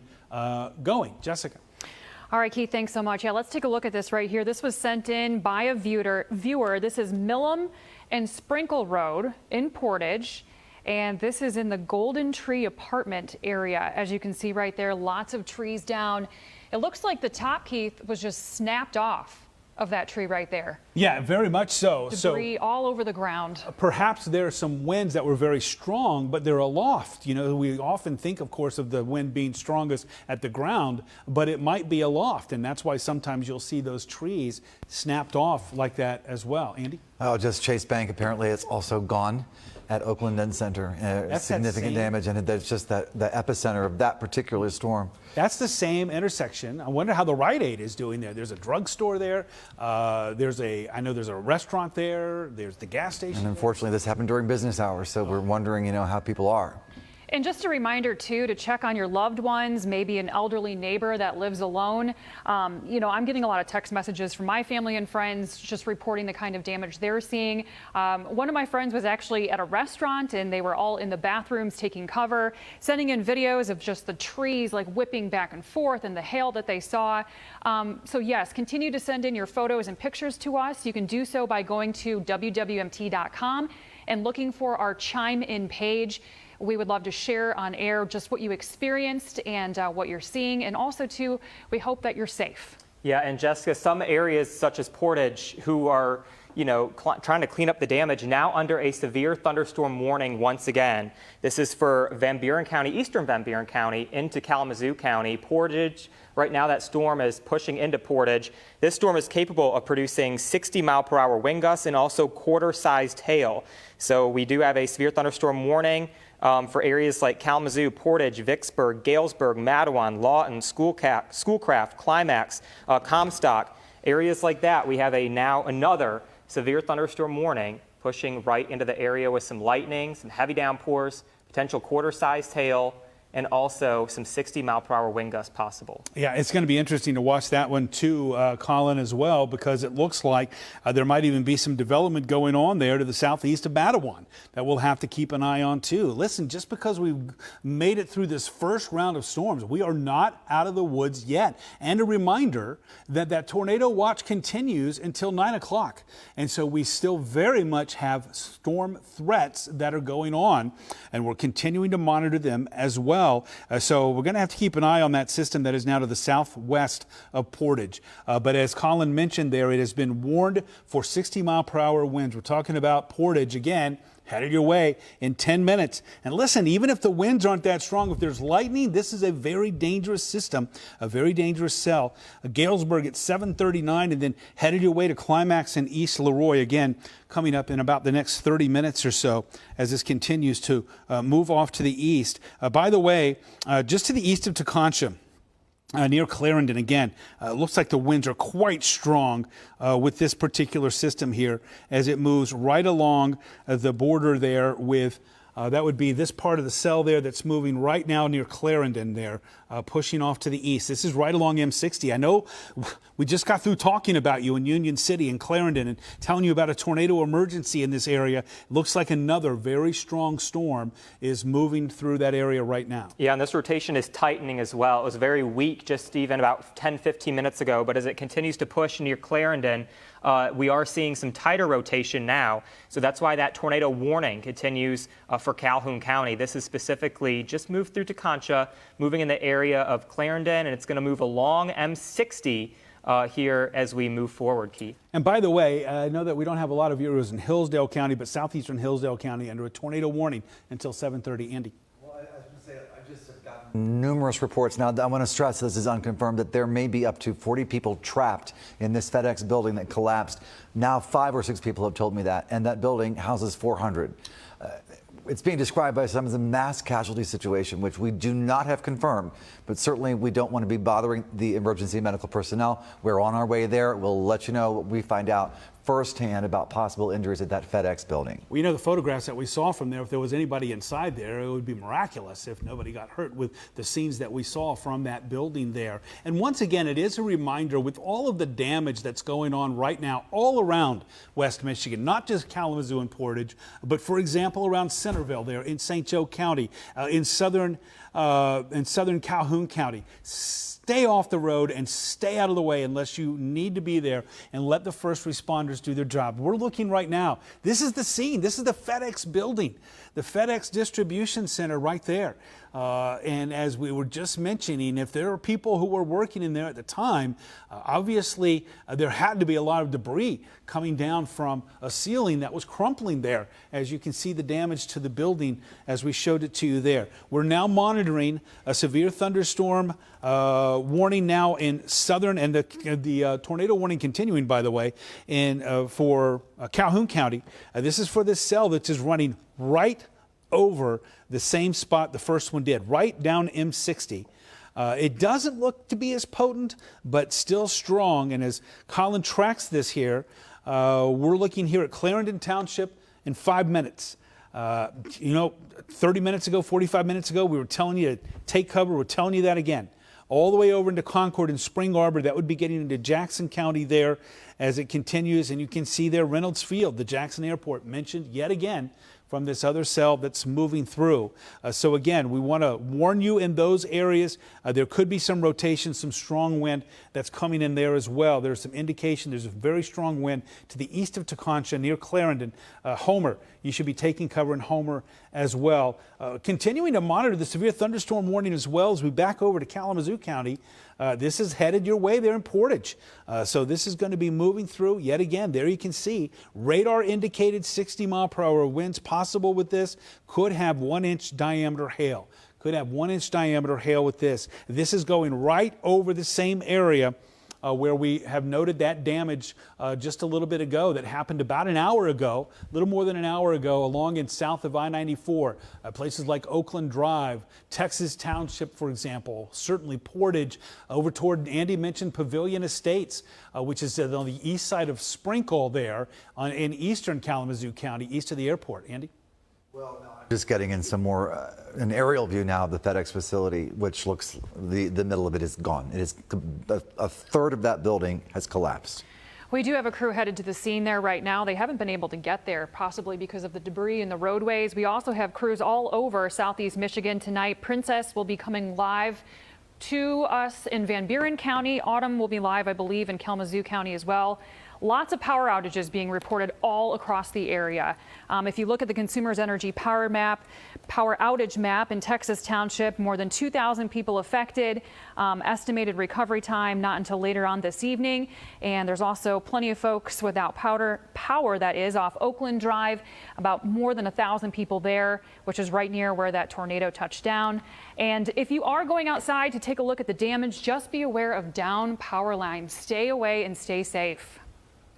going. Jessica. All right, Keith, thanks so much. Yeah, let's take a look at this right here. This was sent in by a viewer. This is Millam and Sprinkle Road in Portage. And this is in the Golden Tree apartment area. As you can see right there, lots of trees down. It looks like the top, Keith, was just snapped off of that tree right there. Yeah, very much so. Debris all over the ground. Perhaps there are some winds that were very strong, but they're aloft. You know, we often think, of course, of the wind being strongest at the ground, but it might be aloft, and that's why sometimes you'll see those trees snapped off like that as well. Andy? Oh, just Chase Bank. Apparently, it's also gone at Oakland End Center. That's significant damage, and it's just the epicenter of that particular storm. That's the same intersection. I wonder how the Rite Aid is doing there. There's a drugstore there. I know there's a restaurant there. There's the gas station. And unfortunately, this happened during business hours, so we're wondering, how people are. And just a reminder, too, to check on your loved ones, maybe an elderly neighbor that lives alone. I'm getting a lot of text messages from my family and friends just reporting the kind of damage they're seeing. One of my friends was actually at a restaurant, and they were all in the bathrooms taking cover, sending in videos of just the trees like whipping back and forth and the hail that they saw. So yes, continue to send in your photos and pictures to us. You can do so by going to WWMT.com and looking for our Chime In page. We would love to share on air just what you experienced and what you're seeing. And also, too, we hope that you're safe. Yeah, and Jessica, some areas such as Portage who are, trying to clean up the damage, now under a severe thunderstorm warning once again. This is for Van Buren County, eastern Van Buren County, into Kalamazoo County. Portage, right now that storm is pushing into Portage. This storm is capable of producing 60-mile-per-hour wind gusts and also quarter-sized hail. So we do have a severe thunderstorm warning for areas like Kalamazoo, Portage, Vicksburg, Galesburg, Mattawan, Lawton, Schoolcraft, Climax, Comstock. Areas like that, we have now another severe thunderstorm warning pushing right into the area with some lightning, some heavy downpours, potential quarter-sized hail, and also some 60-mile-per-hour wind gusts possible. Yeah, it's going to be interesting to watch that one too, Colin, as well, because it looks like there might even be some development going on there to the southeast of Mattawan that we'll have to keep an eye on too. Listen, just because we've made it through this first round of storms, we are not out of the woods yet. And a reminder that that tornado watch continues until 9 o'clock. And so we still very much have storm threats that are going on, and we're continuing to monitor them as well. So we're going to have to keep an eye on that system that is now to the southwest of Portage. But as Colin mentioned there, it has been warned for 60-mile-per-hour winds. We're talking about Portage again, headed your way in 10 minutes. And listen, even if the winds aren't that strong, if there's lightning, this is a very dangerous system, a very dangerous cell. Galesburg at 7:39, and then headed your way to Climax and East Leroy again, coming up in about the next 30 minutes or so as this continues to move off to the east. By the way, just to the east of Tekonsha, near Clarendon again, looks like the winds are quite strong with this particular system here as it moves right along the border there with that would be this part of the cell there that's moving right now near Clarendon there, pushing off to the east. This is right along M60. I know we just got through talking about you in Union City and Clarendon and telling you about a tornado emergency in this area. It looks like another very strong storm is moving through that area right now. Yeah, and this rotation is tightening as well. It was very weak just even about 10-15 minutes ago, but as it continues to push near Clarendon, we are seeing some tighter rotation now. So that's why that tornado warning continues for Calhoun County. This is specifically just moved through Tekonsha, moving in the area of Clarendon, and it's going to move along M60 here as we move forward, Keith. And by the way, I know that we don't have a lot of viewers in Hillsdale County, but southeastern Hillsdale County under a tornado warning until 7:30. Andy. I just have gotten numerous reports. Now, I want to stress this is unconfirmed that there may be up to 40 people trapped in this FedEx building that collapsed. Now, 5 or 6 people have told me that, and that building houses 400. It's being described by some as a mass casualty situation, which we do not have confirmed, but certainly we don't want to be bothering the emergency medical personnel. We're on our way there. We'll let you know what we find out firsthand about possible injuries at that FedEx building. Well, you know, the photographs that we saw from there, if there was anybody inside there, it would be miraculous if nobody got hurt with the scenes that we saw from that building there. And once again, it is a reminder with all of the damage that's going on right now all around West Michigan, not just Kalamazoo and Portage, but for example, around Centerville there in St. Joe County, in southern Calhoun County. Stay off the road and stay out of the way unless you need to be there, and let the first responders do their job. We're looking right now. This is the scene. This is the FedEx building, the FedEx distribution center right there. And as we were just mentioning, if there are people who were working in there at the time, obviously there had to be a lot of debris coming down from a ceiling that was crumpling there. As you can see the damage to the building as we showed it to you there. We're now monitoring a severe thunderstorm warning now in southern, and the tornado warning continuing, by the way, for Calhoun County. This is for this cell that is running right over the same spot the first one did, right down M60. It doesn't look to be as potent, but still strong. And as Colin tracks this here, we're looking here at Clarendon Township in 5 minutes. 30 minutes ago, 45 minutes ago, we were telling you to take cover. We're telling you that again. All the way over into Concord and Spring Arbor, that would be getting into Jackson County there as it continues. And you can see there Reynolds Field, the Jackson Airport, mentioned yet again from this other cell that's moving through. So again, we want to warn you in those areas. There could be some rotation, some strong wind that's coming in there as well. There's some indication there's a very strong wind to the east of Tekonsha near Clarendon. Homer, you should be taking cover in Homer as well. Continuing to monitor the severe thunderstorm warning as well as we back over to Kalamazoo County. This is headed your way there in Portage. So this is going to be moving through yet again. There you can see radar indicated 60-mile-per-hour winds possible with this. Could have 1-inch diameter hail. Could have 1-inch diameter hail with this. This is going right over the same area where we have noted that damage just a little bit ago that happened about an hour ago, a little more than an hour ago, along and south of I-94, places like Oakland Drive, Texas Township, for example, certainly Portage, over toward, Andy mentioned Pavilion Estates, which is on the east side of Sprinkle there in eastern Kalamazoo County, east of the airport. Andy? Well, no, I'm just getting in some more, an aerial view now of the FedEx facility, which looks, the middle of it is gone. It is, a third of that building has collapsed. We do have a crew headed to the scene there right now. They haven't been able to get there, possibly because of the debris in the roadways. We also have crews all over southeast Michigan tonight. Princess will be coming live to us in Van Buren County. Autumn will be live, I believe, in Kalamazoo County as well. Lots of power outages being reported all across the area. If you look at the Consumers Energy power outage map in Texas Township, more than 2,000 people affected. Estimated recovery time not until later on this evening. And there's also plenty of folks without power that is off Oakland Drive, about more than 1,000 people there, which is right near where that tornado touched down. And if you are going outside to take a look at the damage, just be aware of down power lines. Stay away and stay safe.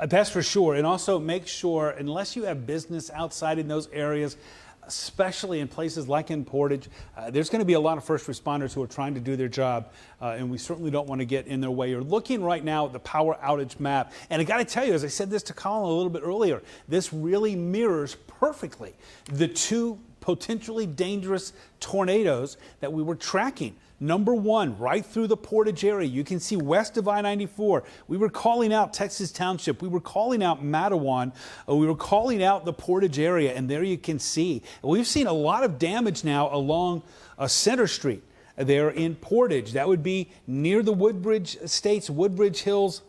That's for sure. And also make sure, unless you have business outside in those areas, especially in places like in Portage, there's going to be a lot of first responders who are trying to do their job, and we certainly don't want to get in their way. You're looking right now at the power outage map, and I got to tell you, as I said this to Colin a little bit earlier, this really mirrors perfectly the two potentially dangerous tornadoes that we were tracking. Number one, right through the Portage area. You can see west of I-94. We were calling out Texas Township. We were calling out Matawan. We were calling out the Portage area, and there you can see. We've seen a lot of damage now along Center Street there in Portage. That would be near the Woodbridge Estates, Woodbridge Hills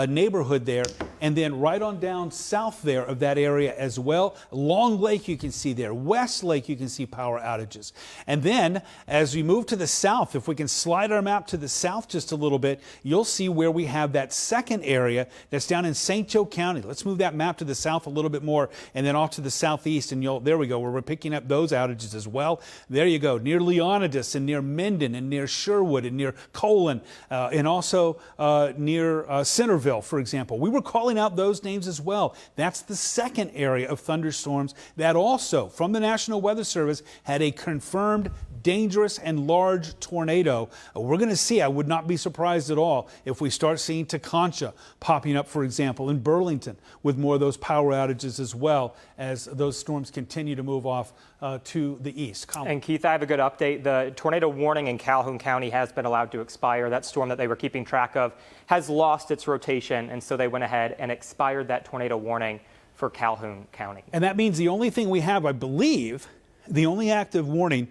neighborhood there, and then right on down south there of that area as well. Long Lake you can see there, West Lake you can see power outages. And then as we move to the south, if we can slide our map to the south just a little bit, you'll see where we have that second area that's down in St. Joe County. Let's move that map to the south a little bit more and then off to the southeast, and there we go, where we're picking up those outages as well. There you go, near Leonidas and near Minden and near Sherwood and near Colon and also near Centerville, for example. We were calling out those names as well. That's the second area of thunderstorms that also, from the National Weather Service, had a confirmed dangerous and large tornado. We're going to see, I would not be surprised at all if we start seeing Taconcha popping up, for example, in Burlington with more of those power outages as well as those storms continue to move off to the east. Colin. And Keith, I have a good update. The tornado warning in Calhoun County has been allowed to expire. That storm that they were keeping track of has lost its rotation, and so they went ahead and expired that tornado warning for Calhoun County. And that means the only thing we have, I believe, the only active warning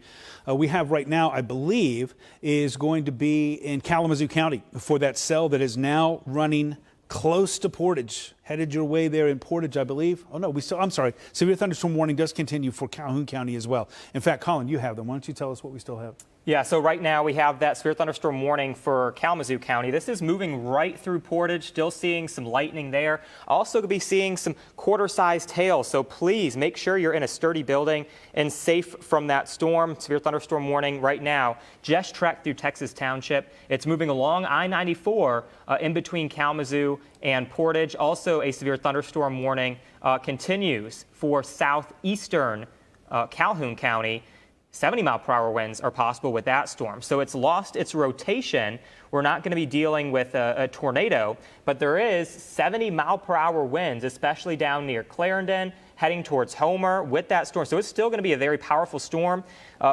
we have right now, I believe, is going to be in Kalamazoo County for that cell that is now running close to Portage, headed your way there in Portage, I believe. Oh, no, I'm sorry. Severe thunderstorm warning does continue for Calhoun County as well. In fact, Colin, you have them. Why don't you tell us what we still have? Yeah, so right now we have that severe thunderstorm warning for Kalamazoo County. This is moving right through Portage, still seeing some lightning there. Also going to be seeing some quarter-sized hail, so please make sure you're in a sturdy building and safe from that storm. Severe thunderstorm warning right now just tracked through Texas Township. It's moving along I-94 in between Kalamazoo and Portage. Also, a severe thunderstorm warning continues for southeastern Calhoun County. 70-mile-per-hour winds are possible with that storm. So it's lost its rotation. We're not going to be dealing with a tornado, but there is 70-mile-per-hour winds, especially down near Clarendon, heading towards Homer with that storm. So it's still going to be a very powerful storm.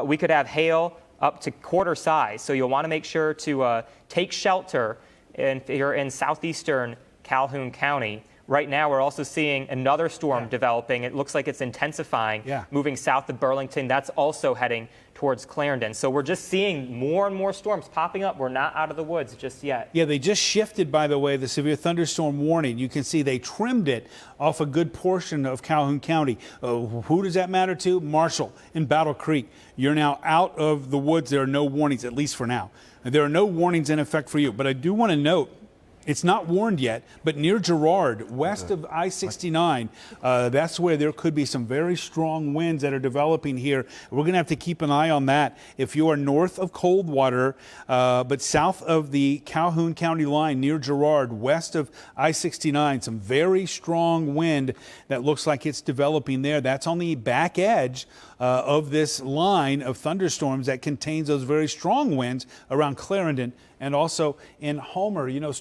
We could have hail up to quarter size. So you'll want to make sure to take shelter if you're in southeastern Calhoun County. right now we're also seeing another storm developing. It looks like it's intensifying, moving south of Burlington. That's also heading towards Clarendon. So we're just seeing more and more storms popping up. We're not out of the woods just yet. Yeah, they just shifted, by the way, the severe thunderstorm warning. You can see they trimmed it off a good portion of Calhoun County. Who does that matter to? Marshall and Battle Creek. You're now out of the woods. There are no warnings, at least for now. There are no warnings in effect for you. But I do want to note, it's not warned yet, but near Girard, west of I-69, that's where there could be some very strong winds that are developing here. We're going to have to keep an eye on that. If you are north of Coldwater, but south of the Calhoun County line near Girard, west of I-69, some very strong wind that looks like it's developing there. That's on the back edge of this line of thunderstorms that contains those very strong winds around Clarendon and also in Homer. You know,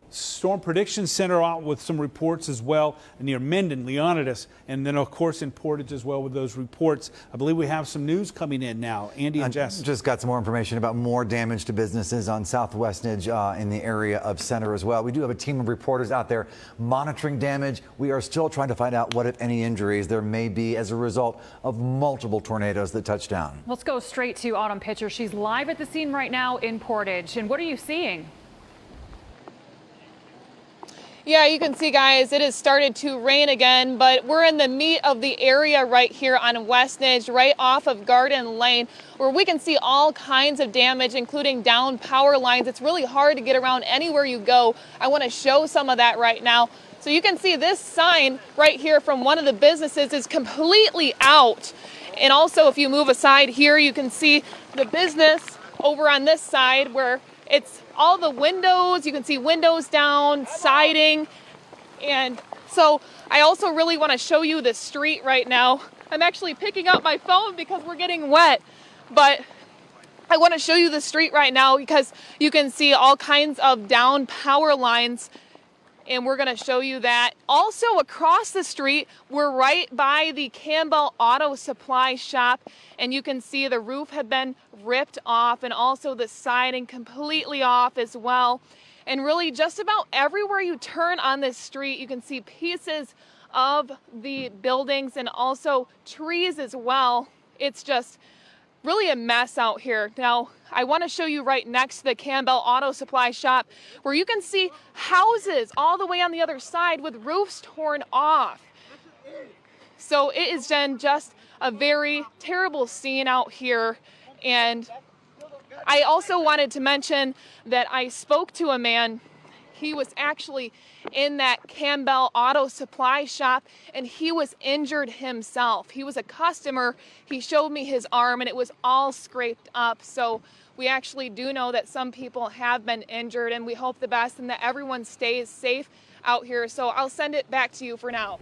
Storm Prediction Center out with some reports as well near Mendon, Leonidas, and then of course in Portage as well with those reports. I believe we have some news coming in now. Andy and Jess. Just got some more information about more damage to businesses on Southwest Nidge in the area of Center as well. We do have a team of reporters out there monitoring damage. We are still trying to find out what, if any, injuries there may be as a result of multiple tornadoes that touched down. Let's go straight to Autumn Pitcher. She's live at the scene right now in Portage. And what are you seeing? Yeah, you can see, guys, it has started to rain again, but we're in the meat of the area right here on West Nidge, right off of Garden Lane, where we can see all kinds of damage, including down power lines. It's really hard to get around anywhere you go. I want to show some of that right now. So you can see this sign right here from one of the businesses is completely out. And also, if you move aside here, you can see the business over on this side where it's all the windows. You can see windows down, siding. And so I also really want to show you the street right now. I'm actually picking up my phone because we're getting wet, but I want to show you the street right now because you can see all kinds of down power lines, and we're going to show you that. Also across the street, we're right by the Campbell Auto Supply Shop, and you can see the roof had been ripped off and also the siding completely off as well. And really just about everywhere you turn on this street, you can see pieces of the buildings and also trees as well. It's just really a mess out here. Now, I want to show you right next to the Campbell Auto Supply Shop where you can see houses all the way on the other side with roofs torn off. So it is then just a very terrible scene out here. And I also wanted to mention that I spoke to a man. He was actually in that Campbell Auto Supply Shop and he was injured himself. He was a customer. He showed me his arm and it was all scraped up. So we actually do know that some people have been injured, and we hope the best and that everyone stays safe out here. So I'll send it back to you for now.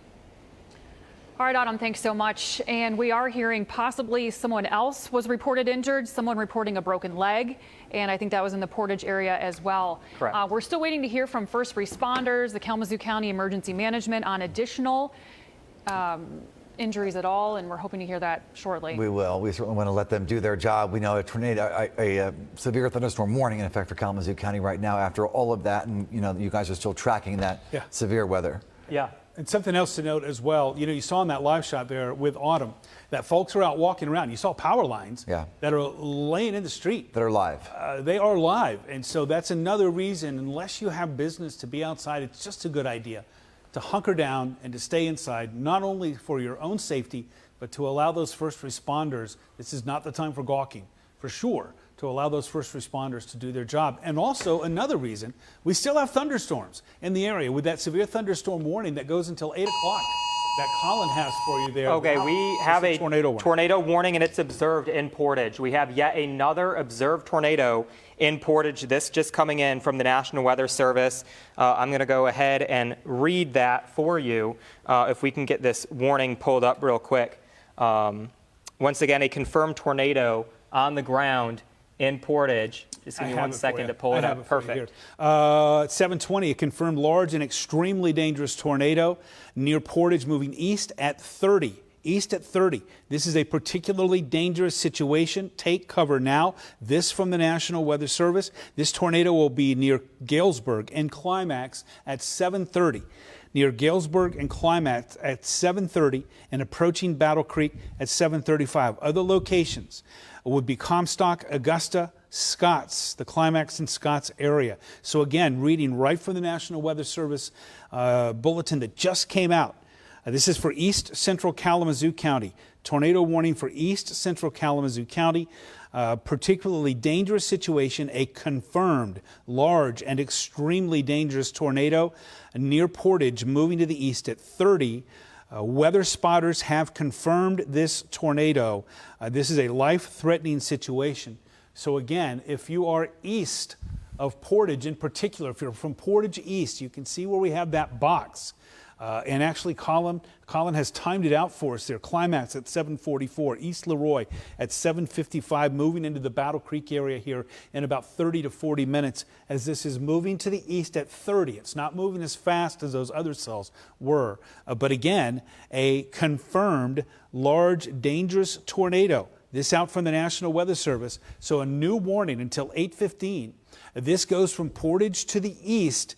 All right, Autumn, thanks so much. And we are hearing possibly someone else was reported injured, someone reporting a broken leg, and I think that was in the Portage area as well. Correct. We're still waiting to hear from first responders, the Kalamazoo County Emergency Management on additional injuries at all, and we're hoping to hear that shortly. We will. We certainly want to let them do their job. We know a severe thunderstorm warning in effect for Kalamazoo County right now after all of that, and you know, you guys are still tracking that severe weather. Yeah. And something else to note as well, you know, you saw in that live shot there with Autumn that folks are out walking around. You saw power lines that are laying in the street. That are live. They are live. And so that's another reason, unless you have business to be outside, it's just a good idea to hunker down and to stay inside, not only for your own safety, but to allow those first responders, this is not the time for gawking, for sure, to allow those first responders to do their job. And also another reason, we still have thunderstorms in the area with that severe thunderstorm warning that goes until 8 o'clock that Colin has for you there. Okay, we have a tornado warning, and it's observed in Portage. We have yet another observed tornado in Portage. This just coming in from the National Weather Service. I'm going to go ahead and read that for you if we can get this warning pulled up real quick. Once again, a confirmed tornado on the ground in Portage. Just give me 1 second to pull it up. Perfect. At 7:20, a confirmed large and extremely dangerous tornado near Portage moving east at 30 east at 30. This is a particularly dangerous situation. Take cover now. This from the National Weather Service. This tornado will be near Galesburg and climax at 7:30. Near Galesburg and climax at 7:30 and approaching Battle Creek at 7:35. Other locations would be Comstock, Augusta, Scotts, the climax in Scotts area. So again, reading right from the National Weather Service bulletin that just came out. This is for East Central Kalamazoo County. Tornado warning for East Central Kalamazoo County. Particularly dangerous situation, a confirmed large and extremely dangerous tornado near Portage moving to the east at 30. Weather spotters have confirmed this tornado. This is a life-threatening situation. So again, if you are east of Portage in particular, if you're from Portage east, you can see where we have that box. And actually, Colin has timed it out for us there. Climax at 7:44, East Leroy at 7:55, moving into the Battle Creek area here in about 30 to 40 minutes as this is moving to the east at 30. It's not moving as fast as those other cells were. But again, a confirmed large, dangerous tornado. This out from the National Weather Service. So a new warning until 8:15. This goes from Portage to the east.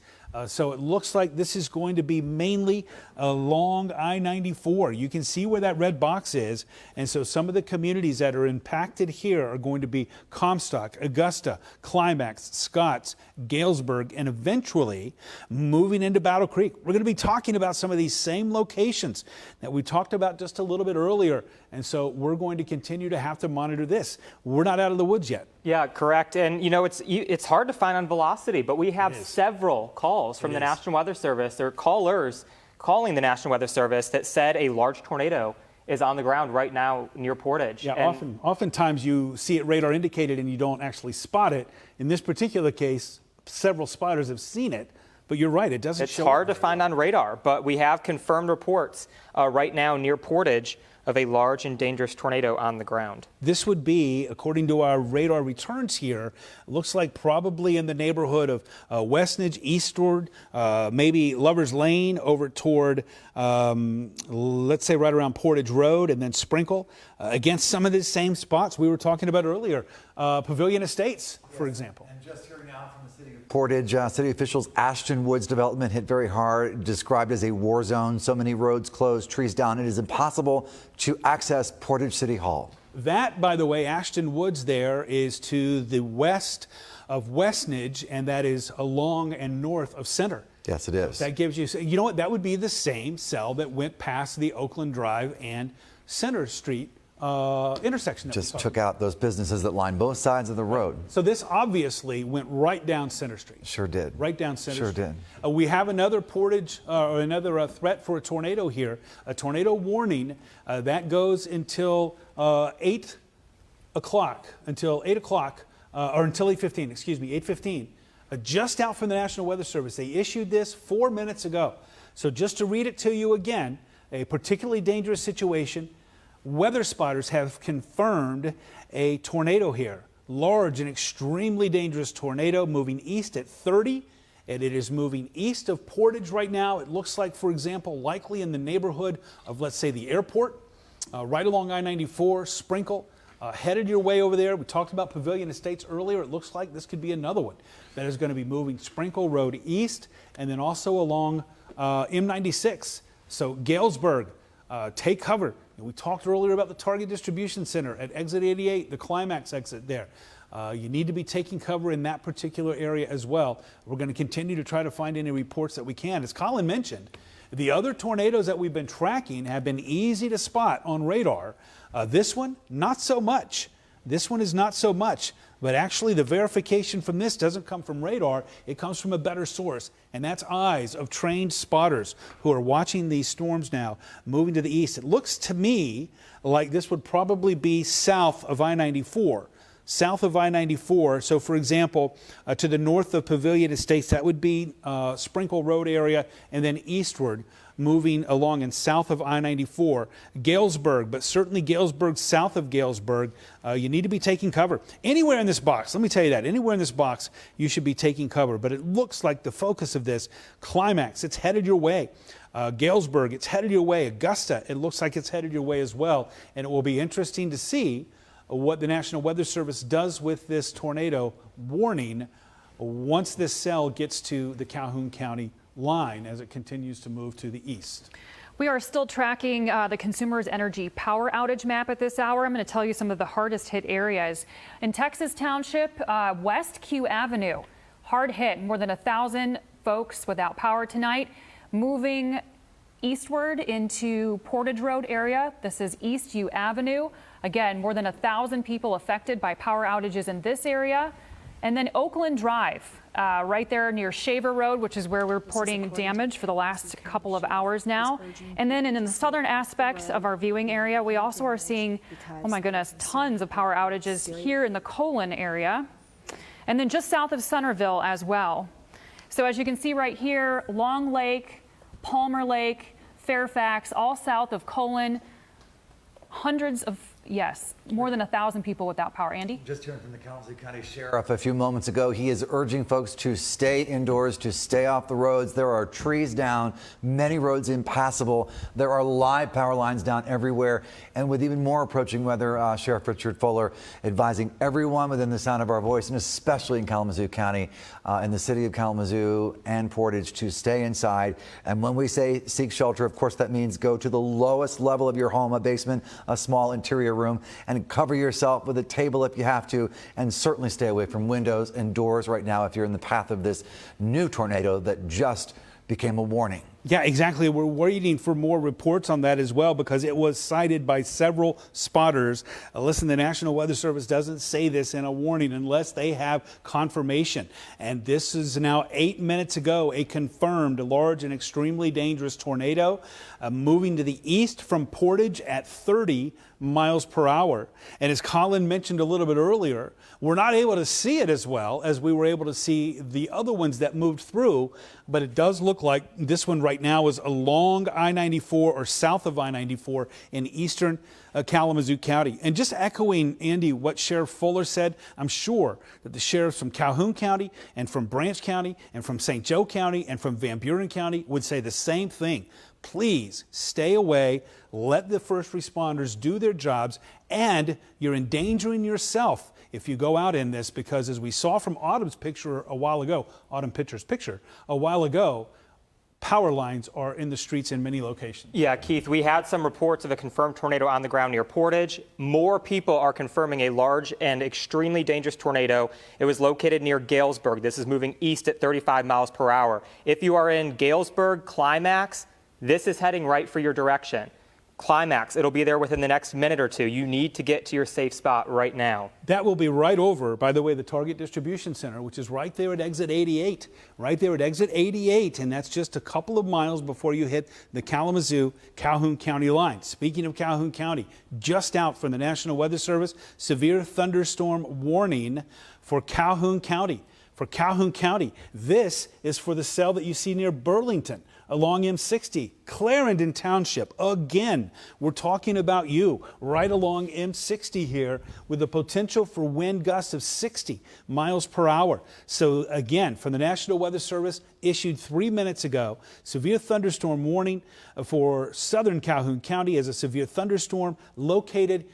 So it looks like this is going to be mainly along I-94. You can see where that red box is. And so some of the communities that are impacted here are going to be Comstock, Augusta, Climax, Scotts, Galesburg, and eventually moving into Battle Creek. We're going to be talking about some of these same locations that we talked about just a little bit earlier. And so we're going to continue to have to monitor this. We're not out of the woods yet. Yeah, correct. And you know, it's hard to find on velocity, but we have several calls from the National Weather Service. There are callers calling the National Weather Service that said a large tornado is on the ground right now near Portage. Yeah, oftentimes you see it radar indicated and you don't actually spot it. In this particular case, several spotters have seen it. But you're right, it doesn't show. It's hard to find on radar, but we have confirmed reports right now near Portage of a large and dangerous tornado on the ground. This would be, according to our radar returns here, looks like probably in the neighborhood of Westnedge, eastward, maybe Lover's Lane over toward, let's say right around Portage Road, and then Sprinkle, against some of the same spots we were talking about earlier. Pavilion Estates, for example. And just hearing now from the city of Portage, city officials, Ashton Woods development hit very hard, described as a war zone. So many roads closed, trees down. It is impossible to access Portage City Hall. That, by the way, Ashton Woods there is to the west of Westnedge, and that is along and north of Center. Yes, it is. That gives you, you know what, that would be the same cell that went past the Oakland Drive and Center Street intersection. Just took out those businesses that line both sides of the road. So this obviously went right down Center Street. Sure did. Right down Center Street. Sure did. We have another Portage, or another threat for a tornado here. A tornado warning that goes until 8 o'clock, until 8 o'clock, or until 8:15. Excuse me, 8:15. Just out from the National Weather Service. They issued this 4 minutes ago. So just to read it to you again, a particularly dangerous situation. Weather spotters have confirmed a tornado here. Large and extremely dangerous tornado moving east at 30, and it is moving east of Portage right now. It looks like, for example, likely in the neighborhood of, let's say, the airport, right along I-94, Sprinkle, headed your way over there. We talked about Pavilion Estates earlier. It looks like this could be another one that is going to be moving Sprinkle Road east, and then also along M96. So Galesburg, take cover. We talked earlier about the Target Distribution Center at exit 88, the climax exit there. You need to be taking cover in that particular area as well. We're going to continue to try to find any reports that we can. As Colin mentioned, the other tornadoes that we've been tracking have been easy to spot on radar. This one, not so much. This one is not so much. But actually, the verification from this doesn't come from radar. It comes from a better source, and that's eyes of trained spotters who are watching these storms now moving to the east. It looks to me like this would probably be south of I-94. south of I-94. So for example, to the north of Pavilion Estates, that would be Sprinkle Road area, and then eastward, moving along and south of I-94. Galesburg, but certainly Galesburg, south of Galesburg, you need to be taking cover. Anywhere in this box, let me tell you that, anywhere in this box, you should be taking cover. But it looks like the focus of this, Climax, it's headed your way. Galesburg, it's headed your way. Augusta, it looks like it's headed your way as well. And it will be interesting to see what the National Weather Service does with this tornado warning once this cell gets to the Calhoun County line as it continues to move to the east. We are still tracking the Consumers Energy power outage map at this hour. I'm going to tell you some of the hardest hit areas. In Texas Township, West Q Avenue, hard hit, more than 1,000 folks without power tonight. Moving eastward into Portage Road area, this is East U Avenue. Again, more than 1,000 people affected by power outages in this area. And then Oakland Drive, right there near Shaver Road, which is where we're reporting damage for the last couple of hours now. And then in the southern aspects of our viewing area, we also are seeing, oh my goodness, tons of power outages here in the Colon area. And then just south of Centerville as well. So as you can see right here, Long Lake, Palmer Lake, Fairfax, all south of Colon, hundreds of, yes, more than 1,000 people without power. Andy? Just hearing from the Kalamazoo County Sheriff a few moments ago, he is urging folks to stay indoors, to stay off the roads. There are trees down, many roads impassable. There are live power lines down everywhere. And with even more approaching weather, Sheriff Richard Fuller advising everyone within the sound of our voice, and especially in Kalamazoo County, in the city of Kalamazoo and Portage, to stay inside. And when we say seek shelter, of course, that means go to the lowest level of your home, a basement, a small interior room, and cover yourself with a table if you have to, and certainly stay away from windows and doors right now if you're in the path of this new tornado that just became a warning. Yeah, exactly. We're waiting for more reports on that as well, because it was cited by several spotters. Listen, the National Weather Service doesn't say this in a warning unless they have confirmation. And this is now 8 minutes ago, a confirmed large and extremely dangerous tornado moving to the east from Portage at 30 miles per hour. And as Colin mentioned a little bit earlier, we're not able to see it as well as we were able to see the other ones that moved through, but it does look like this one right now is along I-94 or south of I-94 in eastern Kalamazoo County. And just echoing, Andy, what Sheriff Fuller said, I'm sure that the sheriffs from Calhoun County and from Branch County and from St. Joe County and from Van Buren County would say the same thing. Please stay away, let the first responders do their jobs, and you're endangering yourself if you go out in this, because as we saw from Autumn's picture a while ago, power lines are in the streets in many locations. Yeah, Keith, we had some reports of a confirmed tornado on the ground near Portage. More people are confirming a large and extremely dangerous tornado. It was located near Galesburg. This is moving east at 35 miles per hour. If you are in Galesburg, Climax, this is heading right for your direction. Climax, it'll be there within the next minute or two. You need to get to your safe spot right now. That will be right over, by the way, the Target Distribution Center, which is right there at exit 88. Right there at exit 88, and that's just a couple of miles before you hit the Kalamazoo-Calhoun County line. Speaking of Calhoun County, just out from the National Weather Service, severe thunderstorm warning for Calhoun County. For Calhoun County, this is for the cell that you see near Burlington along M60, Clarendon Township. Again, we're talking about you right along M60 here with the potential for wind gusts of 60 miles per hour. So again, from the National Weather Service, issued 3 minutes ago, severe thunderstorm warning for southern Calhoun County as a severe thunderstorm located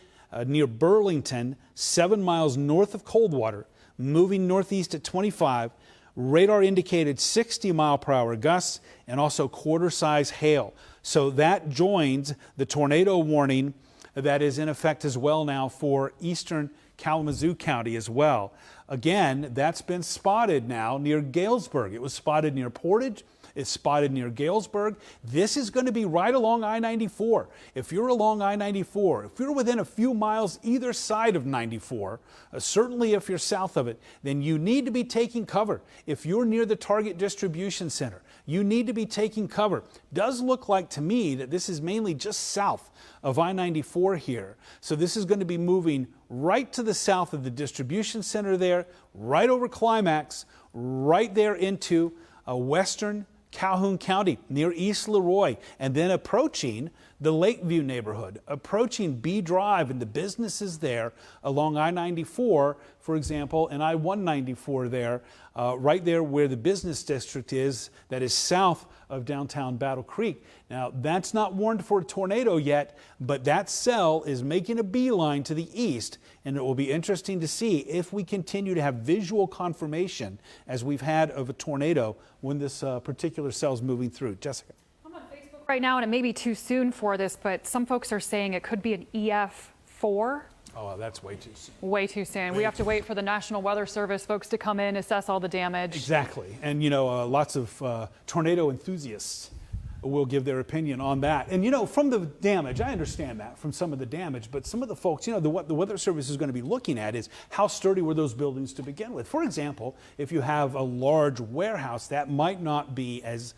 near Burlington, 7 miles north of Coldwater, moving northeast at 25, radar indicated 60 mile per hour gusts and also quarter-size hail. So that joins the tornado warning that is in effect as well now for eastern Kalamazoo County as well. Again, that's been spotted now near Galesburg. It was spotted near Portage. It's spotted near Galesburg. This is going to be right along I-94. If you're along I-94, if you're within a few miles either side of 94, certainly if you're south of it, then you need to be taking cover. If you're near the Target Distribution Center, you need to be taking cover. Does look like to me that this is mainly just south of I-94 here. So this is going to be moving right to the south of the distribution center there, right over Climax, right there into western Calhoun County near East Leroy, and then approaching the Lakeview neighborhood, approaching B Drive and the businesses there along I-94, for example, and I-194 there, right there where the business district is that is south of downtown Battle Creek. Now, that's not warned for a tornado yet, but that cell is making a beeline to the east, and it will be interesting to see if we continue to have visual confirmation as we've had of a tornado when this particular cell is moving through. Jessica. I'm on Facebook right now, and it may be too soon for this, but some folks are saying it could be an EF4. Oh, that's way too soon. Way too soon. We have to wait for the National Weather Service folks to come in, assess all the damage. Exactly. And, you know, lots of tornado enthusiasts will give their opinion on that. And, you know, from the damage, I understand that from some of the damage, but some of the folks, you know, what the Weather Service is going to be looking at is how sturdy were those buildings to begin with. For example, if you have a large warehouse, that might not be as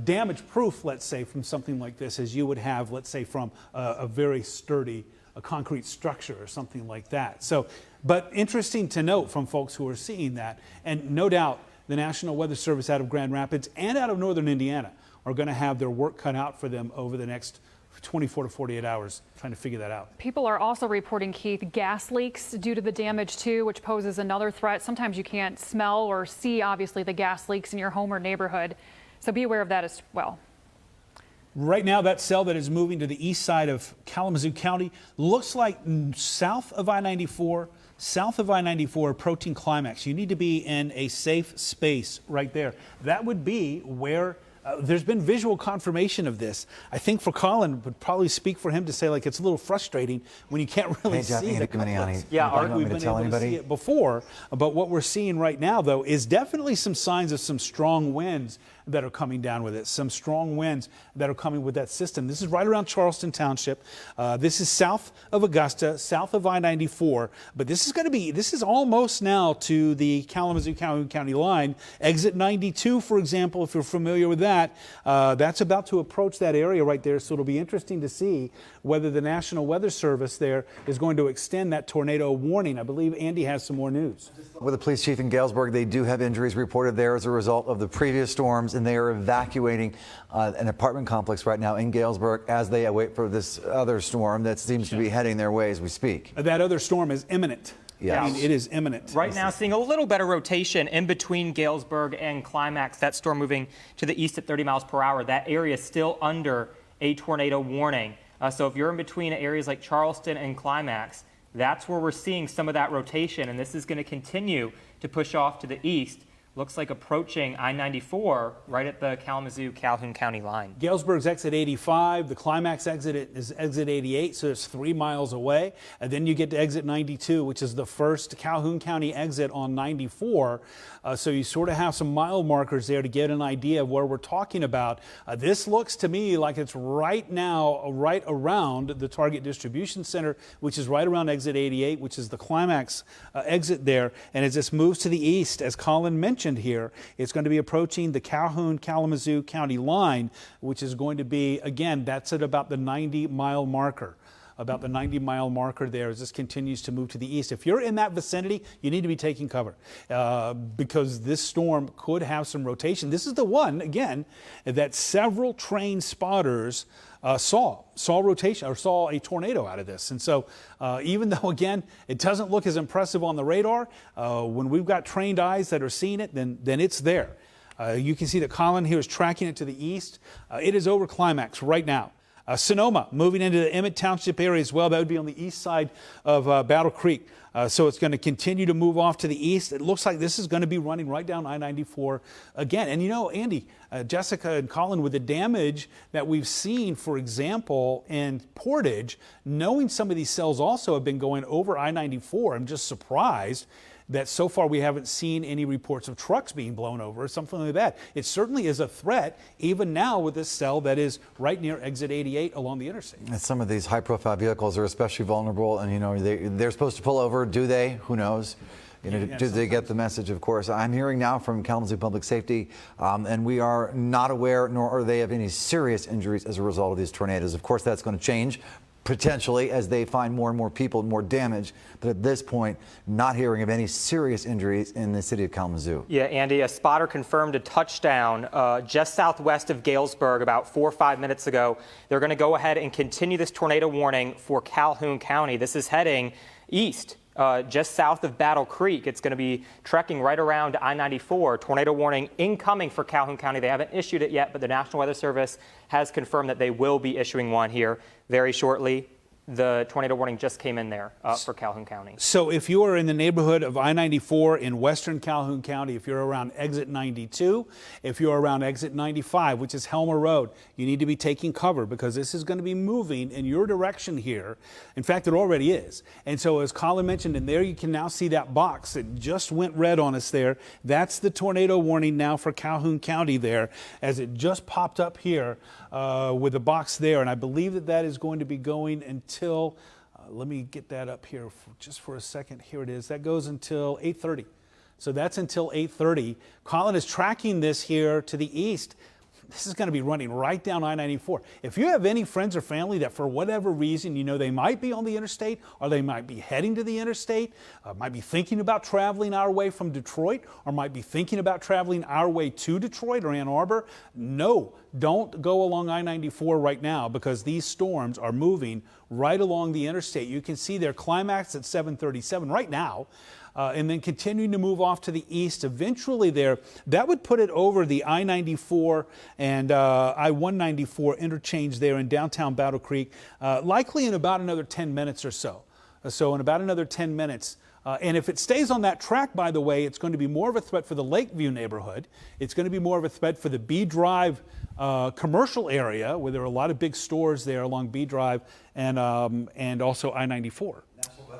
damage proof, let's say, from something like this as you would have, let's say, from a very sturdy concrete structure or something like that. So, but interesting to note from folks who are seeing that, and no doubt the National Weather Service out of Grand Rapids and out of northern Indiana are going to have their work cut out for them over the next 24 to 48 hours trying to figure that out. People are also reporting, Keith, gas leaks due to the damage too, which poses another threat. Sometimes you can't smell or see, obviously, the gas leaks in your home or neighborhood. So be aware of that as well. Right now, that cell that is moving to the east side of Kalamazoo County looks like south of I-94, approaching Climax. You need to be in a safe space right there. That would be where there's been visual confirmation of this. I think for Colin, would probably speak for him to say, like, it's a little frustrating when you can't really see the couplets. Yeah, we've been able to see it before, but what we're seeing right now, though, is definitely some signs of some strong winds that are coming down with it, some strong winds that are coming with that system. This is right around Charleston Township. This is south of Augusta, south of I-94, but this is almost now to the Kalamazoo County line. Exit 92, for example, if you're familiar with that, that's about to approach that area right there, so it'll be interesting to see whether the National Weather Service there is going to extend that tornado warning. I believe Andy has some more news. With the police chief in Galesburg, they do have injuries reported there as a result of the previous storms, and they are evacuating an apartment complex right now in Galesburg as they wait for this other storm that seems to be heading their way as we speak. That other storm is imminent. Yes. I mean, it is imminent. Right now, seeing a little better rotation in between Galesburg and Climax. That storm moving to the east at 30 miles per hour. That area is still under a tornado warning. So if you're in between areas like Charleston and Climax, that's where we're seeing some of that rotation, and this is going to continue to push off to the east. Looks like approaching I-94 right at the Kalamazoo-Calhoun County line. Galesburg's exit 85, the Climax exit is exit 88, so it's 3 miles away. And then you get to exit 92, which is the first Calhoun County exit on 94. So you sort of have some mile markers there to get an idea of where we're talking about. This looks to me like it's right now, right around the Target Distribution Center, which is right around exit 88, which is the Climax exit there. And as this moves to the east, as Colin mentioned here, it's going to be approaching the Calhoun-Kalamazoo County line, which is going to be, again, that's at about the 90-mile marker. About the 90-mile marker there as this continues to move to the east. If you're in that vicinity, you need to be taking cover because this storm could have some rotation. This is the one, again, that several trained spotters saw rotation or saw a tornado out of this. And so even though, again, it doesn't look as impressive on the radar, when we've got trained eyes that are seeing it, then it's there. You can see that Colin here is tracking it to the east. It is over Climax right now. Sonoma moving into the Emmett Township area as well. That would be on the east side of Battle Creek. So it's going to continue to move off to the east. It looks like this is going to be running right down I-94 again. And you know, Andy, Jessica and Colin, with the damage that we've seen, for example, in Portage, knowing some of these cells also have been going over I-94, I'm just surprised that so far we haven't seen any reports of trucks being blown over or something like that. It certainly is a threat, even now with this cell that is right near exit 88 along the interstate. And some of these high-profile vehicles are especially vulnerable, and you know they're supposed to pull over. Do they? Who knows? You know, do they get the message? Of course. I'm hearing now from Kalamazoo Public Safety, and we are not aware, nor are they of any serious injuries as a result of these tornadoes. Of course, that's going to change potentially as they find more and more people and more damage. But at this point, not hearing of any serious injuries in the city of Kalamazoo. Yeah, Andy, a spotter confirmed a touchdown just southwest of Galesburg about 4 or 5 minutes ago. They're going to go ahead and continue this tornado warning for Calhoun County. This is heading east. Just south of Battle Creek. It's going to be trekking right around I-94. Tornado warning incoming for Calhoun County. They haven't issued it yet, but the National Weather Service has confirmed that they will be issuing one here very shortly. The tornado warning just came in there for Calhoun County. So if you are in the neighborhood of I-94 in western Calhoun County, if you're around exit 92, if you're around exit 95, which is Helmer Road, you need to be taking cover because this is going to be moving in your direction here. In fact, it already is. And so as Colin mentioned, and there you can now see that box that just went red on us there. That's the tornado warning now for Calhoun County there, as it just popped up here with the box there. And I believe that that is going to be going until, let me get that up here just for a second. Here it is. That goes until 8:30. So that's until 8:30. Colin is tracking this here to the east. This is going to be running right down I-94. If you have any friends or family that for whatever reason, you know, they might be on the interstate or they might be heading to the interstate, might be thinking about traveling our way from Detroit, or might be thinking about traveling our way to Detroit or Ann Arbor, no, don't go along I-94 right now because these storms are moving right along the interstate. You can see their climax at 737 right now. And then continuing to move off to the east eventually there. That would put it over the I-94 and I-194 interchange there in downtown Battle Creek, likely in about another 10 minutes or so. So in about another 10 minutes. And if it stays on that track, by the way, it's going to be more of a threat for the Lakeview neighborhood. It's going to be more of a threat for the B Drive commercial area, where there are a lot of big stores there along B Drive and also I-94.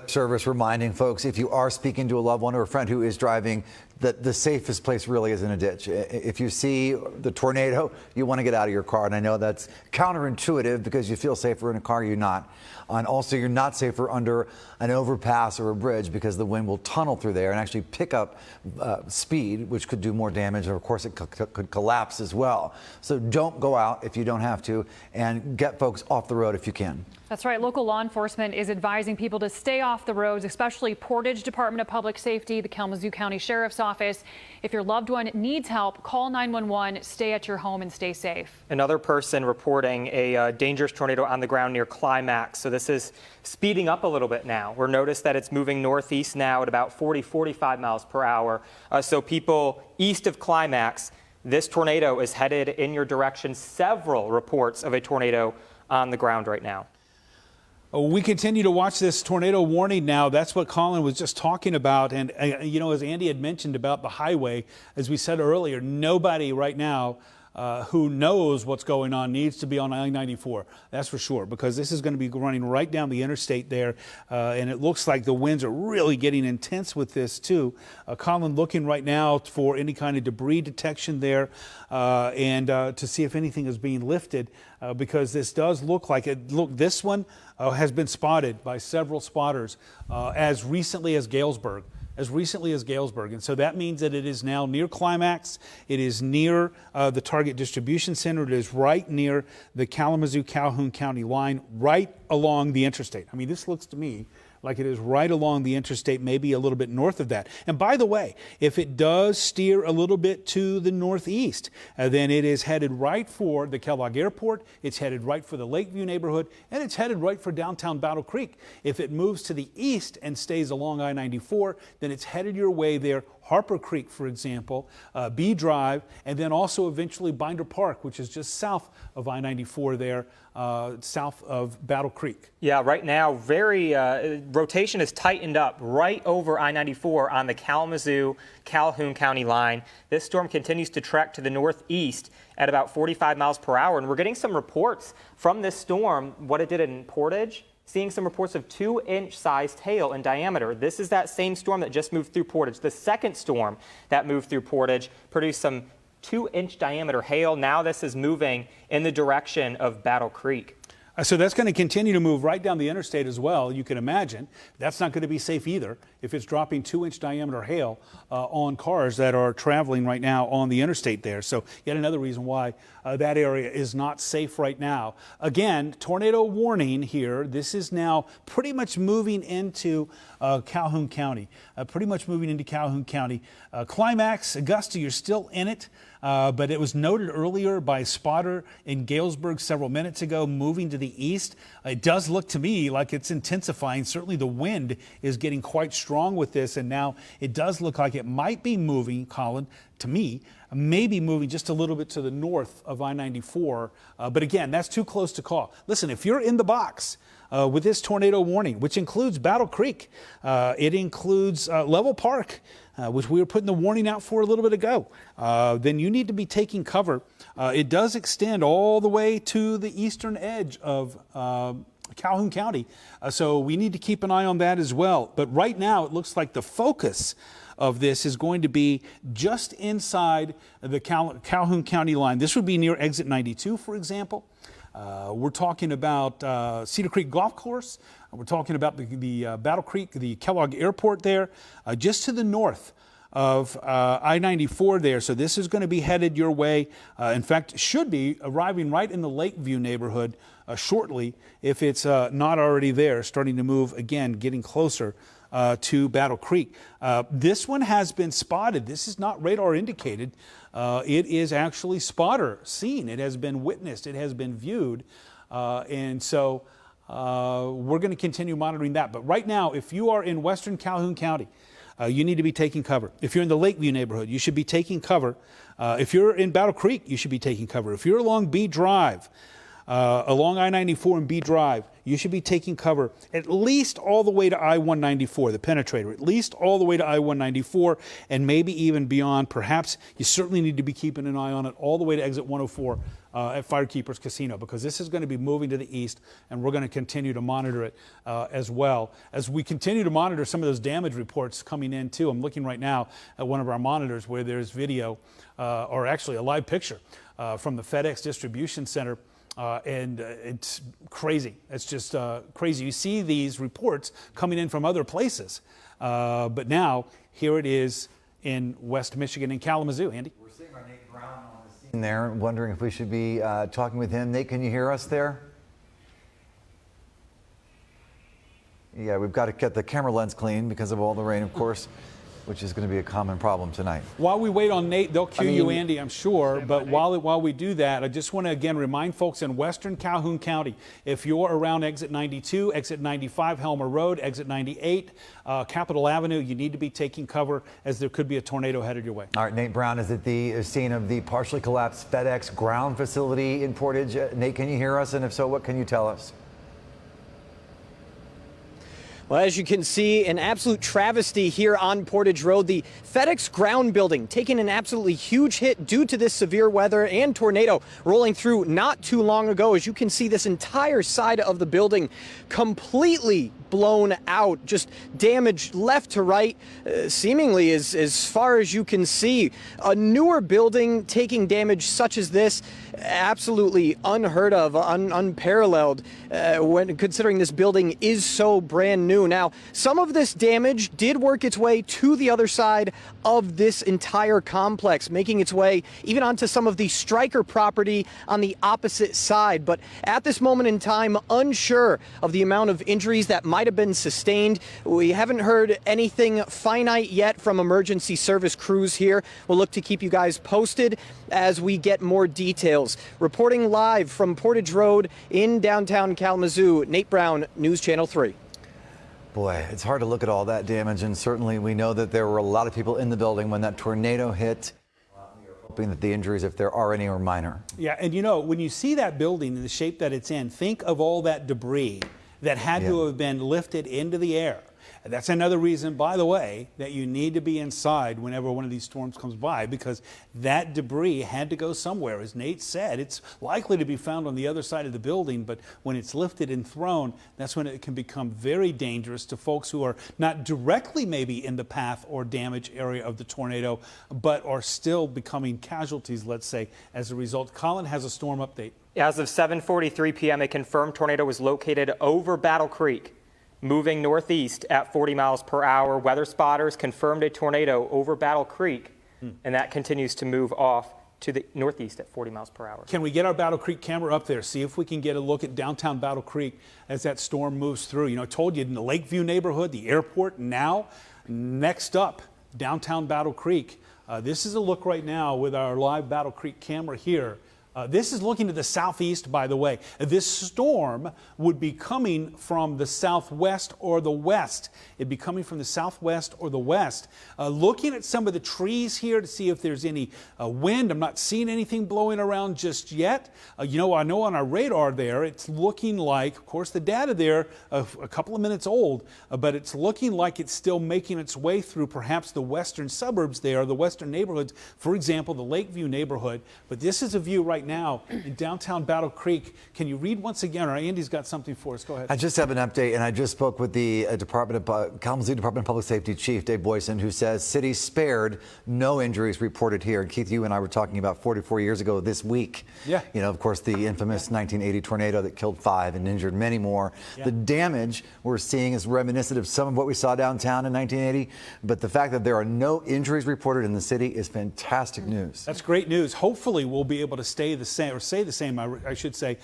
Service reminding folks, if you are speaking to a loved one or a friend who is driving, that the safest place really is in a ditch. If you see the tornado, you want to get out of your car. And I know that's counterintuitive because you feel safer in a car, you're not. And also you're not safer under an overpass or a bridge because the wind will tunnel through there and actually pick up speed, which could do more damage. And of course, it could collapse as well. So don't go out if you don't have to, and get folks off the road if you can. That's right. Local law enforcement is advising people to stay off the roads, especially Portage Department of Public Safety, the Kalamazoo County Sheriff's Office. If your loved one needs help, call 911, stay at your home and stay safe. Another person reporting a dangerous tornado on the ground near Climax. So this is speeding up a little bit now. We're noticed that it's moving northeast now at about 40-45 miles per hour. So people east of Climax, this tornado is headed in your direction. Several reports of a tornado on the ground right now. We continue to watch this tornado warning now. That's what Colin was just talking about. And, you know, as Andy had mentioned about the highway, as we said earlier, nobody right now who knows what's going on needs to be on I-94. That's for sure, because this is going to be running right down the interstate there. And it looks like the winds are really getting intense with this, too. Colin looking right now for any kind of debris detection there and to see if anything is being lifted because this does look like it. Look, this one has been spotted by several spotters as recently as Galesburg. And so that means that it is now near Climax. It is near the Target Distribution Center. It is right near the Kalamazoo-Calhoun County line, right along the interstate. I mean, this looks to me like it is right along the interstate, maybe a little bit north of that. And by the way, if it does steer a little bit to the northeast, then it is headed right for the Kellogg Airport, it's headed right for the Lakeview neighborhood, and it's headed right for downtown Battle Creek. If it moves to the east and stays along I-94, then it's headed your way there. Harper Creek, for example, B Drive, and then also eventually Binder Park, which is just south of I-94 there, south of Battle Creek. Yeah, right now, rotation is tightened up right over I-94 on the Kalamazoo-Calhoun County line. This storm continues to trek to the northeast at about 45 miles per hour, and we're getting some reports from this storm, what it did in Portage. Seeing some reports of 2-inch sized hail in diameter. This is that same storm that just moved through Portage. The second storm that moved through Portage produced some 2-inch diameter hail. Now this is moving in the direction of Battle Creek. So that's going to continue to move right down the interstate as well. You can imagine that's not going to be safe either if it's dropping 2-inch diameter hail on cars that are traveling right now on the interstate there. So yet another reason why that area is not safe right now. Again, tornado warning here. This is now pretty much moving into Calhoun County. Climax, Augusta, you're still in it. But it was noted earlier by a spotter in Galesburg several minutes ago, moving to the east. It does look to me like it's intensifying. Certainly the wind is getting quite strong with this, and now it does look like it might be moving, Colin, to me, maybe moving just a little bit to the north of I-94. But again, that's too close to call. Listen, if you're in the box with this tornado warning, which includes Battle Creek, it includes Level Park, which we were putting the warning out for a little bit ago, then you need to be taking cover. It does extend all the way to the eastern edge of Calhoun County, so we need to keep an eye on that as well. But right now, it looks like the focus of this is going to be just inside the Calhoun County line. This would be near exit 92, for example. We're talking about Cedar Creek Golf Course. We're talking about the Battle Creek, the Kellogg Airport there, just to the north of I-94 there. So this is going to be headed your way. In fact, should be arriving right in the Lakeview neighborhood shortly if it's not already there, starting to move again, getting closer to Battle Creek. This one has been spotted. This is not radar indicated. It is actually spotter seen. It has been witnessed. It has been viewed. And so we're going to continue monitoring that. But right now, if you are in western Calhoun County, you need to be taking cover. If you're in the Lakeview neighborhood, you should be taking cover. If you're in Battle Creek, you should be taking cover. If you're along B Drive, along I-94 and B Drive, you should be taking cover at least all the way to I-194, the penetrator, at least all the way to I-194, and maybe even beyond. Perhaps you certainly need to be keeping an eye on it all the way to exit 104 at Firekeepers Casino, because this is going to be moving to the east, and we're going to continue to monitor it as well. As we continue to monitor some of those damage reports coming in too, I'm looking right now at one of our monitors where there's video, or actually a live picture from the FedEx distribution center. And it's crazy. It's just crazy. You see these reports coming in from other places, but now here it is in West Michigan, in Kalamazoo. Andy? We're seeing our Nate Brown on the scene there, wondering if we should be talking with him. Nate, can you hear us there? Yeah, we've got to get the camera lens clean because of all the rain, of course, which is going to be a common problem tonight. While we wait on Nate, they'll cue you, Andy, I'm sure. But while we do that, I just want to again remind folks in western Calhoun County, if you're around exit 92, exit 95 Helmer Road, exit 98, Capitol Avenue, you need to be taking cover as there could be a tornado headed your way. All right, Nate Brown is at the scene of the partially collapsed FedEx ground facility in Portage. Nate, can you hear us? And if so, what can you tell us? Well, as you can see, an absolute travesty here on Portage Road. The FedEx ground building taking an absolutely huge hit due to this severe weather and tornado rolling through not too long ago. As you can see, this entire side of the building completely blown out, just damaged left to right, seemingly as far as you can see. A newer building taking damage such as this, absolutely unheard of, unparalleled when considering this building is so brand new. Now, some of this damage did work its way to the other side of this entire complex, making its way even onto some of the Stryker property on the opposite side. But at this moment in time, unsure of the amount of injuries that might have been sustained. We haven't heard anything finite yet from emergency service crews here. We'll look to keep you guys posted as we get more details. Reporting live from Portage Road in downtown Kalamazoo, Nate Brown, News Channel 3. Boy, it's hard to look at all that damage, and certainly we know that there were a lot of people in the building when that tornado hit. We are hoping that the injuries, if there are any, are minor. Yeah, and you know, when you see that building in the shape that it's in, think of all that debris that had to have been lifted into the air And that's another reason, by the way, that you need to be inside whenever one of these storms comes by, because that debris had to go somewhere. As Nate said, it's likely to be found on the other side of the building, but when it's lifted and thrown, that's when it can become very dangerous to folks who are not directly maybe in the path or damage area of the tornado, but are still becoming casualties, let's say, as a result. Colin has a storm update. As of 7:43 p.m., a confirmed tornado was located over Battle Creek, moving northeast at 40 miles per hour. Weather spotters confirmed a tornado over Battle Creek, and that continues to move off to the northeast at 40 miles per hour. Can we get our Battle Creek camera up there, see if we can get a look at downtown Battle Creek as that storm moves through? You know, I told you in the Lakeview neighborhood, the airport, now next up, downtown Battle Creek. This is a look right now with our live Battle Creek camera here. This is looking to the southeast, by the way. This storm would be coming from the southwest or the west. It'd be coming from the southwest or the west. Looking at some of the trees here to see if there's any wind. I'm not seeing anything blowing around just yet. You know, I know on our radar there, it's looking like, of course, the data there, a couple of minutes old, but it's looking like it's still making its way through perhaps the western suburbs there, the western neighborhoods, for example, the Lakeview neighborhood. But this is a view right now in downtown Battle Creek. Can you read once again? Or Andy's got something for us. Go ahead. I just have an update, and I just spoke with the Kalamazoo Department of Public Safety Chief Dave Boyson, who says city spared, no injuries reported here. And Keith, you and I were talking about 44 years ago this week. Yeah. You know, of course, the infamous 1980 tornado that killed 5 and injured many more. Yeah. The damage we're seeing is reminiscent of some of what we saw downtown in 1980. But the fact that there are no injuries reported in the city is fantastic news. That's great news. Hopefully we'll be able to stay the same, or say the same, I should say,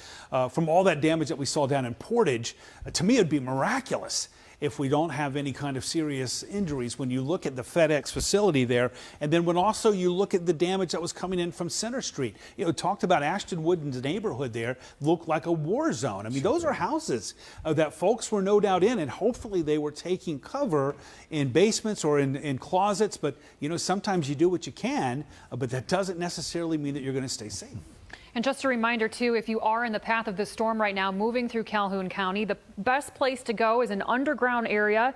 from all that damage that we saw down in Portage. To me, it'd be miraculous if we don't have any kind of serious injuries when you look at the FedEx facility there. And then when also you look at the damage that was coming in from Center Street. You know, talked about Ashton Wood's neighborhood there, looked like a war zone. I mean, those are houses that folks were no doubt in, and hopefully they were taking cover in basements or in closets. But, you know, sometimes you do what you can, but that doesn't necessarily mean that you're going to stay safe. And just a reminder, too, if you are in the path of this storm right now, moving through Calhoun County, the best place to go is an underground area,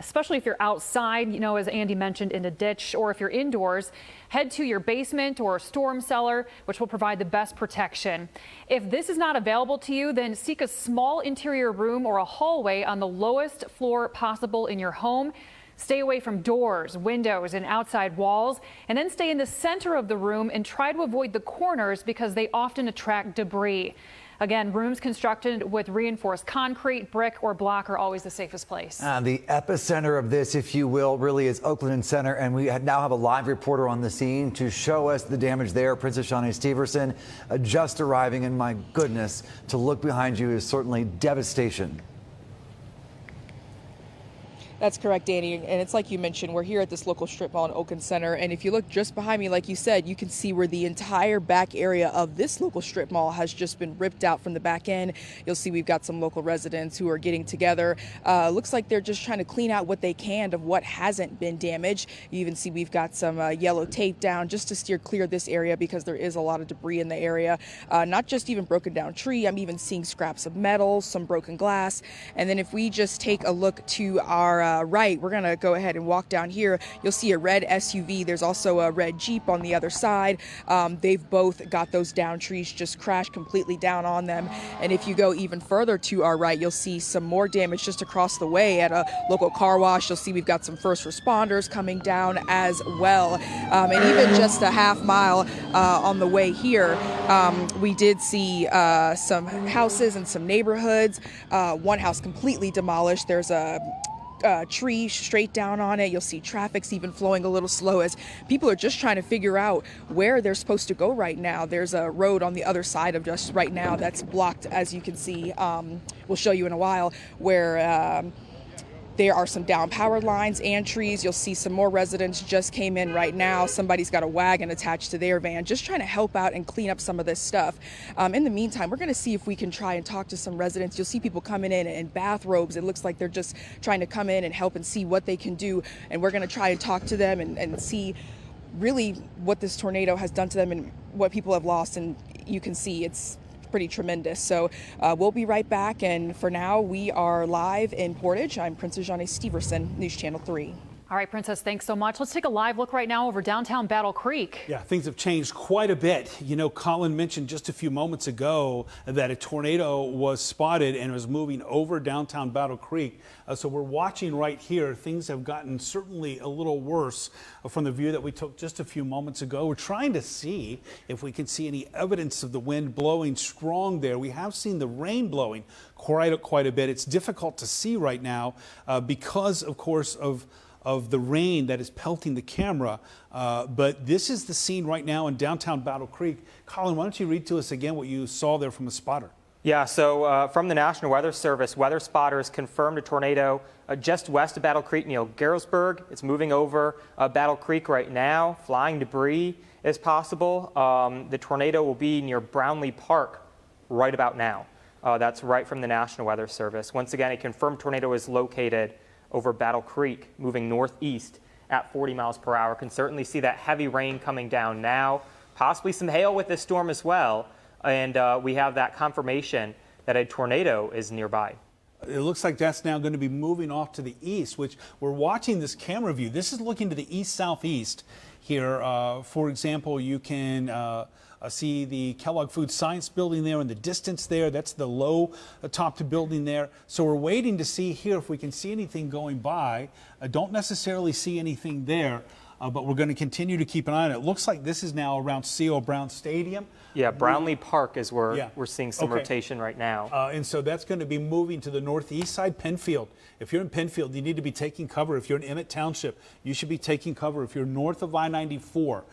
especially if you're outside, you know, as Andy mentioned, in a ditch, or if you're indoors, head to your basement or storm cellar, which will provide the best protection. If this is not available to you, then seek a small interior room or a hallway on the lowest floor possible in your home. Stay away from doors, windows, and outside walls, and then stay in the center of the room and try to avoid the corners because they often attract debris. Again, rooms constructed with reinforced concrete, brick, or block are always the safest place. The epicenter of this, if you will, really is Oakland Center, and we now have a live reporter on the scene to show us the damage there. Princess Shawnee Steverson just arriving, and my goodness, to look behind you is certainly devastation. That's correct, Danny. And it's like you mentioned, we're here at this local strip mall in Oakland Center. And if you look just behind me, like you said, you can see where the entire back area of this local strip mall has just been ripped out from the back end. You'll see we've got some local residents who are getting together. Looks like they're just trying to clean out what they can of what hasn't been damaged. You even see we've got some yellow tape down just to steer clear of this area because there is a lot of debris in the area. Not just even broken down tree. I'm even seeing scraps of metal, some broken glass. And then if we just take a look to our right, we're going to go ahead and walk down here. You'll see a red SUV. There's also a red Jeep on the other side. They've both got those down trees just crashed completely down on them. And if you go even further to our right, you'll see some more damage just across the way at a local car wash. You'll see we've got some first responders coming down as well. And even just a half mile on the way here, we did see some houses and some neighborhoods. One house completely demolished. There's a tree straight down on it. You'll see traffic's even flowing a little slow as people are just trying to figure out where they're supposed to go right now. There's a road on the other side of us right now that's blocked, as you can see. We'll show you in a while, where there are some down power lines and trees. You'll see some more residents just came in right now. Somebody's got a wagon attached to their van, just trying to help out and clean up some of this stuff. In the meantime, we're going to see if we can try and talk to some residents. You'll see people coming in bathrobes. It looks like they're just trying to come in and help and see what they can do. And we're going to try and talk to them and see really what this tornado has done to them and what people have lost. And you can see it's pretty tremendous. So we'll be right back. And for now, we are live in Portage. I'm Princess Johnny Steverson, News Channel 3. All right, Princess, thanks so much. Let's take a live look right now over downtown Battle Creek. Yeah, things have changed quite a bit. You know, Colin mentioned just a few moments ago that a tornado was spotted and was moving over downtown Battle Creek. So we're watching right here. Things have gotten certainly a little worse from the view that we took just a few moments ago. We're trying to see if we can see any evidence of the wind blowing strong there. We have seen the rain blowing quite a bit. It's difficult to see right now because, of course, of the rain that is pelting the camera. But this is the scene right now in downtown Battle Creek. Colin, why don't you read to us again what you saw there from a spotter? Yeah, so from the National Weather Service, weather spotters confirmed a tornado just west of Battle Creek near Garrelsburg. It's moving over Battle Creek right now. Flying debris is possible. The tornado will be near Brownlee Park right about now. That's right from the National Weather Service. Once again, a confirmed tornado is located over Battle Creek, moving northeast at 40 miles per hour. Can certainly see that heavy rain coming down now, possibly some hail with this storm as well. And we have that confirmation that a tornado is nearby. It looks like that's now going to be moving off to the east, which we're watching this camera view. This is looking to the east-southeast here. For example, you can see the Kellogg Food Science building there in the distance there. That's the low-topped building there. So we're waiting to see here if we can see anything going by. I don't necessarily see anything there, but we're going to continue to keep an eye on it. It looks like this is now around C.O. Brown Stadium. Yeah, Brownlee Park is where we're seeing some rotation right now. And so that's going to be moving to the northeast side, Penfield. If you're in Penfield, you need to be taking cover. If you're in Emmett Township, you should be taking cover. If you're north of I-94,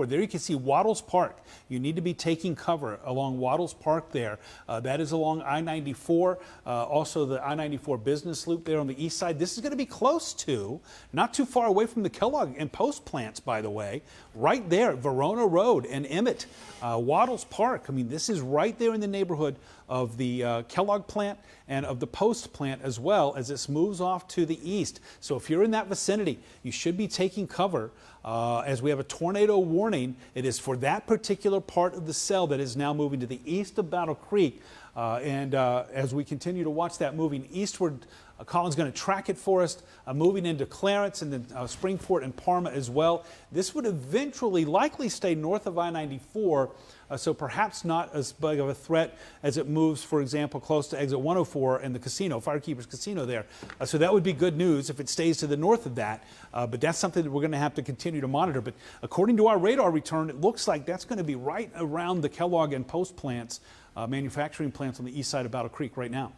there you can see Waddles Park. You need to be taking cover along Waddles Park there. That is along I-94, also the I-94 business loop there on the east side. This is going to be close to, not too far away from the Kellogg and Post plants, by the way, right there, Verona Road and Emmett, Waddles Park. I mean, this is right there in the neighborhood of the Kellogg plant and of the Post plant, as well as this moves off to the east. So if you're in that vicinity, you should be taking cover as we have a tornado warning. It is for that particular part of the cell that is now moving to the east of Battle Creek. And as we continue to watch that moving eastward, Colin's going to track it for us, moving into Clarence and then Springport and Parma as well. This would eventually likely stay north of I-94, so perhaps not as big of a threat as it moves, for example, close to exit 104 and the casino, Firekeepers Casino there. So that would be good news if it stays to the north of that, but that's something that we're going to have to continue to monitor. But according to our radar return, it looks like that's going to be right around the Kellogg and Post plants, manufacturing plants on the east side of Battle Creek right now.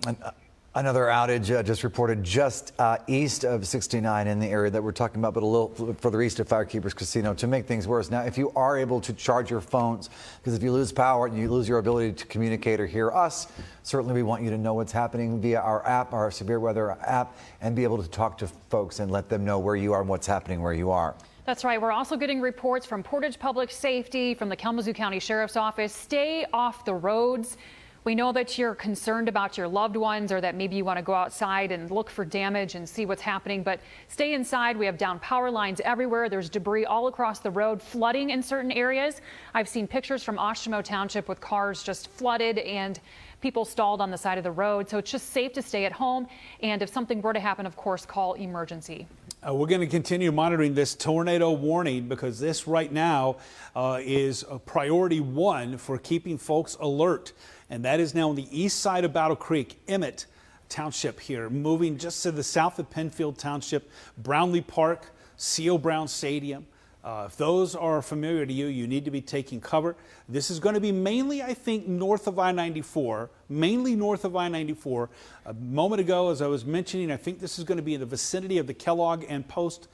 Another outage just reported just east of 69 in the area that we're talking about, but a little further east of Firekeepers Casino to make things worse. Now, if you are able to charge your phones, because if you lose power and you lose your ability to communicate or hear us, certainly we want you to know what's happening via our app, our severe weather app, and be able to talk to folks and let them know where you are and what's happening where you are. That's right. We're also getting reports from Portage Public Safety, from the Kalamazoo County Sheriff's Office. Stay off the roads. We know that you're concerned about your loved ones, or that maybe you want to go outside and look for damage and see what's happening, but stay inside. We have down power lines everywhere. There's debris all across the road, flooding in certain areas. I've seen pictures from Oshtemo Township with cars just flooded and people stalled on the side of the road. So it's just safe to stay at home. And if something were to happen, of course, call emergency. We're going to continue monitoring this tornado warning, because this right now is a priority one for keeping folks alert. And that is now on the east side of Battle Creek, Emmett Township here, moving just to the south of Penfield Township, Brownlee Park, C.O. Brown Stadium. If those are familiar to you, you need to be taking cover. This is going to be mainly, I think, north of I-94, mainly north of I-94. A moment ago, as I was mentioning, I think this is going to be in the vicinity of the Kellogg and Post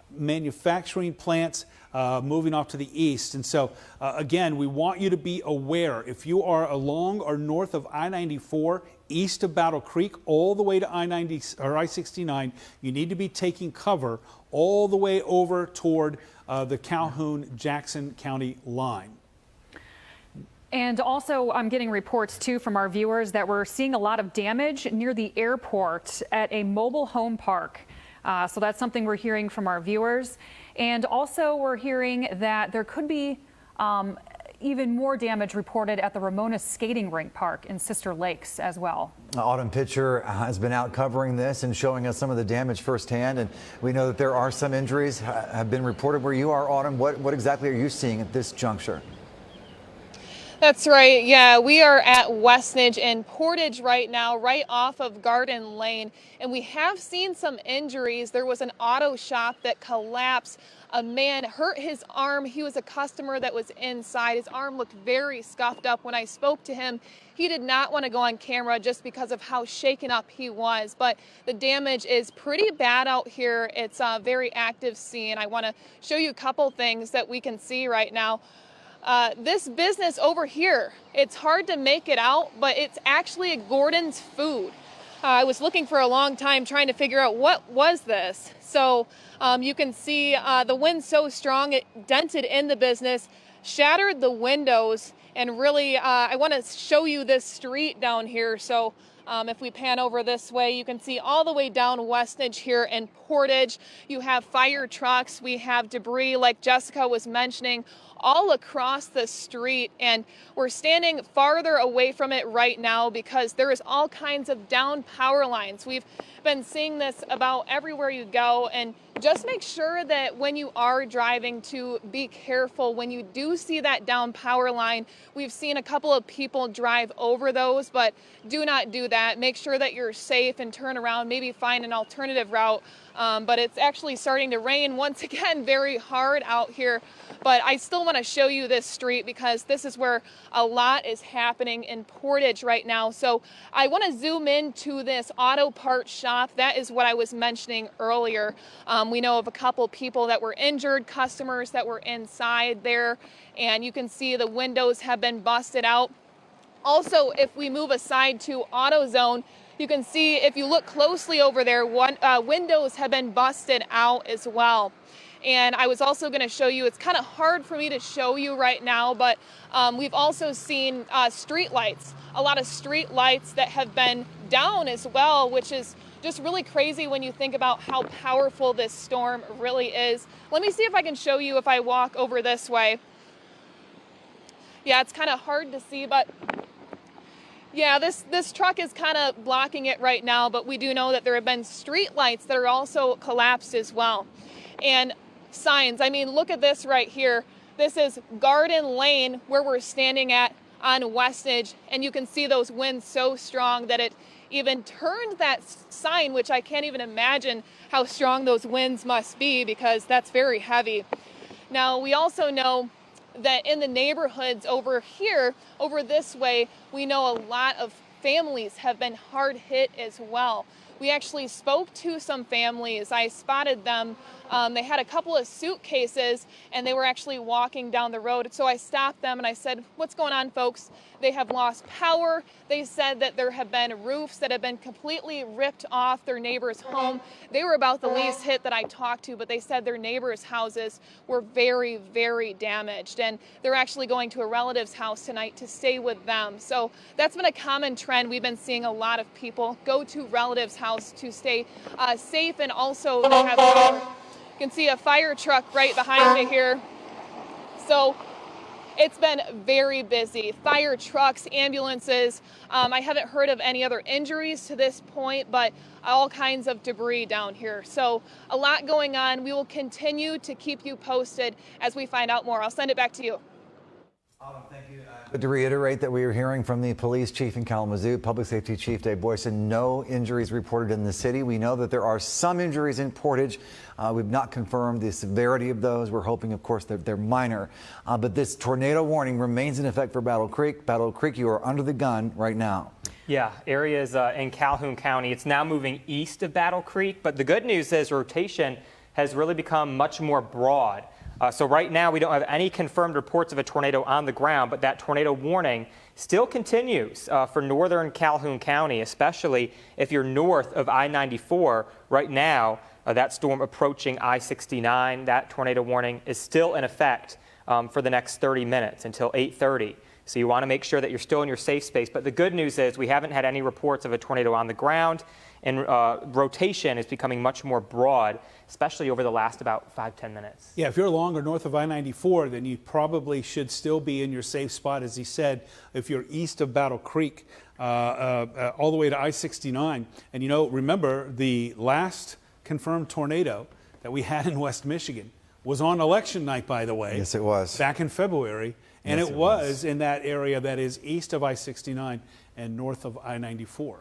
manufacturing plants, moving off to the east. And so, again, we want you to be aware. If you are along or north of I-94, east of Battle Creek, all the way to I-90 or I-69, you need to be taking cover all the way over toward the Calhoun-Jackson County line. And also, I'm getting reports, too, from our viewers that we're seeing a lot of damage near the airport at a mobile home park. So that's something we're hearing from our viewers. And also, we're hearing that there could be even more damage reported at the Ramona skating rink park in Sister Lakes as well. Autumn Pitcher has been out covering this and showing us some of the damage firsthand, and we know that there are some injuries have been reported where you are, Autumn. What exactly are you seeing at this juncture? That's right. Yeah, we are at Westnedge and Portage right now, right off of Garden Lane, and we have seen some injuries. There was an auto shop that collapsed. A man hurt his arm. He was a customer that was inside. His arm looked very scuffed up. When I spoke to him, he did not want to go on camera just because of how shaken up he was. But the damage is pretty bad out here. It's a very active scene. I want to show you a couple things that we can see right now. This business over here, it's hard to make it out, but it's actually a Gordon's Food. I was looking for a long time trying to figure out what was this. So you can see the wind so strong it dented in the business, shattered the windows, and really I want to show you this street down here. So if we pan over this way, you can see all the way down Westnedge here in Portage. You have fire trucks, we have debris like Jessica was mentioning all across the street, and we're standing farther away from it right now because there is all kinds of down power lines. We've been seeing this about everywhere you go, and just make sure that when you are driving to be careful when you do see that down power line. We've seen a couple of people drive over those, but do not do that. Make sure that you're safe and turn around, maybe find an alternative route. But it's actually starting to rain once again very hard out here. But I still want to show you this street because this is where a lot is happening in Portage right now. So I want to zoom into this auto parts shop. That is what I was mentioning earlier. We know of a couple people that were injured, customers that were inside there, and you can see the windows have been busted out. Also, if we move aside to AutoZone, you can see if you look closely over there, windows have been busted out as well. And I was also going to show you, it's kind of hard for me to show you right now, but we've also seen street lights, a lot of street lights that have been down as well, which is just really crazy when you think about how powerful this storm really is. Let me see if I can show you if I walk over this way. Yeah, it's kind of hard to see, but yeah, this truck is kind of blocking it right now, but we do know that there have been street lights that are also collapsed as well. And signs, I mean, look at this right here. This is Garden Lane where we're standing at on Westnedge, and you can see those winds so strong that it even turned that sign, which I can't even imagine how strong those winds must be because that's very heavy. Now, we also know that in the neighborhoods over here, over this way, we know a lot of families have been hard hit as well. We actually spoke to some families. I spotted them. They had a couple of suitcases and they were actually walking down the road. So I stopped them and I said, "What's going on, folks?" They have lost power. They said that there have been roofs that have been completely ripped off their neighbor's home. They were about the least hit that I talked to, but they said their neighbors' houses were very, very damaged. And they're actually going to a relative's house tonight to stay with them. So that's been a common trend. We've been seeing a lot of people go to relatives' house to stay safe, and also they have power. You can see a fire truck right behind me here. So it's been very busy. Fire trucks, ambulances. I haven't heard of any other injuries to this point, but all kinds of debris down here. So a lot going on. We will continue to keep you posted as we find out more. I'll send it back to you. Autumn, thank you. To reiterate that we are hearing from the police chief in Kalamazoo, Public Safety Chief Dave Boyson, no injuries reported in the city. We know that there are some injuries in Portage. We've not confirmed the severity of those. We're hoping, of course, that they're minor. But this tornado warning remains in effect for Battle Creek. Battle Creek, you are under the gun right now. Yeah, areas in Calhoun County. It's now moving east of Battle Creek, but the good news is rotation has really become much more broad. So right now we don't have any confirmed reports of a tornado on the ground, but that tornado warning still continues for northern Calhoun County, especially if you're north of I-94 right now. That storm approaching I-69, that tornado warning is still in effect for the next 30 minutes until 8:30 So you want to make sure that you're still in your safe space. But the good news is we haven't had any reports of a tornado on the ground, and rotation is becoming much more broad, especially over the last about 5-10 minutes. Yeah, if you're along or north of I-94, then you probably should still be in your safe spot, as he said, if you're east of Battle Creek, all the way to I-69. And you know, remember, the last confirmed tornado that we had in West Michigan was on election night, by the way. Yes, it was. Back in February. And Yes, it was in that area that is east of I-69 and north of I-94.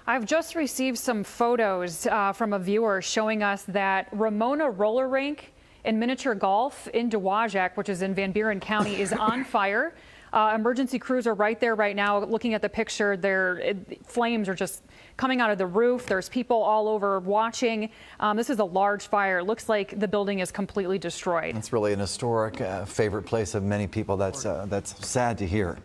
I've just received some photos from a viewer showing us that Ramona Roller Rink and Miniature Golf in Dowagiac, which is in Van Buren County, is on fire. Emergency crews are right there right now. Looking at the picture, flames are just coming out of the roof. There's people all over watching. This is a large fire. It looks like the building is completely destroyed. It's really an historic favorite place of many people. That's sad to hear.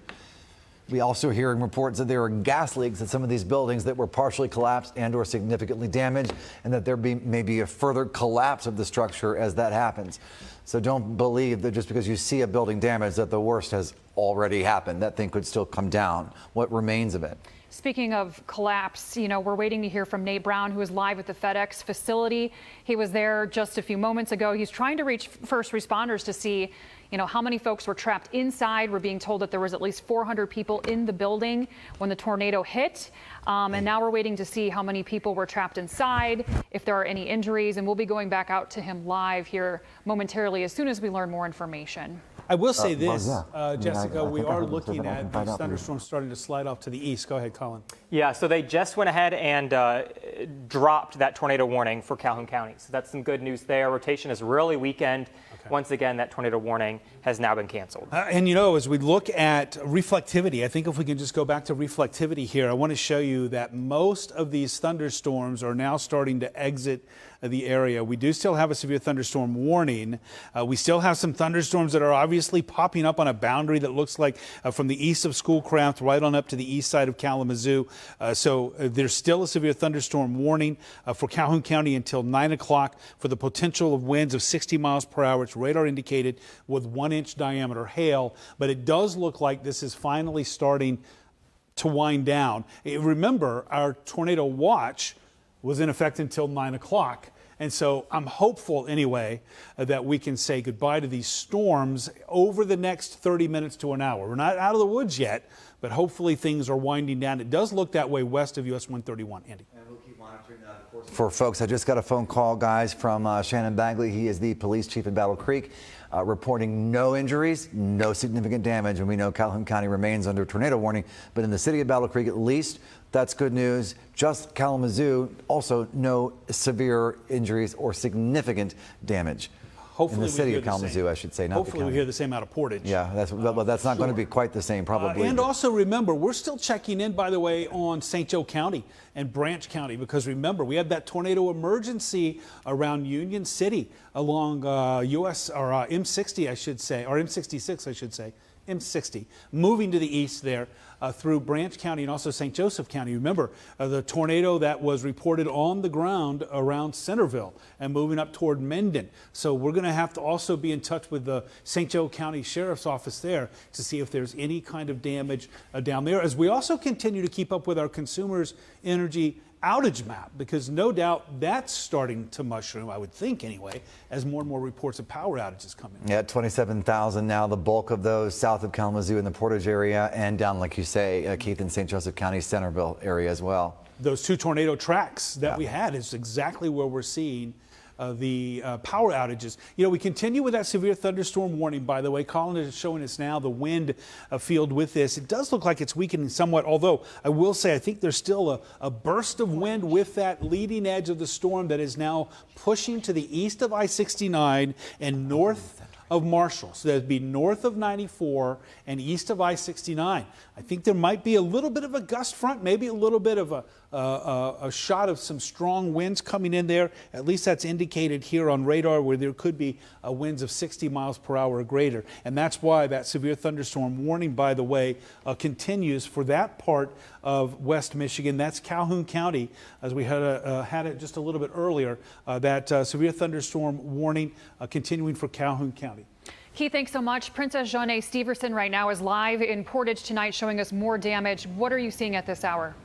We also hearing reports that there are gas leaks at some of these buildings that were partially collapsed and or significantly damaged, and that there may be a further collapse of the structure as that happens. So don't believe that just because you see a building damaged that the worst has already happened. That thing could still come down. What remains of it? Speaking of collapse, you know, we're waiting to hear from Nate Brown, who is live at the FedEx facility. He was there just a few moments ago. He's trying to reach first responders to see, you know, how many folks were trapped inside. We're being told that there was at least 400 people in the building when the tornado hit. And now we're waiting to see how many people were trapped inside, if there are any injuries. And we'll be going back out to him live here momentarily as soon as we learn more information. I will say this, yeah. Jessica, we I are heard looking that I at can find these out for you. thunderstorms starting to slide off to the east. Go ahead, Colin. Yeah, so they just went ahead and dropped that tornado warning for Calhoun County. So that's some good news there. Rotation is really weakened. Okay. Once again, that tornado warning has now been canceled. And you know, as we look at reflectivity, I think if we can just go back to reflectivity here, I want to show you that most of these thunderstorms are now starting to exit the area. We do still have a severe thunderstorm warning. We still have some thunderstorms that are obviously popping up on a boundary that looks like from the east of Schoolcraft right on up to the east side of Kalamazoo. So there's still a severe thunderstorm warning for Calhoun County until 9 o'clock for the potential of winds of 60 miles per hour. It's radar indicated with 1-inch diameter hail, but it does look like this is finally starting to wind down. Remember, our tornado watch was in effect until 9 o'clock. And so I'm hopeful anyway that we can say goodbye to these storms over the next 30 minutes to an hour. We're not out of the woods yet, but hopefully things are winding down. It does look that way west of US 131, Andy. And we'll keep monitoring that, of course. For folks, I just got a phone call, guys, from Shannon Bagley. He is the police chief in Battle Creek, reporting no injuries, no significant damage. And we know Calhoun County remains under tornado warning, but in the city of Battle Creek, at least, that's good news. Just Kalamazoo, also no severe injuries or significant damage. Hopefully in the city of Kalamazoo, I should say, not the Hopefully we hear the same out of Portage. Yeah, but that's not going to be quite the same, probably. And also remember, we're still checking in, by the way, on St. Joe County and Branch County, because remember, we had that tornado emergency around Union City along US or M60, I should say, or M66, I should say. M60, moving to the east there through Branch County and also St. Joseph County. Remember, the tornado that was reported on the ground around Centerville and moving up toward Mendon. So we're going to have to also be in touch with the St. Joe County Sheriff's Office there to see if there's any kind of damage down there, as we also continue to keep up with our consumers' energy outage map, because no doubt that's starting to mushroom, I would think anyway, as more and more reports of power outages come in. Yeah, 27,000 now, the bulk of those south of Kalamazoo in the Portage area and down, like you say, Keith, in St. Joseph County, Centerville area as well. Those two tornado tracks that we had is exactly where we're seeing the power outages. You know, we continue with that severe thunderstorm warning, by the way. Colin is showing us now the wind field with this. It does look like it's weakening somewhat, although I will say I think there's still a burst of wind with that leading edge of the storm that is now pushing to the east of I-69 and north of Marshall. So that'd be north of 94 and east of I-69. I think there might be a little bit of a gust front, maybe a little bit of a shot of some strong winds coming in there. At least that's indicated here on radar, where there could be winds of 60 miles per hour or greater. And that's why that severe thunderstorm warning, by the way, continues for that part of West Michigan. That's Calhoun County, as we had it just a little bit earlier, that severe thunderstorm warning continuing for Calhoun County. Keith, thanks so much. Princess Jeanne Steverson right now is live in Portage tonight, showing us more damage. What are you seeing at this hour?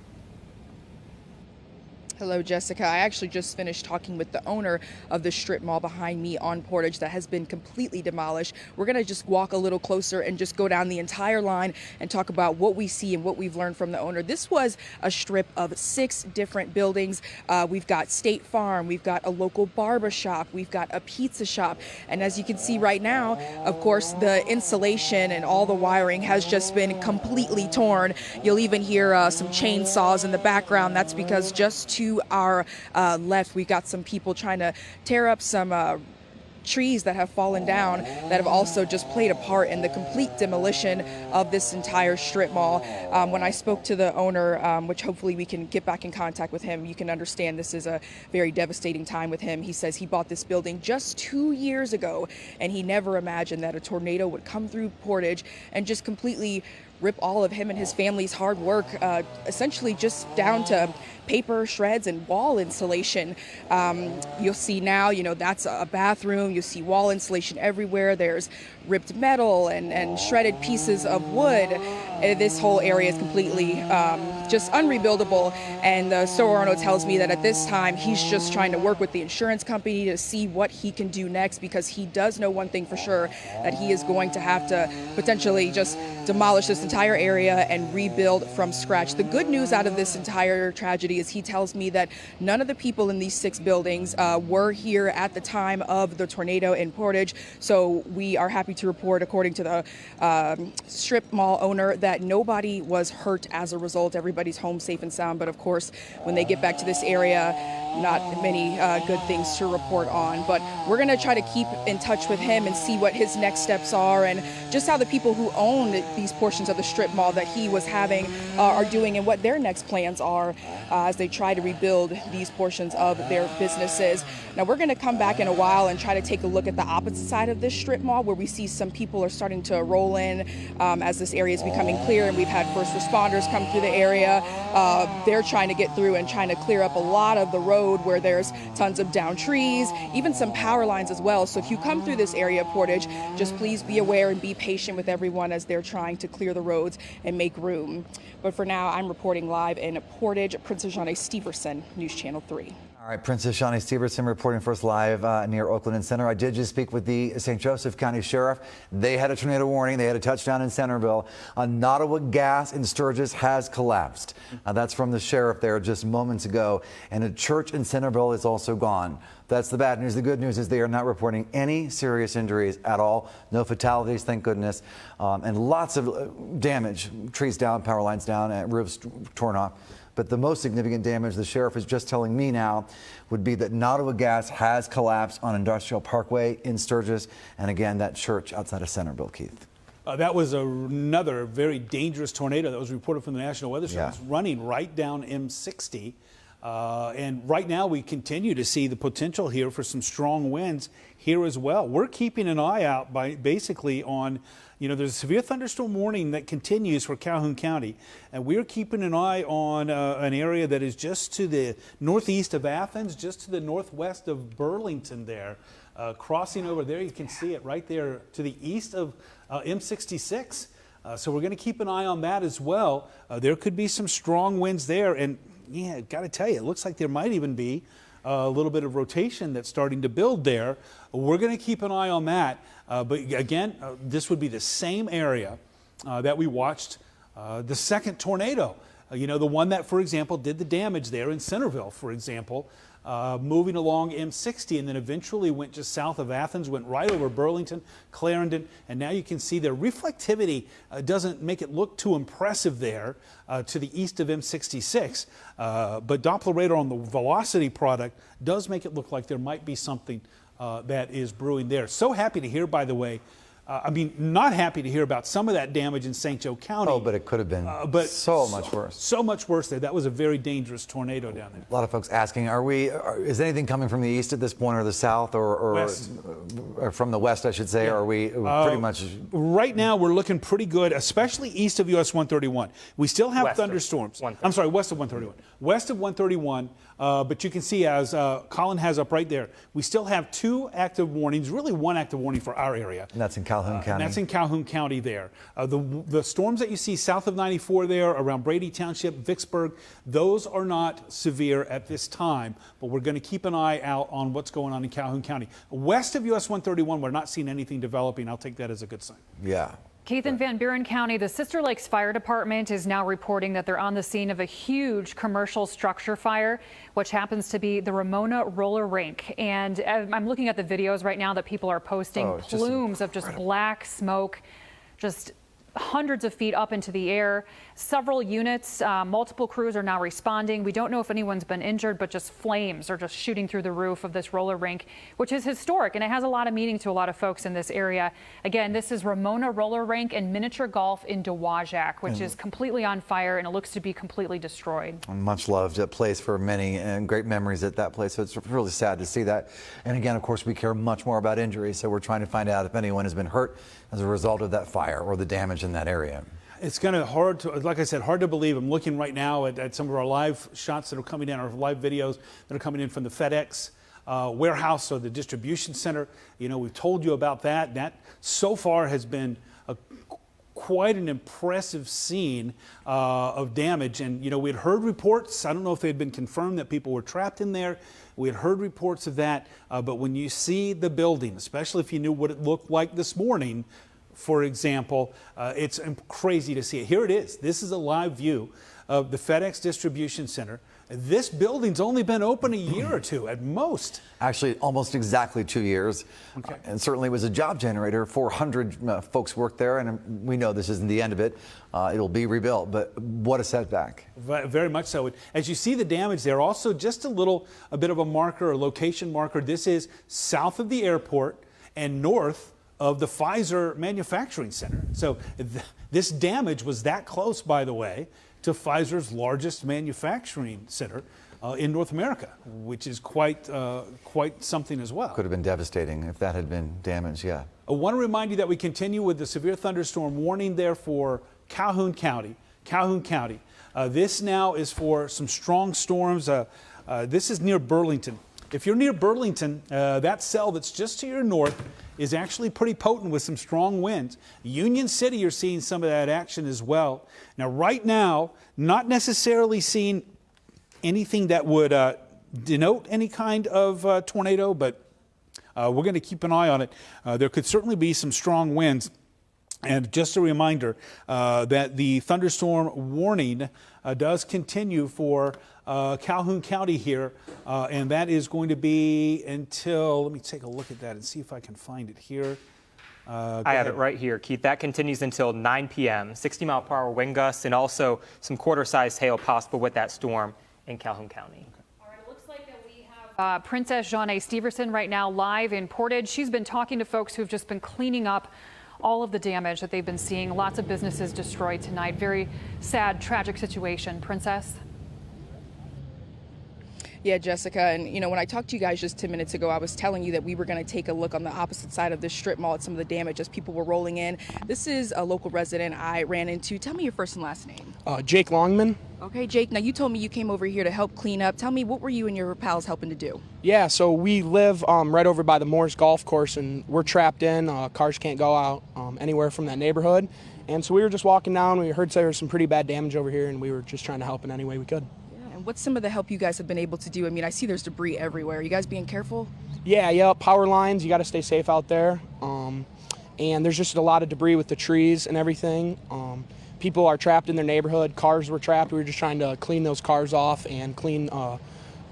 Hello, Jessica. I actually just finished talking with the owner of the strip mall behind me on Portage that has been completely demolished. We're going to just walk a little closer and just go down the entire line and talk about what we see and what we've learned from the owner. This was a strip of 6 different buildings. We've got State Farm, we've got a local barber shop, we've got a pizza shop. And as you can see right now, of course, the insulation and all the wiring has just been completely torn. You'll even hear some chainsaws in the background. That's because just to our left, we've got some people trying to tear up some trees that have fallen down that have also just played a part in the complete demolition of this entire strip mall. When I spoke to the owner, which hopefully we can get back in contact with him, you can understand this is a very devastating time with him. He says he bought this building just 2 years ago, and he never imagined that a tornado would come through Portage and just completely rip all of him and his family's hard work, essentially just down to paper shreds and wall insulation. You'll see now, that's a bathroom. You'll see wall insulation everywhere. There's ripped metal and shredded pieces of wood. This whole area is completely just unrebuildable. And the store owner tells me that at this time, he's just trying to work with the insurance company to see what he can do next, because he does know one thing for sure, that he is going to have to potentially just demolish this entire area and rebuild from scratch. The good news out of this entire tragedy is he tells me that none of the people in these 6 buildings were here at the time of the tornado in Portage. So we are happy to report, according to the strip mall owner, that nobody was hurt as a result. Everybody's home safe and sound. But of course, when they get back to this area, not many good things to report on. But we're going to try to keep in touch with him and see what his next steps are, and just how the people who own these portions of the strip mall that he was having are doing, and what their next plans are as they try to rebuild these portions of their businesses. Now, we're going to come back in a while and try to take a look at the opposite side of this strip mall, where we see some people are starting to roll in as this area is becoming clear, and we've had first responders come through the area. They're trying to get through and trying to clear up a lot of the road where there's tons of downed trees, even some power lines as well. So if you come through this area of Portage, just please be aware and be patient with everyone as they're trying to clear the roads and make room. But for now, I'm reporting live in Portage. Princess Jeanne Steverson, News Channel 3. All right, Princess Jeanne Steverson reporting for us live near Oakland and Center. I did just speak with the St. Joseph County Sheriff. They had a tornado warning. They had a touchdown in Centerville. Nottawa Gas in Sturgis has collapsed. That's from the sheriff there just moments ago. And a church in Centerville is also gone. That's the bad news. The good news is they are not reporting any serious injuries at all. No fatalities, thank goodness. And lots of damage. Trees down, power lines down, roofs torn off. But the most significant damage, the sheriff is just telling me now, would be that Nottawa Gas has collapsed on Industrial Parkway in Sturgis. And again, that church outside of Centerville, Keith. That was another very dangerous tornado that was reported from the National Weather Service, running right down M60. And right now we continue to see the potential here for some strong winds here as well. We're keeping an eye out basically on, there's a severe thunderstorm warning that continues for Calhoun County. And we're keeping an eye on an area that is just to the northeast of Athens, just to the northwest of Burlington there. Crossing over there, you can see it right there to the east of M66. So we're going to keep an eye on that as well. There could be some strong winds there. And yeah, got to tell you, it looks like there might even be a little bit of rotation that's starting to build there. We're going to keep an eye on that. But again, this would be the same area that we watched the second tornado. The one that, for example, did the damage there in Centerville, for example, moving along M60 and then eventually went just south of Athens, went right over Burlington, Clarendon, and now you can see the reflectivity doesn't make it look too impressive there to the east of M66, but Doppler radar on the velocity product does make it look like there might be something that is brewing there. So happy to hear, by the way, not happy to hear about some of that damage in St. Joe County. Oh, but it could have been so much worse. So much worse there. That was a very dangerous tornado down there. A lot of folks asking, is anything coming from the east at this point, or the south, or from the west, I should say? Are we pretty much? Right now, we're looking pretty good, especially east of US 131. We still have thunderstorms. I'm sorry, west of 131. West of 131, but you can see, as Colin has up right there, we still have 2 active warnings, really 1 active warning for our area. And that's in Calhoun County. And that's in Calhoun County there. The storms that you see south of 94 there, around Brady Township, Vicksburg, those are not severe at this time, but we're going to keep an eye out on what's going on in Calhoun County. West of US 131, we're not seeing anything developing. I'll take that as a good sign. Yeah. Keith, in Van Buren County, the Sister Lakes Fire Department is now reporting that they're on the scene of a huge commercial structure fire, which happens to be the Ramona Roller Rink. And I'm looking at the videos right now that people are posting, plumes of just black smoke, just hundreds of feet up into the air. Several units, multiple crews are now responding. We don't know if anyone's been injured, but just flames are just shooting through the roof of this roller rink, which is historic, and it has a lot of meaning to a lot of folks in this area. Again, this is Ramona Roller Rink and miniature golf in Dowagiac, which is completely on fire, and it looks to be completely destroyed. Much loved place for many, and great memories at that place. So it's really sad to see that. And again, of course, we care much more about injuries, so we're trying to find out if anyone has been hurt as a result of that fire or the damage in that area. It's kind of hard to, like I said, hard to believe. I'm looking right now at some of our live shots that are coming in, our live videos that are coming in from the FedEx warehouse or the distribution center. You know, we've told you about that. That so far has been quite an impressive scene of damage. And, you know, we had heard reports. I don't know if they had been confirmed that people were trapped in there. We had heard reports of that. But when you see the building, especially if you knew what it looked like this morning, for example, it's crazy to see it. Here it is. This is a live view of the FedEx distribution center. This building's only been open a year or two at most. Actually, almost exactly 2 years. Okay. And certainly was a job generator. 400 folks worked there, and we know this isn't the end of it. It'll be rebuilt, but what a setback. Very much so. As you see the damage there, also just a bit of a marker, a location marker. This is south of the airport and north of the Pfizer manufacturing center. So this damage was that close, by the way, to Pfizer's largest manufacturing center in North America, which is quite something as well. Could have been devastating if that had been damaged, yeah. I want to remind you that we continue with the severe thunderstorm warning there for Calhoun County. This now is for some strong storms. This is near Burlington. If you're near Burlington, that cell that's just to your north is actually pretty potent with some strong winds. Union City, you're seeing some of that action as well. Now, right now, not necessarily seeing anything that would denote any kind of tornado, but we're going to keep an eye on it. There could certainly be some strong winds. And just a reminder that the thunderstorm warning does continue for Calhoun County here, and that is going to be until, let me take a look at that and see if I can find it here. I have it right here, Keith. That continues until 9 p.m. 60-mile-per-hour wind gusts and also some quarter-sized hail possible with that storm in Calhoun County. All right, it looks like that we have Princess Jeanne Steverson right now live in Portage. She's been talking to folks who've just been cleaning up all of the damage that they've been seeing. Lots of businesses destroyed tonight. Very sad, tragic situation. Princess? Yeah, Jessica, and you know, when I talked to you guys just 10 minutes ago, I was telling you that we were going to take a look on the opposite side of this strip mall at some of the damage as people were rolling in. This is a local resident I ran into. Tell me your first and last name. Jake Longman. Okay, Jake, now you told me you came over here to help clean up. Tell me, what were you and your pals helping to do? Yeah, so we live right over by the Moores Golf Course, and we're trapped in. Cars can't go out anywhere from that neighborhood. And so we were just walking down. We heard there was some pretty bad damage over here, and we were just trying to help in any way we could. And what's some of the help you guys have been able to do? I mean, I see there's debris everywhere. Are you guys being careful? Yeah, power lines. You got to stay safe out there. And there's just a lot of debris with the trees and everything. People are trapped in their neighborhood. Cars were trapped. We were just trying to clean those cars off and clean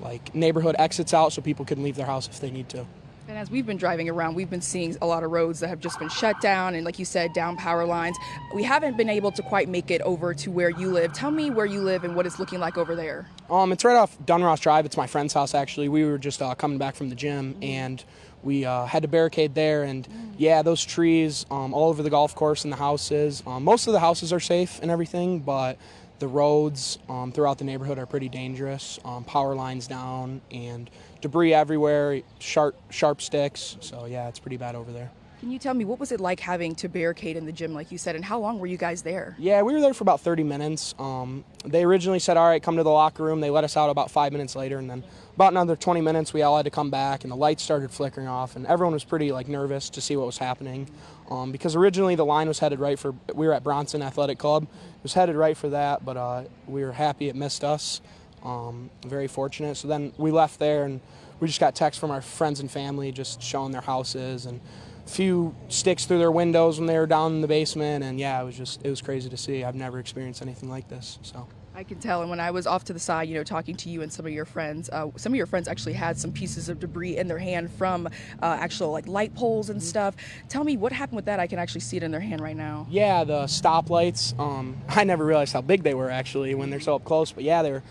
like neighborhood exits out so people can leave their house if they need to. And as we've been driving around, we've been seeing a lot of roads that have just been shut down and, like you said, down power lines. We haven't been able to quite make it over to where you live. Tell me where you live and what it's looking like over there. It's right off Dunross Drive. It's my friend's house, actually. We were just coming back from the gym, and we had to barricade there. And, yeah, those trees all over the golf course and the houses. Most of the houses are safe and everything, but the roads throughout the neighborhood are pretty dangerous. Power lines down and debris everywhere, sharp sticks. So, yeah, it's pretty bad over there. Can you tell me, what was it like having to barricade in the gym, like you said, and how long were you guys there? Yeah, we were there for about 30 minutes. They originally said, all right, come to the locker room. They let us out about 5 minutes later, and then about another 20 minutes, we all had to come back, and the lights started flickering off, and everyone was pretty nervous to see what was happening, because originally the line was headed right for, we were at Bronson Athletic Club. It was headed right for that, but we were happy it missed us. Very fortunate. So then we left there, and we just got texts from our friends and family just showing their houses and a few sticks through their windows when they were down in the basement, and yeah, it was crazy to see. I've never experienced anything like this. So I can tell, and when I was off to the side, talking to you and some of your friends actually had some pieces of debris in their hand from actual light poles and stuff. Tell me what happened with that. I can actually see it in their hand right now. Yeah, the stoplights. I never realized how big they were actually when they're so up close, but yeah, they're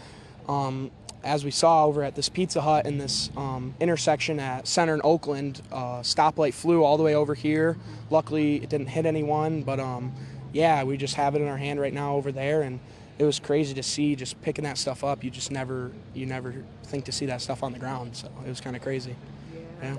as we saw over at this Pizza Hut in this intersection at Center and Oakland, stoplight flew all the way over here. Luckily, it didn't hit anyone, but yeah, we just have it in our hand right now over there, and it was crazy to see just picking that stuff up. You never think to see that stuff on the ground, so it was kind of crazy. Yeah.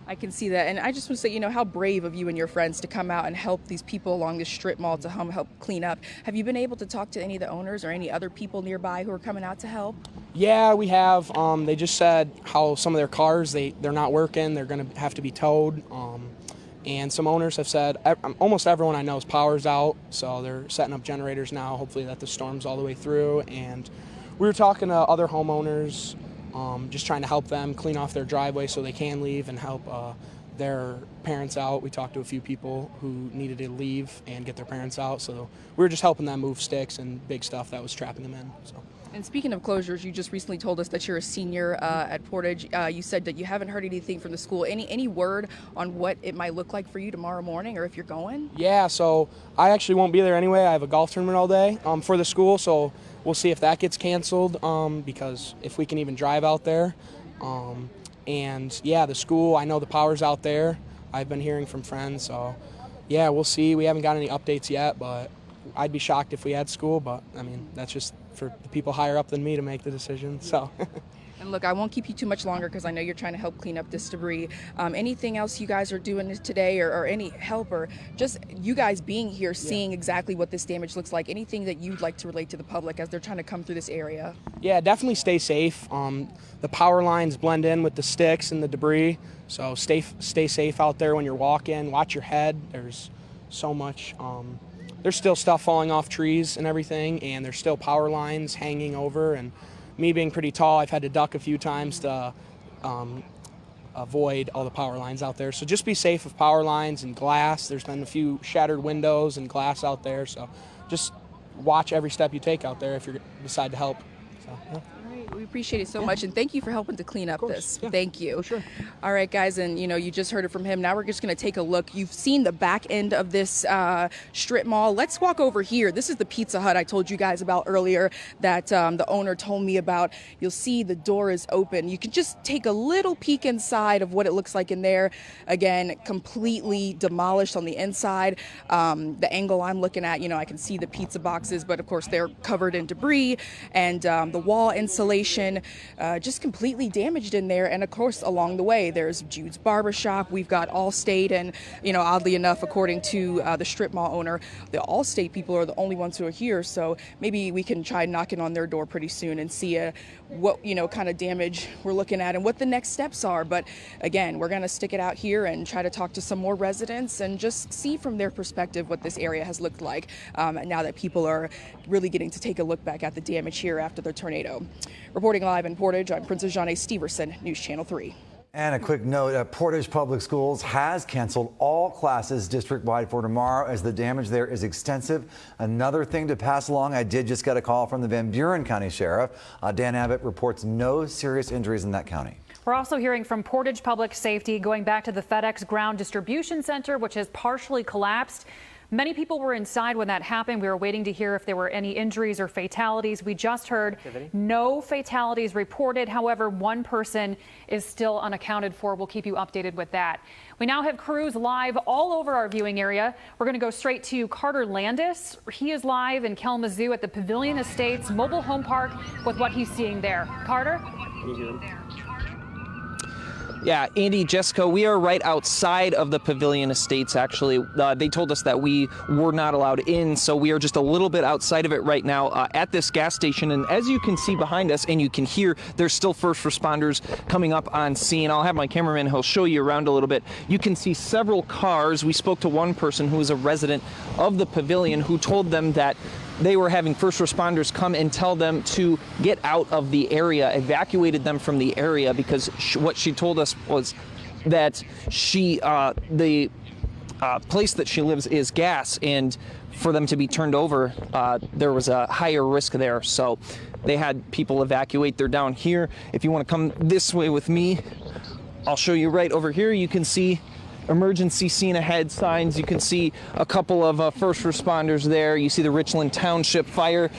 I can see that, and I just want to say, how brave of you and your friends to come out and help these people along the strip mall to help clean up. Have you been able to talk to any of the owners or any other people nearby who are coming out to help? Yeah, we have. They just said how some of their cars, they're not working. They're going to have to be towed. And some owners have said, almost everyone I know's power's out, so they're setting up generators now, hopefully that the storm's all the way through. And we were talking to other homeowners, just trying to help them clean off their driveway so they can leave and help their parents out. We talked to a few people who needed to leave and get their parents out, so we were just helping them move sticks and big stuff that was trapping them in. So. And speaking of closures, you just recently told us that you're a senior at Portage. You said that you haven't heard anything from the school. Any word on what it might look like for you tomorrow morning, or if you're going? Yeah, so I actually won't be there anyway. I have a golf tournament all day for the school, so we'll see if that gets canceled, because if we can even drive out there. And yeah, the school, I know the power's out there. I've been hearing from friends, so yeah, we'll see. We haven't got any updates yet, but I'd be shocked if we had school, but I mean, that's just for the people higher up than me to make the decision, so. And look, I won't keep you too much longer because I know you're trying to help clean up this debris. Anything else you guys are doing today, or any help, or just you guys being here, seeing exactly what this damage looks like, anything that you'd like to relate to the public as they're trying to come through this area? Yeah, definitely stay safe. The power lines blend in with the sticks and the debris, so stay safe out there when you're walking. Watch your head. There's so much. There's still stuff falling off trees and everything, and there's still power lines hanging over, and me being pretty tall, I've had to duck a few times to avoid all the power lines out there. So just be safe with power lines and glass. There's been a few shattered windows and glass out there, so just watch every step you take out there if you decide to help. So, yeah. We appreciate it so much, and thank you for helping to clean up this. Yeah. Thank you. For sure. All right, guys, and you just heard it from him. Now we're just going to take a look. You've seen the back end of this strip mall. Let's walk over here. This is the Pizza Hut I told you guys about earlier that the owner told me about. You'll see the door is open. You can just take a little peek inside of what it looks like in there. Again, completely demolished on the inside. The angle I'm looking at, I can see the pizza boxes, but of course they're covered in debris, and the wall insulation just completely damaged in there. And of course, along the way, there's Jude's Barbershop. We've got Allstate, and oddly enough, according to the strip mall owner, the Allstate people are the only ones who are here. So maybe we can try knocking on their door pretty soon and see what kind of damage we're looking at and what the next steps are. But again, we're going to stick it out here and try to talk to some more residents and just see from their perspective what this area has looked like now that people are really getting to take a look back at the damage here after the tornado. Reporting live in Portage, I'm Princess Janae Steverson, News Channel 3. And a quick note, Portage Public Schools has canceled all classes district-wide for tomorrow as the damage there is extensive. Another thing to pass along, I did just get a call from the Van Buren County Sheriff. Dan Abbott reports no serious injuries in that county. We're also hearing from Portage Public Safety, going back to the FedEx Ground Distribution Center, which has partially collapsed. Many people were inside when that happened. We were waiting to hear if there were any injuries or fatalities. We just heard no fatalities reported. However, one person is still unaccounted for. We'll keep you updated with that. We now have crews live all over our viewing area. We're going to go straight to Carter Landis. He is live in Kalamazoo at the Pavilion Estates Mobile Home Park with what he's seeing there. Carter? Yeah, Andy, Jessica, we are right outside of the Pavilion Estates, actually. They told us that we were not allowed in, so we are just a little bit outside of it right now at this gas station. And as you can see behind us, and you can hear, there's still first responders coming up on scene. I'll have my cameraman, he'll show you around a little bit. You can see several cars. We spoke to one person who is a resident of the Pavilion who told them that they were having first responders come and tell them to get out of the area, evacuated them from the area, because what she told us was that the place that she lives is gas, and for them to be turned over, there was a higher risk there. So they had people evacuate. They're down here. If you want to come this way with me, I'll show you right over here. You can see emergency scene ahead signs. You can see a couple of first responders there. You see the Richland Township Fire.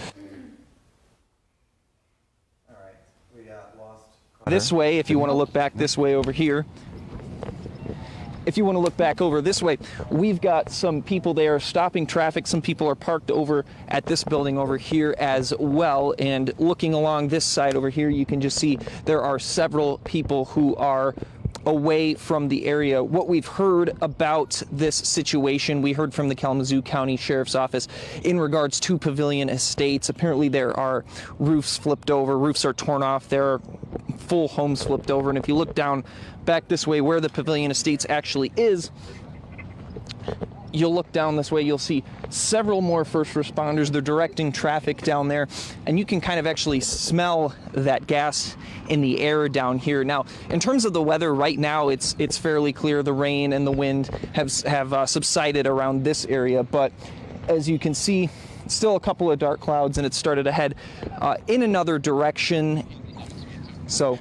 All right, we lost. This way, if you want to look back this way over here. If you want to look back over this way, we've got some people there stopping traffic. Some people are parked over at this building over here as well. And looking along this side over here, you can just see there are several people who are away from the area. What we've heard about this situation, we heard from the Kalamazoo County Sheriff's Office in regards to Pavilion Estates. Apparently there are roofs flipped over, roofs are torn off, there are full homes flipped over. And if you look down back this way where the Pavilion Estates actually is, you'll look down this way, you'll see several more first responders. They're directing traffic down there, and you can kind of actually smell that gas in the air down here. Now, in terms of the weather right now, it's fairly clear. The rain and the wind have subsided around this area, but as you can see, still a couple of dark clouds, and it started to head in another direction. So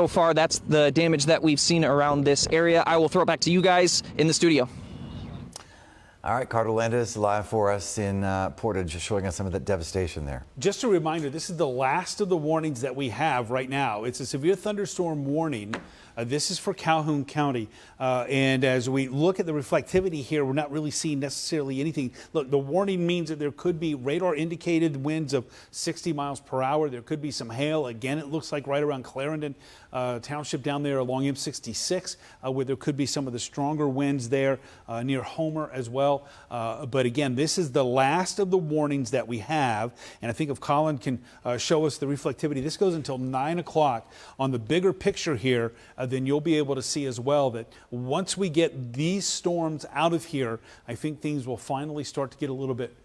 far, that's the damage that we've seen around this area. I will throw it back to you guys in the studio. All right, Carter Landis live for us in Portage, showing us some of that devastation there. Just a reminder, this is the last of the warnings that we have right now. It's a severe thunderstorm warning. This is for Calhoun County. And as we look at the reflectivity here, we're not really seeing necessarily anything. Look, the warning means that there could be radar indicated winds of 60 miles per hour. There could be some hail. Again, it looks like right around Clarendon Township down there along M66, where there could be some of the stronger winds there near Homer as well. But again, this is the last of the warnings that we have. And I think if Colin can show us the reflectivity, this goes until 9 o'clock. On the bigger picture here, then you'll be able to see as well that once we get these storms out of here, I think things will finally start to get a little bit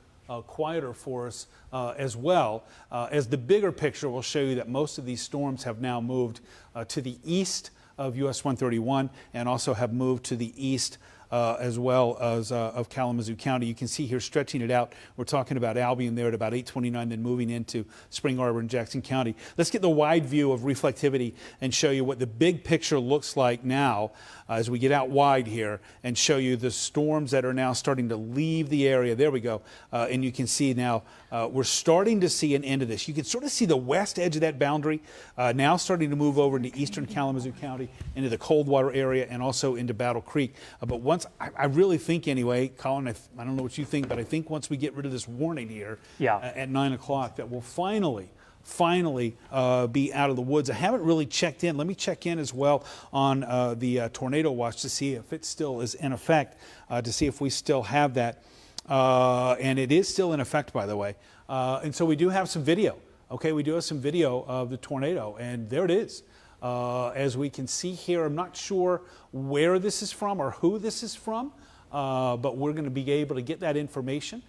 quieter for us as well, as the bigger picture will show you that most of these storms have now moved to the east of US 131 and also have moved to the east as well as of Kalamazoo County. You can see here stretching it out. We're talking about Albion there at about 829, then moving into Spring Arbor and Jackson County. Let's get the wide view of reflectivity and show you what the big picture looks like now as we get out wide here and show you the storms that are now starting to leave the area. There we go. And you can see now we're starting to see an end of this. You can sort of see the west edge of that boundary now starting to move over into eastern Kalamazoo County, into the Coldwater area, and also into Battle Creek. But once, I really think anyway, Colin, I don't know what you think, but I think once we get rid of this warning here at 9 o'clock, that we'll finally be out of the woods. I haven't really checked in. Let me check in as well on the tornado watch to see if it still is in effect, to see if we still have that. And it is still in effect, by the way. And so we do have some video. Okay, we do have some video of the tornado, and there it is. As we can see here, I'm not sure where this is from or who this is from, but we're going to be able to get that information.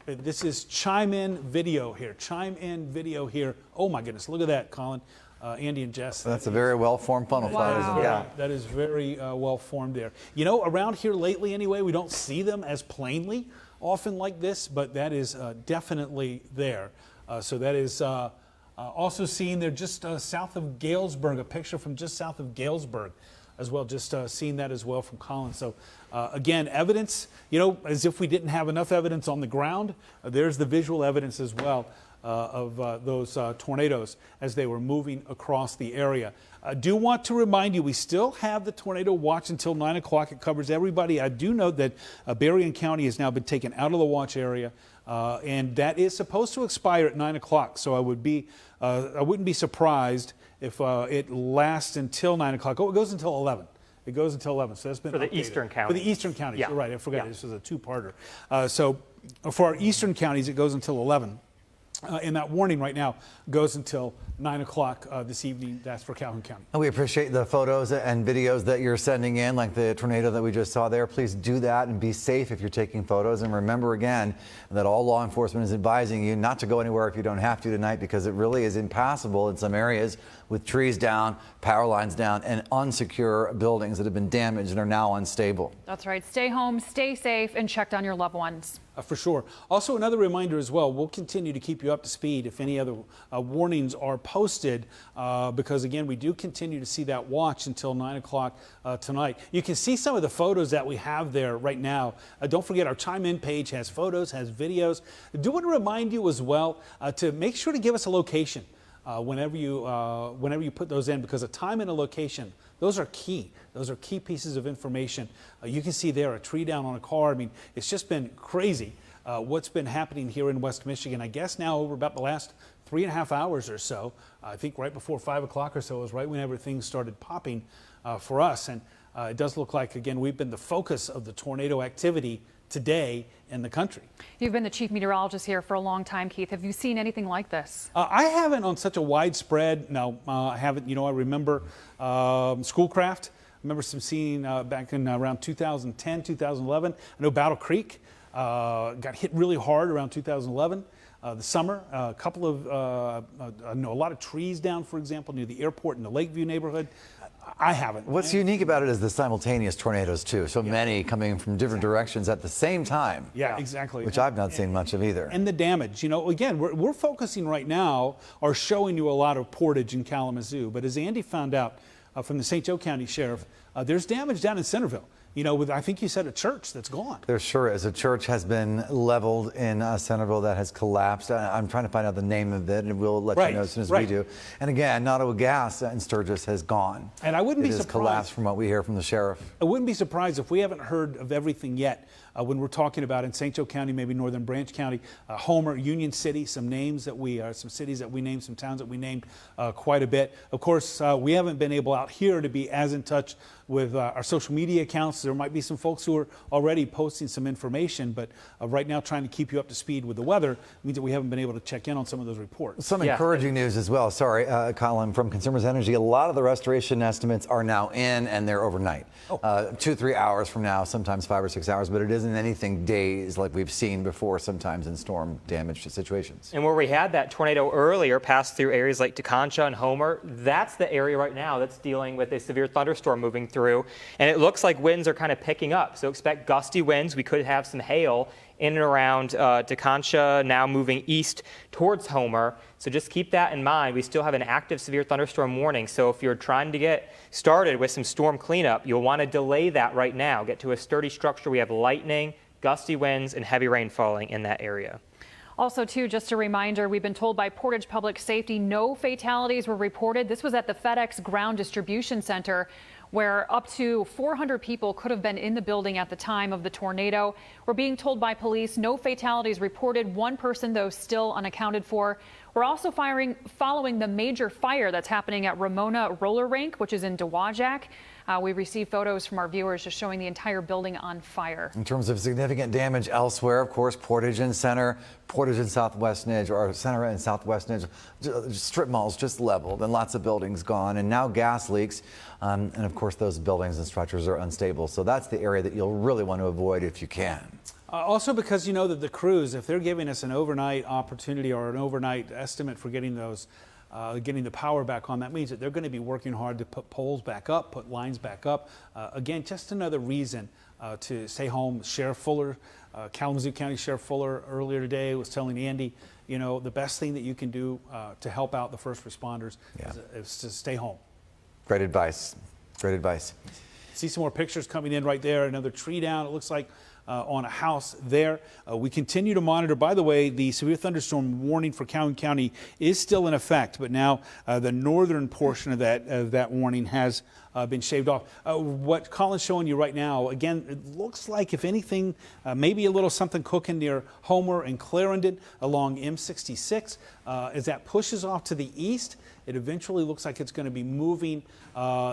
This is chime in video here. Chime in video here. Oh my goodness, look at that, Colin, Andy and Jess. That's a very well-formed funnel fire, isn't it? Yeah. That is very well formed there. You know, around here lately anyway, we don't see them as plainly often like this, but that is definitely there. So that is also seen there just south of Galesburg, a picture from just south of Galesburg as well, just seeing that as well from Colin. So again, evidence, you know, as if we didn't have enough evidence on the ground, there's the visual evidence as well of those tornadoes as they were moving across the area. I do want to remind you, we still have the tornado watch until 9 o'clock. It covers everybody. I do note that Berrien County has now been taken out of the watch area, and that is supposed to expire at 9 o'clock. So I wouldn't be surprised if it lasts until 9 o'clock. Oh, it goes until 11. It goes until 11, so that's been For the updated. eastern For counties. the eastern counties, Yeah. you're right. I forgot Yeah. this was a two-parter. So for our eastern counties, it goes until 11. And that warning right now goes until 9 o'clock this evening. That's for Calhoun County. And we appreciate the photos and videos that you're sending in, like the tornado that we just saw there. Please do that and be safe if you're taking photos. And remember again that all law enforcement is advising you not to go anywhere if you don't have to tonight, because it really is impassable in some areas with trees down, power lines down, and unsecure buildings that have been damaged and are now unstable. That's right. Stay home, stay safe, and check on your loved ones. For sure. Also, another reminder as well, we'll continue to keep you up to speed if any other warnings are posted, because again, we do continue to see that watch until 9 o'clock tonight. You can see some of the photos that we have there right now. Don't forget, our Chime In page has photos, has videos. I do want to remind you as well to make sure to give us a location whenever you put those in, because a time and a location, those are key. Those are key pieces of information. You can see there a tree down on a car. I mean, it's just been crazy what's been happening here in West Michigan. I guess now over about the last 3.5 hours or so, I think right before 5 o'clock or so was right whenever things started popping for us. And it does look like, again, we've been the focus of the tornado activity today in the country. You've been the chief meteorologist here for a long time, Keith. Have you seen anything like this? I haven't on such a widespread. No, I haven't. You know, I remember Schoolcraft. I remember some seeing back in around 2010, 2011. I know Battle Creek got hit really hard around 2011. The summer, a couple of, I know a lot of trees down, for example, near the airport in the Lakeview neighborhood. I haven't. What's unique about it is the simultaneous tornadoes too. So many coming from different directions at the same time. Yeah, exactly. Which I've not seen much of either. And the damage, you know, again, we're focusing right now, or showing you a lot of Portage and Kalamazoo. But as Andy found out from the St. Joe County Sheriff, there's damage down in Centerville. You know, with, I think you said a church that's gone. There sure is. A church has been leveled in Centerville that has collapsed. I'm trying to find out the name of it, and we'll let you know as soon as we do. And again, Nottawa Gas in Sturgis has gone. And I wouldn't be surprised. It has collapsed from what we hear from the sheriff. I wouldn't be surprised if we haven't heard of everything yet when we're talking about in St. Joe County, maybe Northern Branch County, Homer, Union City, some names that some cities that we named, some towns that we named quite a bit. Of course, we haven't been able out here to be as in touch with our social media accounts. There might be some folks who are already posting some information, but right now trying to keep you up to speed with the weather means that we haven't been able to check in on some of those reports. Some encouraging news as well. Sorry, Colin, from Consumers Energy. A lot of the restoration estimates are now in, and they're overnight. 2-3 hours from now, sometimes 5 or 6 hours, but it isn't anything days like we've seen before sometimes in storm damage situations. And where we had that tornado earlier pass through areas like Teconcha and Homer, that's the area right now that's dealing with a severe thunderstorm moving through. And it looks like winds are kind of picking up. So expect gusty winds. We could have some hail in and around Teconcha, now moving east towards Homer. So just keep that in mind. We still have an active severe thunderstorm warning. So if you're trying to get started with some storm cleanup, you'll want to delay that right now. Get to a sturdy structure. We have lightning, gusty winds, and heavy rain falling in that area. Also, too, just a reminder, we've been told by Portage Public Safety no fatalities were reported. This was at the FedEx Ground Distribution Center, where up to 400 people could have been in the building at the time of the tornado. We're being told by police no fatalities reported. One person, though, still unaccounted for. We're also following the major fire that's happening at Ramona Roller Rink, which is in Dowagiac. We received photos from our viewers just showing the entire building on fire. In terms of significant damage elsewhere, of course, Portage and Center, Portage and Southwest Nidge, or Center and Southwest Nidge, strip malls just leveled and lots of buildings gone, and now gas leaks. And of course, those buildings and structures are unstable. So that's the area that you'll really want to avoid if you can. Also because you know that the crews, if they're giving us an overnight opportunity or an overnight estimate for getting those getting the power back on, that means that they're going to be working hard to put poles back up, put lines back up. Again, just another reason to stay home. Sheriff Fuller, Kalamazoo County Sheriff Fuller earlier today was telling Andy, you know, the best thing that you can do to help out the first responders is to stay home. Great advice. Great advice. See some more pictures coming in right there. Another tree down. It looks like on a house there. We continue to monitor. By the way, the severe thunderstorm warning for Calhoun County is still in effect, but now the northern portion of that warning has been shaved off. What Colin's showing you right now, again, it looks like, if anything, maybe a little something cooking near Homer and Clarendon along M66. As that pushes off to the east, it eventually looks like it's going to be moving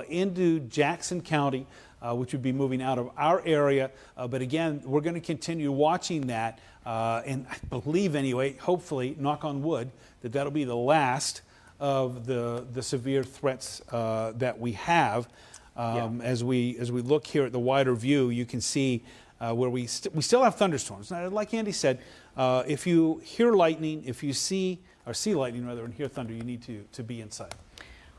into Jackson County, which would be moving out of our area. But again, we're going to continue watching that. And I believe anyway, hopefully, knock on wood, that'll be the last of the severe threats that we have. As we look here at the wider view, you can see where we still have thunderstorms. Now, like Andy said, if you hear lightning, if you see lightning rather, and hear thunder, you need to be inside.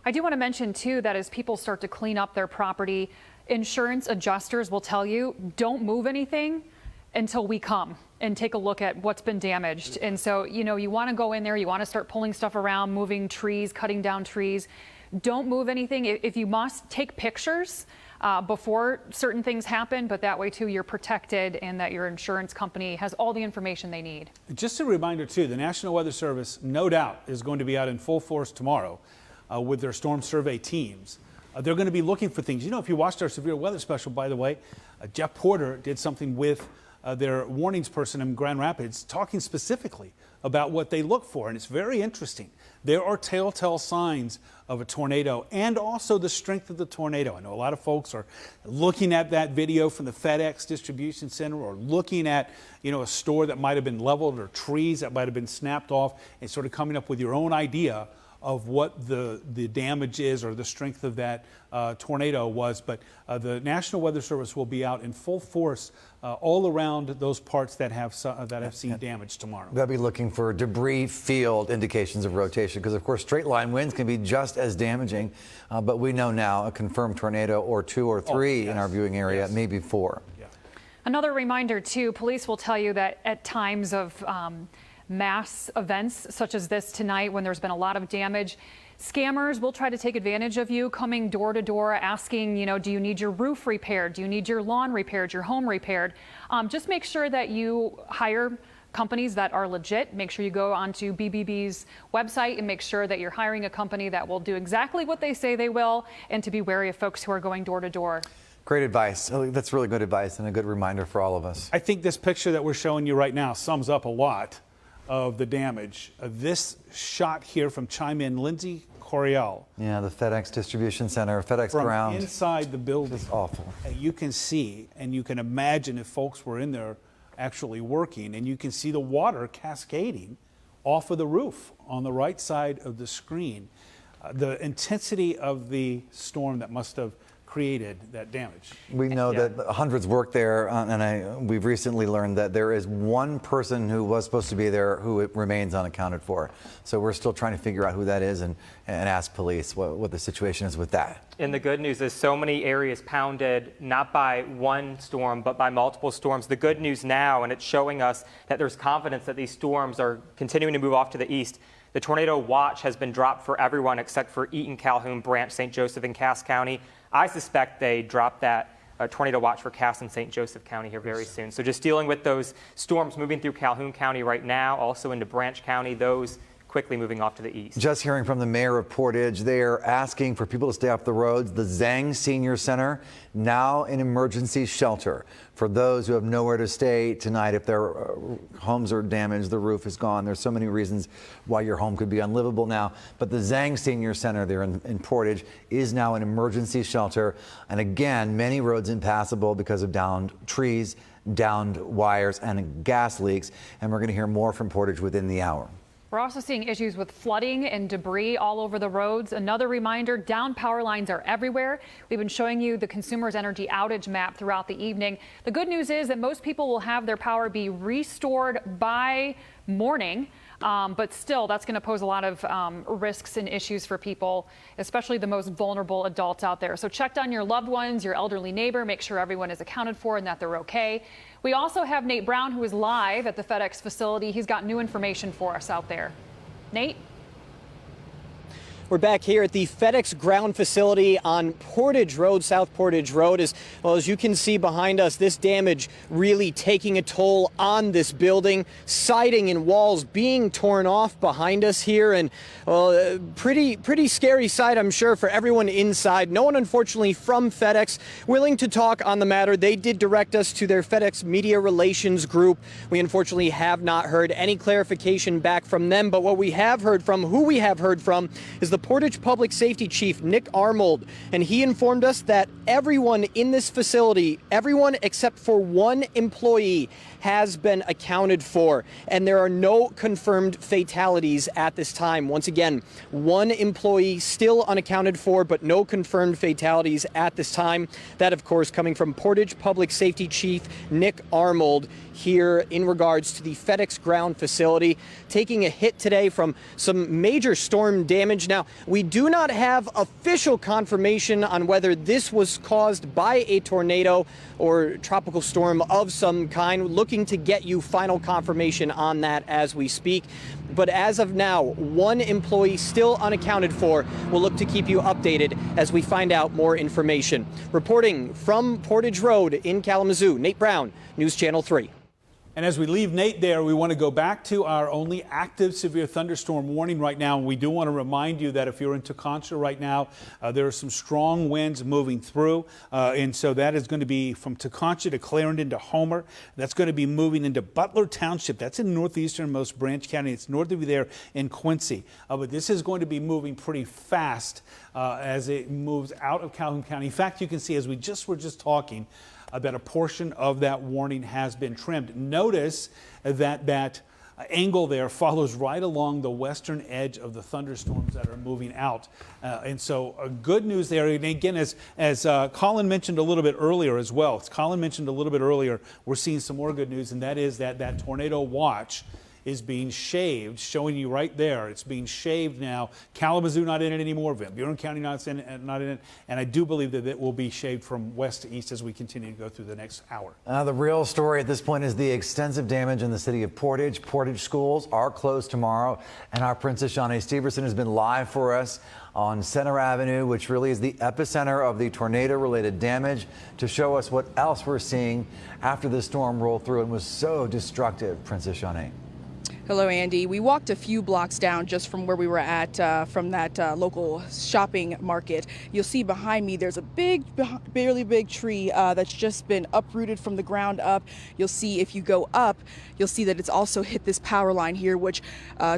I do want to mention too that as people start to clean up their property, insurance adjusters will tell you, don't move anything until we come and take a look at what's been damaged. And so, you want to go in there, you want to start pulling stuff around, moving trees, cutting down trees. Don't move anything. If you must, take pictures before certain things happen, but that way too you're protected and that your insurance company has all the information they need. Just a reminder too, the National Weather Service no doubt is going to be out in full force tomorrow with their storm survey teams. They're going to be looking for things. If you watched our severe weather special, by the way, Jeff Porter did something with their warnings person in Grand Rapids, talking specifically about what they look for, and it's very interesting. There are telltale signs of a tornado and also the strength of the tornado. I know a lot of folks are looking at that video from the FedEx distribution center, or looking at a store that might have been leveled, or trees that might have been snapped off, and sort of coming up with your own idea of what the damage is or the strength of that tornado was. But the National Weather Service will be out in full force all around those parts that have seen damage tomorrow. They'll be looking for debris field indications of rotation, because of course straight line winds can be just as damaging. But we know now a confirmed tornado or 2 or 3 in our viewing area, maybe 4. Yeah. Another reminder too, police will tell you that at times of mass events such as this tonight, when there's been a lot of damage, scammers will try to take advantage of you, coming door to door asking, do you need your roof repaired? Do you need your lawn repaired, your home repaired? Just make sure that you hire companies that are legit. Make sure you go onto BBB's website and make sure that you're hiring a company that will do exactly what they say they will, and to be wary of folks who are going door to door. Great advice. That's really good advice and a good reminder for all of us. I think this picture that we're showing you right now sums up a lot of the damage. This shot here from Chime In, Lindsay Coriel. Yeah, the FedEx distribution center, FedEx ground. Inside the building. It's awful. You can see, and you can imagine if folks were in there actually working, and you can see the water cascading off of the roof on the right side of the screen. The intensity of the storm that must have created that damage. We know that hundreds work there, and we've recently learned that there is one person who was supposed to be there who remains unaccounted for. So we're still trying to figure out who that is and ask police what the situation is with that. And the good news is so many areas pounded, not by one storm, but by multiple storms. The good news now, and it's showing us that there's confidence that these storms are continuing to move off to the east. The tornado watch has been dropped for everyone except for Eaton, Calhoun, Branch, St. Joseph, and Cass County. I suspect they dropped that tornado watch for Cass and St. Joseph County here very soon. So just dealing with those storms moving through Calhoun County right now, also into Branch County, those quickly moving off to the east. Just hearing from the mayor of Portage, they're asking for people to stay off the roads. The Zhang Senior Center, now an emergency shelter for those who have nowhere to stay tonight. If their homes are damaged, the roof is gone. There's so many reasons why your home could be unlivable now. But the Zhang Senior Center there in Portage is now an emergency shelter. And again, many roads impassable because of downed trees, downed wires, and gas leaks. And we're going to hear more from Portage within the hour. We're also seeing issues with flooding and debris all over the roads. Another reminder, down power lines are everywhere. We've been showing you the Consumers Energy outage map throughout the evening. The good news is that most people will have their power be restored by morning. But still, that's going to pose a lot of risks and issues for people, especially the most vulnerable adults out there. So check on your loved ones, your elderly neighbor, make sure everyone is accounted for and that they're okay. We also have Nate Brown, who is live at the FedEx facility. He's got new information for us out there. Nate? We're back here at the FedEx ground facility on Portage Road, South Portage Road. As well as you can see behind us, this damage really taking a toll on this building. Siding and walls being torn off behind us here, and well, pretty scary sight, I'm sure, for everyone inside. No one, unfortunately, from FedEx willing to talk on the matter. They did direct us to their FedEx Media Relations group. We unfortunately have not heard any clarification back from them, but what we have heard from, who we have heard from, is the Portage Public Safety Chief, Nick Armold, and he informed us that everyone in this facility, everyone except for one employee, has been accounted for, and there are no confirmed fatalities at this time. Once again, one employee still unaccounted for, but no confirmed fatalities at this time. That, of course, coming from Portage Public Safety Chief Nick Armold here in regards to the FedEx ground facility, taking a hit today from some major storm damage. Now, we do not have official confirmation on whether this was caused by a tornado or tropical storm of some kind. Looking to get you final confirmation on that as we speak. But as of now, one employee still unaccounted for. We'll look to keep you updated as we find out more information. Reporting from Portage Road in Kalamazoo, Nate Brown, News Channel 3. And as we leave Nate there, we want to go back to our only active severe thunderstorm warning right now. And we do want to remind you that if you're in Teconcha right now, there are some strong winds moving through. And so that is going to be from Teconcha to Clarendon to Homer. That's going to be moving into Butler Township. That's in northeasternmost Branch County. It's north of you there in Quincy. But this is going to be moving pretty fast as it moves out of Calhoun County. In fact, you can see as we were just talking, that a portion of that warning has been trimmed. Notice that angle there follows right along the western edge of the thunderstorms that are moving out. And so good news there. And again, as Colin mentioned a little bit earlier as well, we're seeing some more good news, and that is that tornado watch is being shaved, showing you right there. It's being shaved now. Kalamazoo not in it anymore. Van Buren County not in it. And I do believe that it will be shaved from west to east as we continue to go through the next hour. The real story at this point is the extensive damage in the city of Portage. Portage schools are closed tomorrow, and our Princess Shawnee Steverson has been live for us on Center Avenue, which really is the epicenter of the tornado-related damage, to show us what else we're seeing after the storm rolled through and was so destructive. Princess Shawnee. Hello, Andy. We walked a few blocks down just from where we were at, from that local shopping market. You'll see behind me there's a barely big tree that's just been uprooted from the ground up. You'll see if you go up, you'll see that it's also hit this power line here, which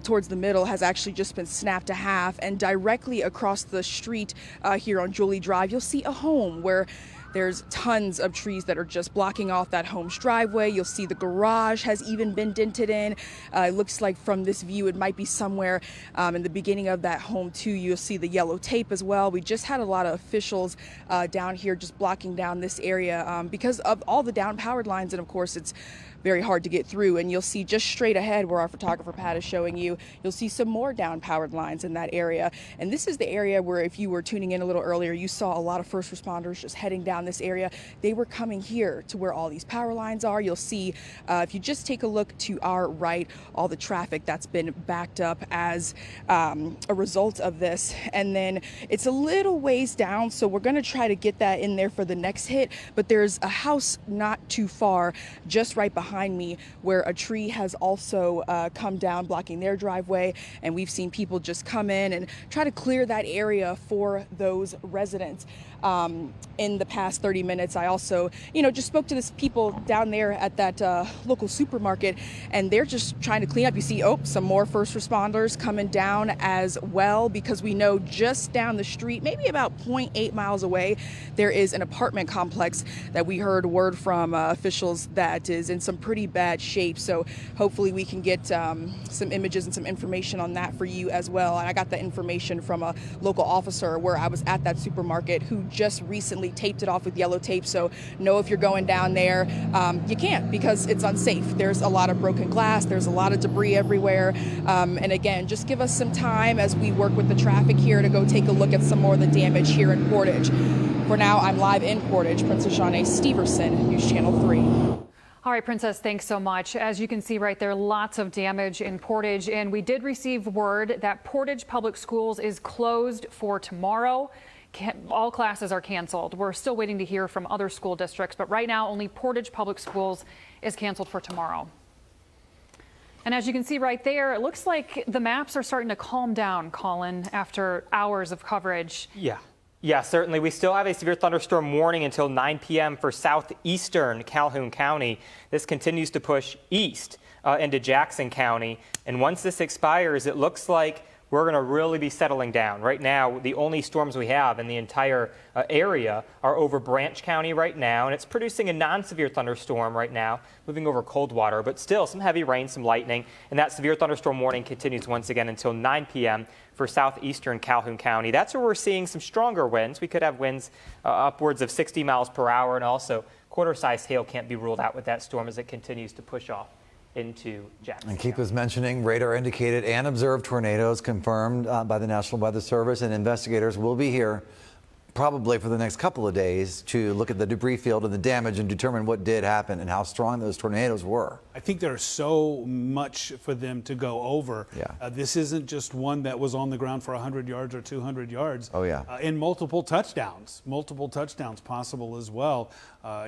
towards the middle has actually just been snapped to half. And directly across the street here on Julie Drive, you'll see a home where there's tons of trees that are just blocking off that home's driveway. You'll see the garage has even been dented in. It looks like from this view it might be somewhere in the beginning of that home too. You'll see the yellow tape as well. We just had a lot of officials down here just blocking down this area because of all the down powered lines, and of course it's very hard to get through. And you'll see just straight ahead where our photographer Pat is showing you, you'll see some more down powered lines in that area. And this is the area where, if you were tuning in a little earlier, you saw a lot of first responders just heading down this area. They were coming here to where all these power lines are. You'll see if you just take a look to our right, all the traffic that's been backed up as a result of this. And then it's a little ways down, so we're going to try to get that in there for the next hit. But there's a house not too far, just right behind me, where a tree has also come down, blocking their driveway, and we've seen people just come in and try to clear that area for those residents. In the past 30 minutes, I also, just spoke to this people down there at that local supermarket, and they're just trying to clean up. You see, some more first responders coming down as well, because we know just down the street, maybe about 0.8 miles away, there is an apartment complex that we heard word from officials that is in some pretty bad shape. So hopefully we can get some images and some information on that for you as well. And I got that information from a local officer where I was at that supermarket, who just recently taped it off with yellow tape. So know if you're going down there, you can't, because it's unsafe. There's a lot of broken glass. There's a lot of debris everywhere. And again, just give us some time as we work with the traffic here to go take a look at some more of the damage here in Portage. For now, I'm live in Portage. Princess Shawnee Steverson, News Channel 3. All right, Princess, thanks so much. As you can see right there, lots of damage in Portage, and we did receive word that Portage Public Schools is closed for tomorrow. All classes are canceled. We're still waiting to hear from other school districts, but right now only Portage Public Schools is canceled for tomorrow. And as you can see right there, it looks like the maps are starting to calm down, Colin, after hours of coverage. Yeah, certainly. We still have a severe thunderstorm warning until 9 p.m. for southeastern Calhoun County. This continues to push east into Jackson County. And once this expires, it looks like we're going to really be settling down. Right now, the only storms we have in the entire area are over Branch County right now, and it's producing a non-severe thunderstorm right now, moving over Coldwater, but still some heavy rain, some lightning, and that severe thunderstorm warning continues once again until 9 p.m. for southeastern Calhoun County. That's where we're seeing some stronger winds. We could have winds upwards of 60 miles per hour, and also quarter-sized hail can't be ruled out with that storm as it continues to push off into Jackson. And keep us mentioning radar indicated and observed tornadoes confirmed by the National Weather Service, and investigators will be here probably for the next couple of days to look at the debris field and the damage and determine what did happen and how strong those tornadoes were. I think there's so much for them to go over. Yeah. This isn't just one that was on the ground for 100 yards or 200 yards. Oh, yeah. And multiple touchdowns possible as well.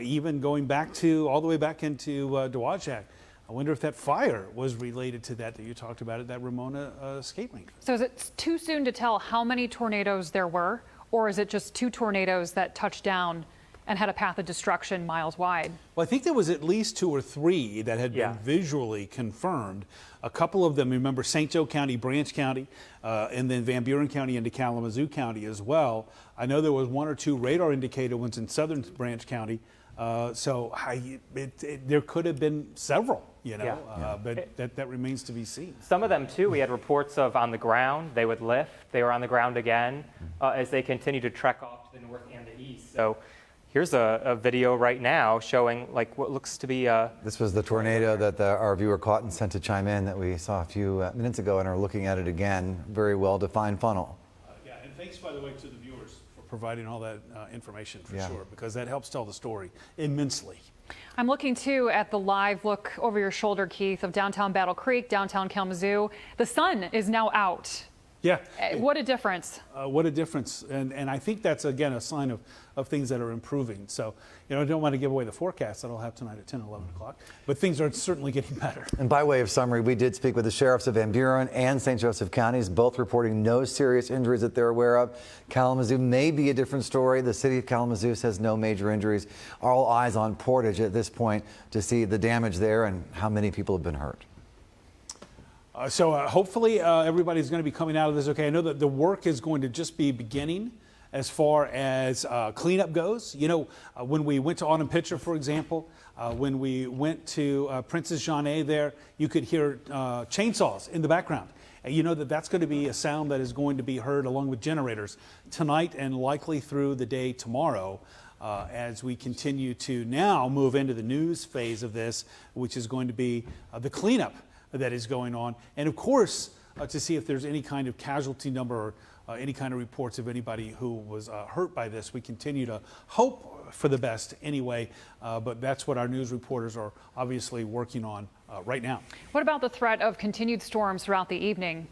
Even going back to all the way back into Dowagiac. I wonder if that fire was related to that you talked about at that Ramona skate rink. So is it too soon to tell how many tornadoes there were, or is it just 2 tornadoes that touched down and had a path of destruction miles wide? Well, I think there was at least 2 or 3 that had been visually confirmed. A couple of them, remember, St. Joe County, Branch County, and then Van Buren County into Kalamazoo County as well. I know there was 1 or 2 radar indicated ones in southern Branch County. There could have been several, but that remains to be seen. Some of them, too, we had reports of on the ground. They would lift. They were on the ground again as they continue to trek off to the north and the east. So here's a video right now showing like what looks to be This was the tornado that our viewer caught and sent to chime in that we saw a few minutes ago and are looking at it again. Very well-defined funnel. And thanks, by the way, to the viewers for providing all that information for sure, because that helps tell the story immensely. I'm looking too at the live look over your shoulder, Keith, of downtown Battle Creek, downtown Kalamazoo. The sun is now out. Yeah. What a difference. What a difference. And I think that's, again, a sign of things that are improving. So, I don't want to give away the forecast that I'll have tonight at 10, 11 o'clock, but things are certainly getting better. And by way of summary, we did speak with the sheriffs of Van Buren and St. Joseph counties, both reporting no serious injuries that they're aware of. Kalamazoo may be a different story. The city of Kalamazoo says no major injuries. All eyes on Portage at this point to see the damage there and how many people have been hurt. So hopefully everybody's going to be coming out of this okay. I know that the work is going to just be beginning as far as cleanup goes. When we went to Autumn Pitcher, for example, when we went to Princess Jeanne there, you could hear chainsaws in the background. And you know that's going to be a sound that is going to be heard along with generators tonight and likely through the day tomorrow. As we continue to now move into the news phase of this, which is going to be the cleanup that is going on. And of course, to see if there's any kind of casualty number or any kind of reports of anybody who was hurt by this. We continue to hope for the best anyway, but that's what our news reporters are obviously working on right now. What about the threat of continued storms throughout the evening?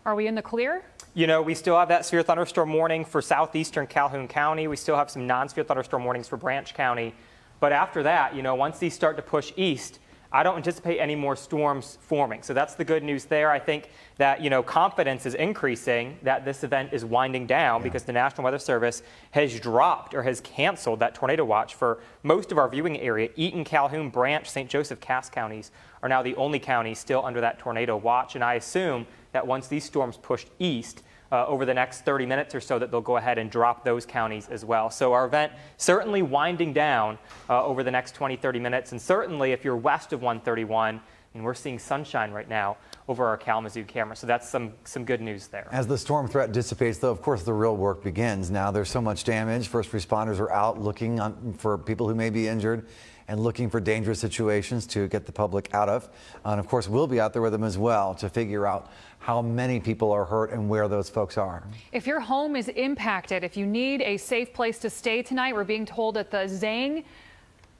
Are we in the clear? We still have that severe thunderstorm warning for southeastern Calhoun County. We still have some non-severe thunderstorm warnings for Branch County. But after that, once these start to push east, I don't anticipate any more storms forming. So that's the good news there. I think that, confidence is increasing that this event is winding down because the National Weather Service has dropped or has canceled that tornado watch for most of our viewing area. Eaton, Calhoun, Branch, St. Joseph, Cass counties are now the only counties still under that tornado watch. And I assume that once these storms push east, over the next 30 minutes or so, that they'll go ahead and drop those counties as well. So our event certainly winding down over the next 20, 30 minutes. And certainly if you're west of 131, and we're seeing sunshine right now over our Kalamazoo camera. So that's some good news there. As the storm threat dissipates, though, of course, the real work begins. Now there's so much damage. First responders are out looking for people who may be injured and looking for dangerous situations to get the public out of. And of course, we'll be out there with them as well to figure out how many people are hurt and where those folks are. If your home is impacted, if you need a safe place to stay tonight, we're being told at the Zhang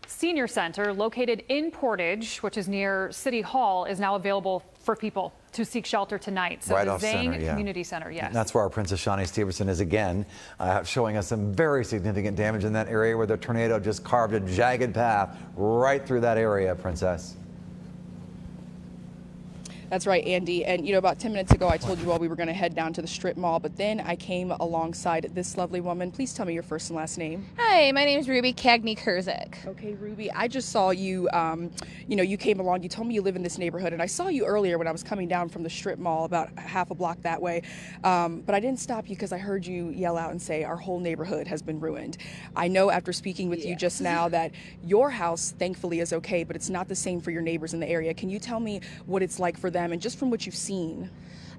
Senior Center located in Portage, which is near City Hall, is now available for people to seek shelter tonight. So Right the off Zane center, yeah. Community Center, yes. That's where our Princess Shawnee Stevenson is again, showing us some very significant damage in that area where the tornado just carved a jagged path right through that area, Princess. That's right, Andy. And, about 10 minutes ago, I told you all we were going to head down to the strip mall, but then I came alongside this lovely woman. Please tell me your first and last name. Hi, my name is Ruby Cagney-Kurzik. Okay, Ruby, I just saw you, you came along. You told me you live in this neighborhood, and I saw you earlier when I was coming down from the strip mall about half a block that way. But I didn't stop you because I heard you yell out and say our whole neighborhood has been ruined. I know after speaking with you just now that your house, thankfully, is okay, but it's not the same for your neighbors in the area. Can you tell me what it's like for them and just from what you've seen?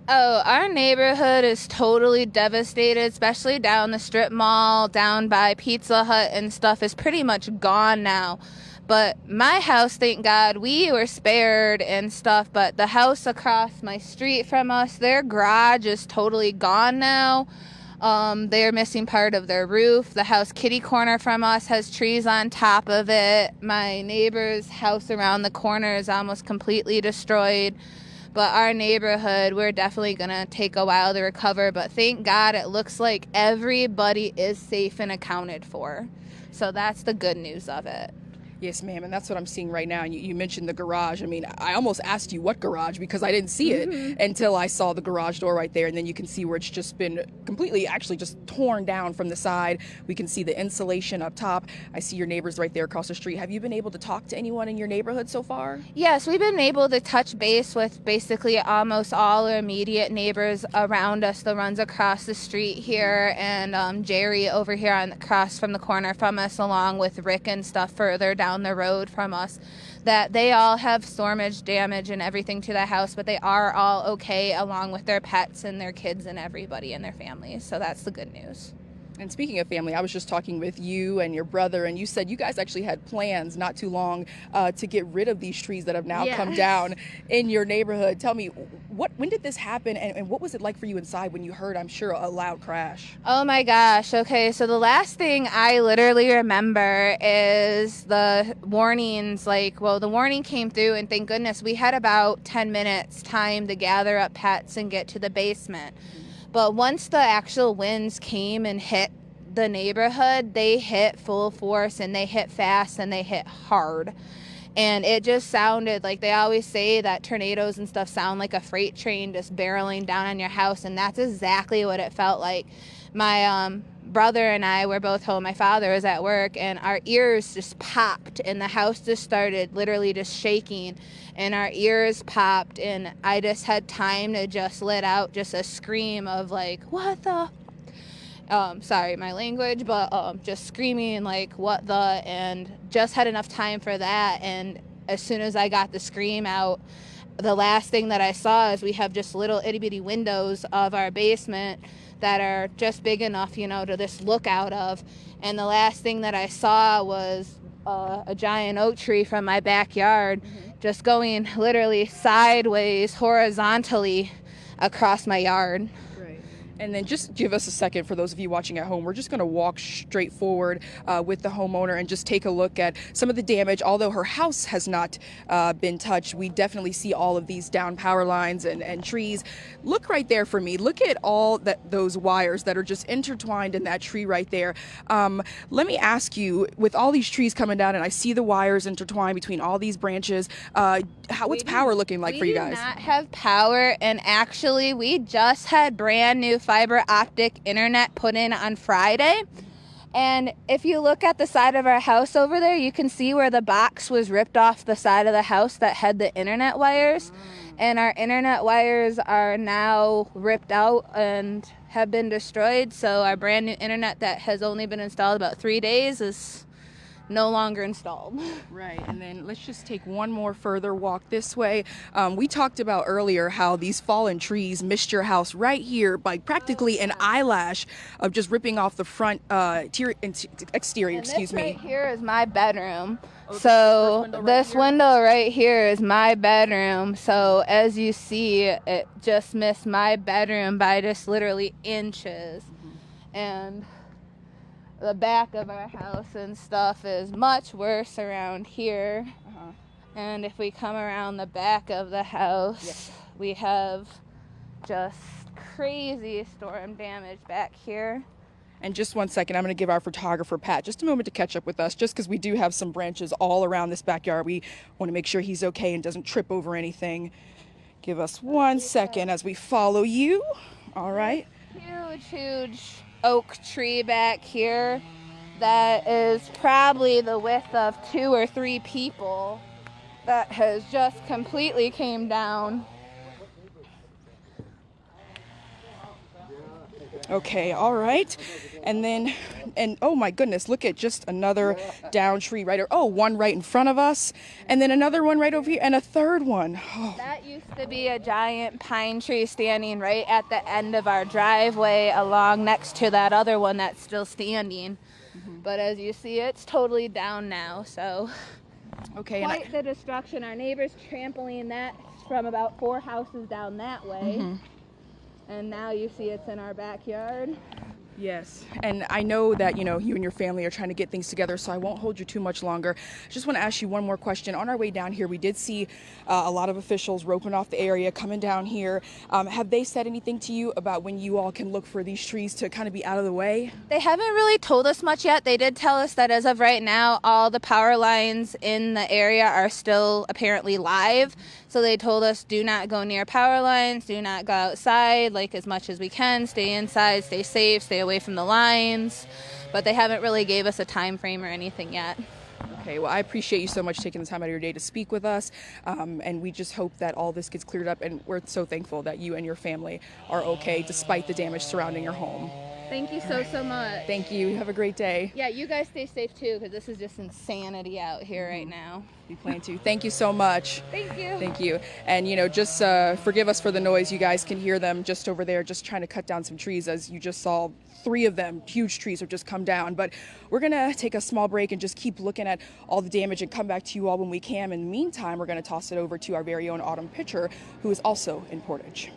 Oh, our neighborhood is totally devastated, especially down the strip mall, down by Pizza Hut and stuff is pretty much gone now. But my house, thank God, we were spared and stuff, but the house across my street from us, their garage is totally gone now. They're missing part of their roof. The house kitty corner from us has trees on top of it. My neighbor's house around the corner is almost completely destroyed. But our neighborhood, we're definitely going to take a while to recover. But thank God it looks like everybody is safe and accounted for. So that's the good news of it. Yes, ma'am, and that's what I'm seeing right now. And you mentioned the garage. I mean, I almost asked you what garage because I didn't see it until I saw the garage door right there. And then you can see where it's just been completely actually just torn down from the side. We can see the insulation up top. I see your neighbors right there across the street. Have you been able to talk to anyone in your neighborhood so far? Yes, we've been able to touch base with basically almost all our immediate neighbors around us, the ones across the street here, and Jerry over here across from the corner from us, along with Rick and stuff further down the road from us, that they all have stormage damage and everything to the house, but they are all okay along with their pets and their kids and everybody and their families. So that's the good news. And speaking of family, I was just talking with you and your brother, and you said you guys actually had plans not too long to get rid of these trees that have now come down in your neighborhood. Tell me, when did this happen, and what was it like for you inside when you heard, I'm sure, a loud crash? Oh my gosh. Okay, so the last thing I literally remember is the warnings. The warning came through, and thank goodness we had about 10 minutes time to gather up pets and get to the basement. But once the actual winds came and hit the neighborhood, they hit full force and they hit fast and they hit hard. And it just sounded like, they always say that tornadoes and stuff sound like a freight train just barreling down on your house. And that's exactly what it felt like. My brother and I were both home. My father was at work, and our ears just popped and the house just started literally just shaking. And our ears popped, and I just had time to just let out just a scream of like, what the? Sorry, my language, but just screaming like, what the? And just had enough time for that. And as soon as I got the scream out, the last thing that I saw is we have just little itty bitty windows of our basement that are just big enough, to just look out of. And the last thing that I saw was a giant oak tree from my backyard just going literally sideways, horizontally across my yard. And then just give us a second for those of you watching at home. We're just going to walk straight forward with the homeowner and just take a look at some of the damage. Although her house has not been touched, we definitely see all of these down power lines and trees. Look right there for me. Look at all those wires that are just intertwined in that tree right there. Let me ask you, with all these trees coming down and I see the wires intertwined between all these branches, what's power looking like for you guys? We do not have power, and actually we just had brand new fiber optic internet put in on Friday. And if you look at the side of our house over there, you can see where the box was ripped off the side of the house that had the internet wires. And our internet wires are now ripped out and have been destroyed. So our brand new internet that has only been installed about 3 days is no longer installed. Right, and then let's just take one more further walk this way. We talked about earlier how these fallen trees missed your house right here by practically an eyelash of just ripping off the front exterior. This right here is my bedroom. So this window right here is my bedroom. So as you see, it just missed my bedroom by just literally inches. And the back of our house and stuff is much worse around here. And if we come around the back of the house, we have just crazy storm damage back here. And just 1 second, I'm going to give our photographer, Pat, just a moment to catch up with us, just because we do have some branches all around this backyard. We want to make sure he's okay and doesn't trip over anything. Give us 1 second as we follow you. All right. Huge oak tree back here that is probably the width of 2 or 3 people that has just completely came down. Okay, all right. And oh my goodness, look at just another down tree right here. Oh, one right in front of us. And then another one right over here and a third one. Oh. That used to be a giant pine tree standing right at the end of our driveway along next to that other one that's still standing. But as you see, it's totally down now, so okay, quite the destruction. Our neighbor's trampling that from about 4 houses down that way. And now you see it's in our backyard. Yes, and I know that, you and your family are trying to get things together, so I won't hold you too much longer. I just want to ask you one more question. On our way down here, we did see a lot of officials roping off the area, coming down here. Have they said anything to you about when you all can look for these trees to kind of be out of the way? They haven't really told us much yet. They did tell us that as of right now, all the power lines in the area are still apparently live. So they told us, do not go near power lines, do not go outside, like as much as we can, stay inside, stay safe, stay away from the lines. But they haven't really gave us a time frame or anything yet. Okay, well, I appreciate you so much taking the time out of your day to speak with us. And we just hope that all this gets cleared up. And we're so thankful that you and your family are okay despite the damage surrounding your home. Thank you so much. Thank you. Have a great day. Yeah, you guys stay safe too, because this is just insanity out here right now. We plan to. Thank you so much. Thank you. Thank you. And, just forgive us for the noise. You guys can hear them just over there, just trying to cut down some trees. As you just saw, 3 of them, huge trees, have just come down. But we're going to take a small break and just keep looking at all the damage and come back to you all when we can. In the meantime, we're going to toss it over to our very own Autumn Pitcher, who is also in Portage.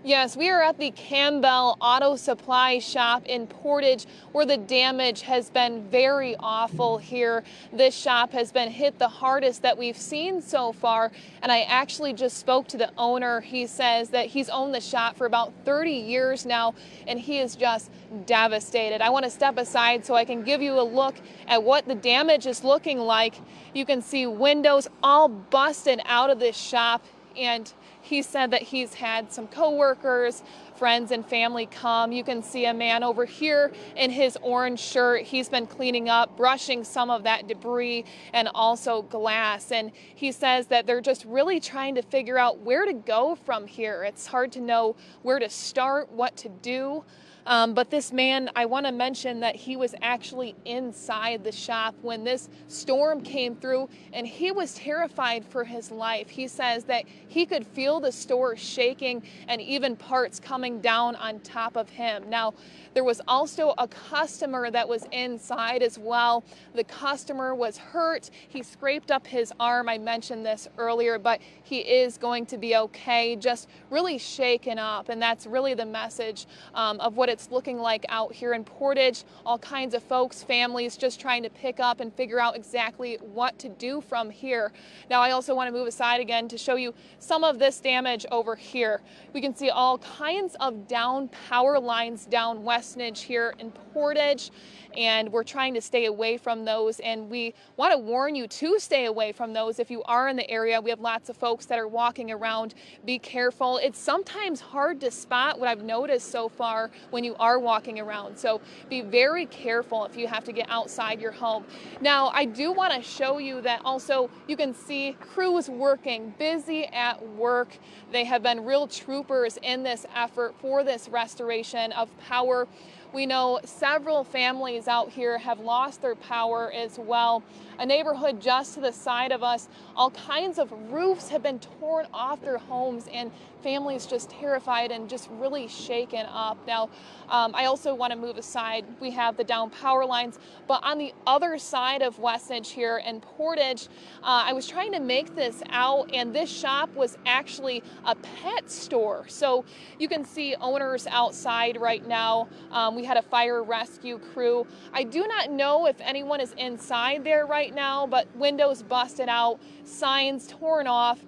Yes, we are at the Campbell Auto Supply Shop in Portage, where the damage has been very awful here. This shop has been hit the hardest that we've seen so far, and I actually just spoke to the owner. He says that he's owned the shop for about 30 years now, and he is just devastated. I want to step aside so I can give you a look at what the damage is looking like. You can see windows all busted out of this shop, and he said that he's had some coworkers, friends and family come. You can see a man over here in his orange shirt. He's been cleaning up, brushing some of that debris and also glass. And he says that they're just really trying to figure out where to go from here. It's hard to know where to start, what to do. But this man, I want to mention that he was actually inside the shop when this storm came through, and he was terrified for his life. He says that he could feel the store shaking and even parts coming down on top of him. Now, there was also a customer that was inside as well. The customer was hurt. He scraped up his arm. I mentioned this earlier, but he is going to be okay, just really shaken up. And that's really the message of what it's looking like out here in Portage. All kinds of folks, families just trying to pick up and figure out exactly what to do from here. Now, I also want to move aside again to show you some of this damage over here. We can see all kinds of down power lines down Westnedge here in Portage, and we're trying to stay away from those, and we want to warn you to stay away from those if you are in the area. We have lots of folks that are walking around. Be careful. It's sometimes hard to spot, what I've noticed so far, when you are walking around, so be very careful if you have to get outside your home. Now, I do want to show you that also you can see crews working, busy at work. They have been real troopers in this effort for this restoration of power. We know several families out here have lost their power as well. A neighborhood just to the side of us, all kinds of roofs have been torn off their homes, and families just terrified and just really shaken up. Now, I also want to move aside. We have the down power lines, but on the other side of Westnedge here in Portage, I was trying to make this out, and this shop was actually a pet store. So you can see owners outside right now. We We had a fire rescue crew. I do not know if anyone is inside there right now, but windows busted out, signs torn off.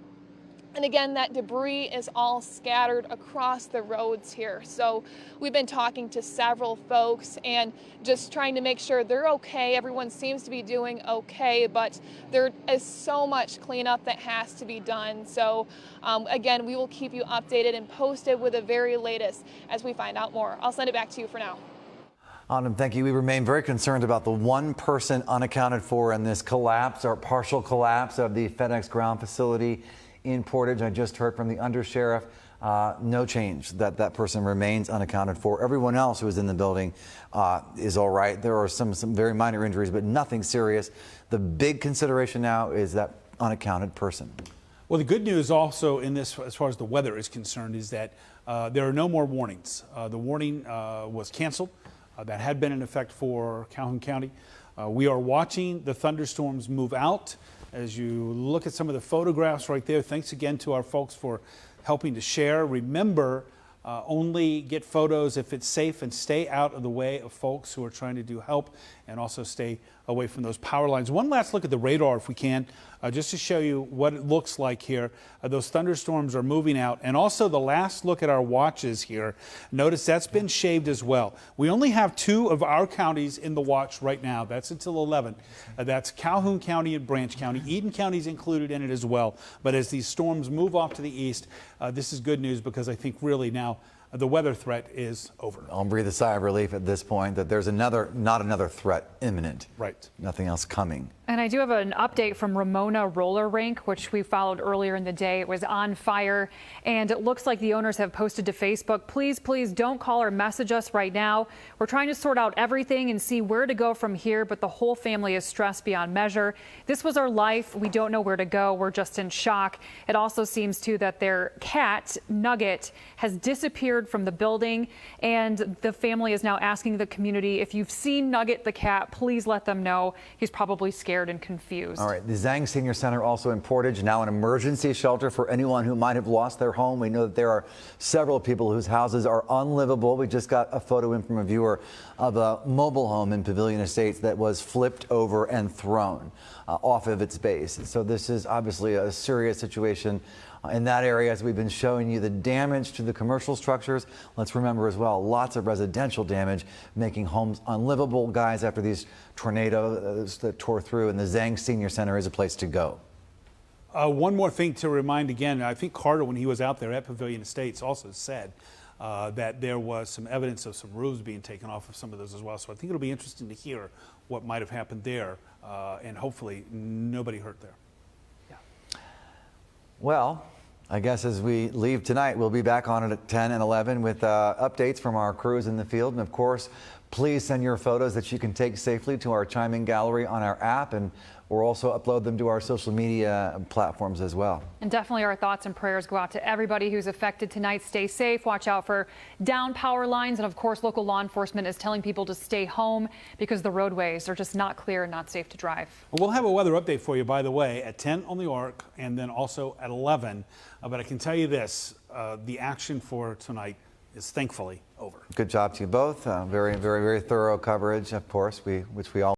And again, that debris is all scattered across the roads here. So we've been talking to several folks and just trying to make sure they're okay. Everyone seems to be doing okay, but there is so much cleanup that has to be done. So again, we will keep you updated and posted with the very latest as we find out more. I'll send it back to you for now. Autumn, thank you. We remain very concerned about the one person unaccounted for in this collapse or partial collapse of the FedEx ground facility in Portage. I just heard from the undersheriff, no change, that person remains unaccounted for. Everyone else who is in the building is all right. There are some very minor injuries, but nothing serious. The big consideration now is that unaccounted person. Well, the good news also in this, as far as the weather is concerned, is that there are no more warnings. The warning was canceled. That had been in effect for Calhoun County. We are watching the thunderstorms move out. As you look at some of the photographs right there, thanks again to our folks for helping to share. Remember, only get photos if it's safe, and stay out of the way of folks who are trying to do help, and also stay away from those power lines. One last look at the radar if we can, just to show you what it looks like here. Those thunderstorms are moving out, and also the last look at our watches here. Notice that's been shaved as well. We only have 2 of our counties in the watch right now. That's until 11. That's Calhoun County and Branch County. Eden County is included in it as well. But as these storms move off to the east, this is good news, because I think really now the weather threat is over. I'll breathe a sigh of relief at this point that there's not another threat imminent. Right. Nothing else coming. And I do have an update from Ramona Roller Rink, which we followed earlier in the day. It was on fire, and it looks like the owners have posted to Facebook, please don't call or message us right now. We're trying to sort out everything and see where to go from here, but the whole family is stressed beyond measure. This was our life. We don't know where to go. We're just in shock. It also seems, too, that their cat, Nugget, has disappeared from the building, and the family is now asking the community, if you've seen Nugget the cat, please let them know. He's probably scared and confused. All right, the Zhang Senior Center, also in Portage, now an emergency shelter for anyone who might have lost their home. We know that there are several people whose houses are unlivable. We just got a photo in from a viewer of a mobile home in Pavilion Estates that was flipped over and thrown off of its base. So this is obviously a serious situation in that area. As we've been showing you the damage to the commercial structures, let's remember as well, lots of residential damage, making homes unlivable, guys, after these tornadoes that tore through, and the Zhang Senior Center is a place to go. One more thing to remind again, I think Carter, when he was out there at Pavilion Estates, also said that there was some evidence of some roofs being taken off of some of those as well. So I think it'll be interesting to hear what might have happened there, and hopefully nobody hurt there. Well, I guess as we leave tonight, we'll be back on it at 10 and 11 with updates from our crews in the field. And of course, please send your photos that you can take safely to our chiming gallery on our app, and we'll also upload them to our social media platforms as well. And definitely our thoughts and prayers go out to everybody who's affected tonight. Stay safe, watch out for down power lines, and of course local law enforcement is telling people to stay home because the roadways are just not clear and not safe to drive. We'll have a weather update for you, by the way, at 10 on the ARC, and then also at 11. But I can tell you this, the action for tonight is thankfully over. Good job to you both. Very, very, very thorough coverage, of course, which we all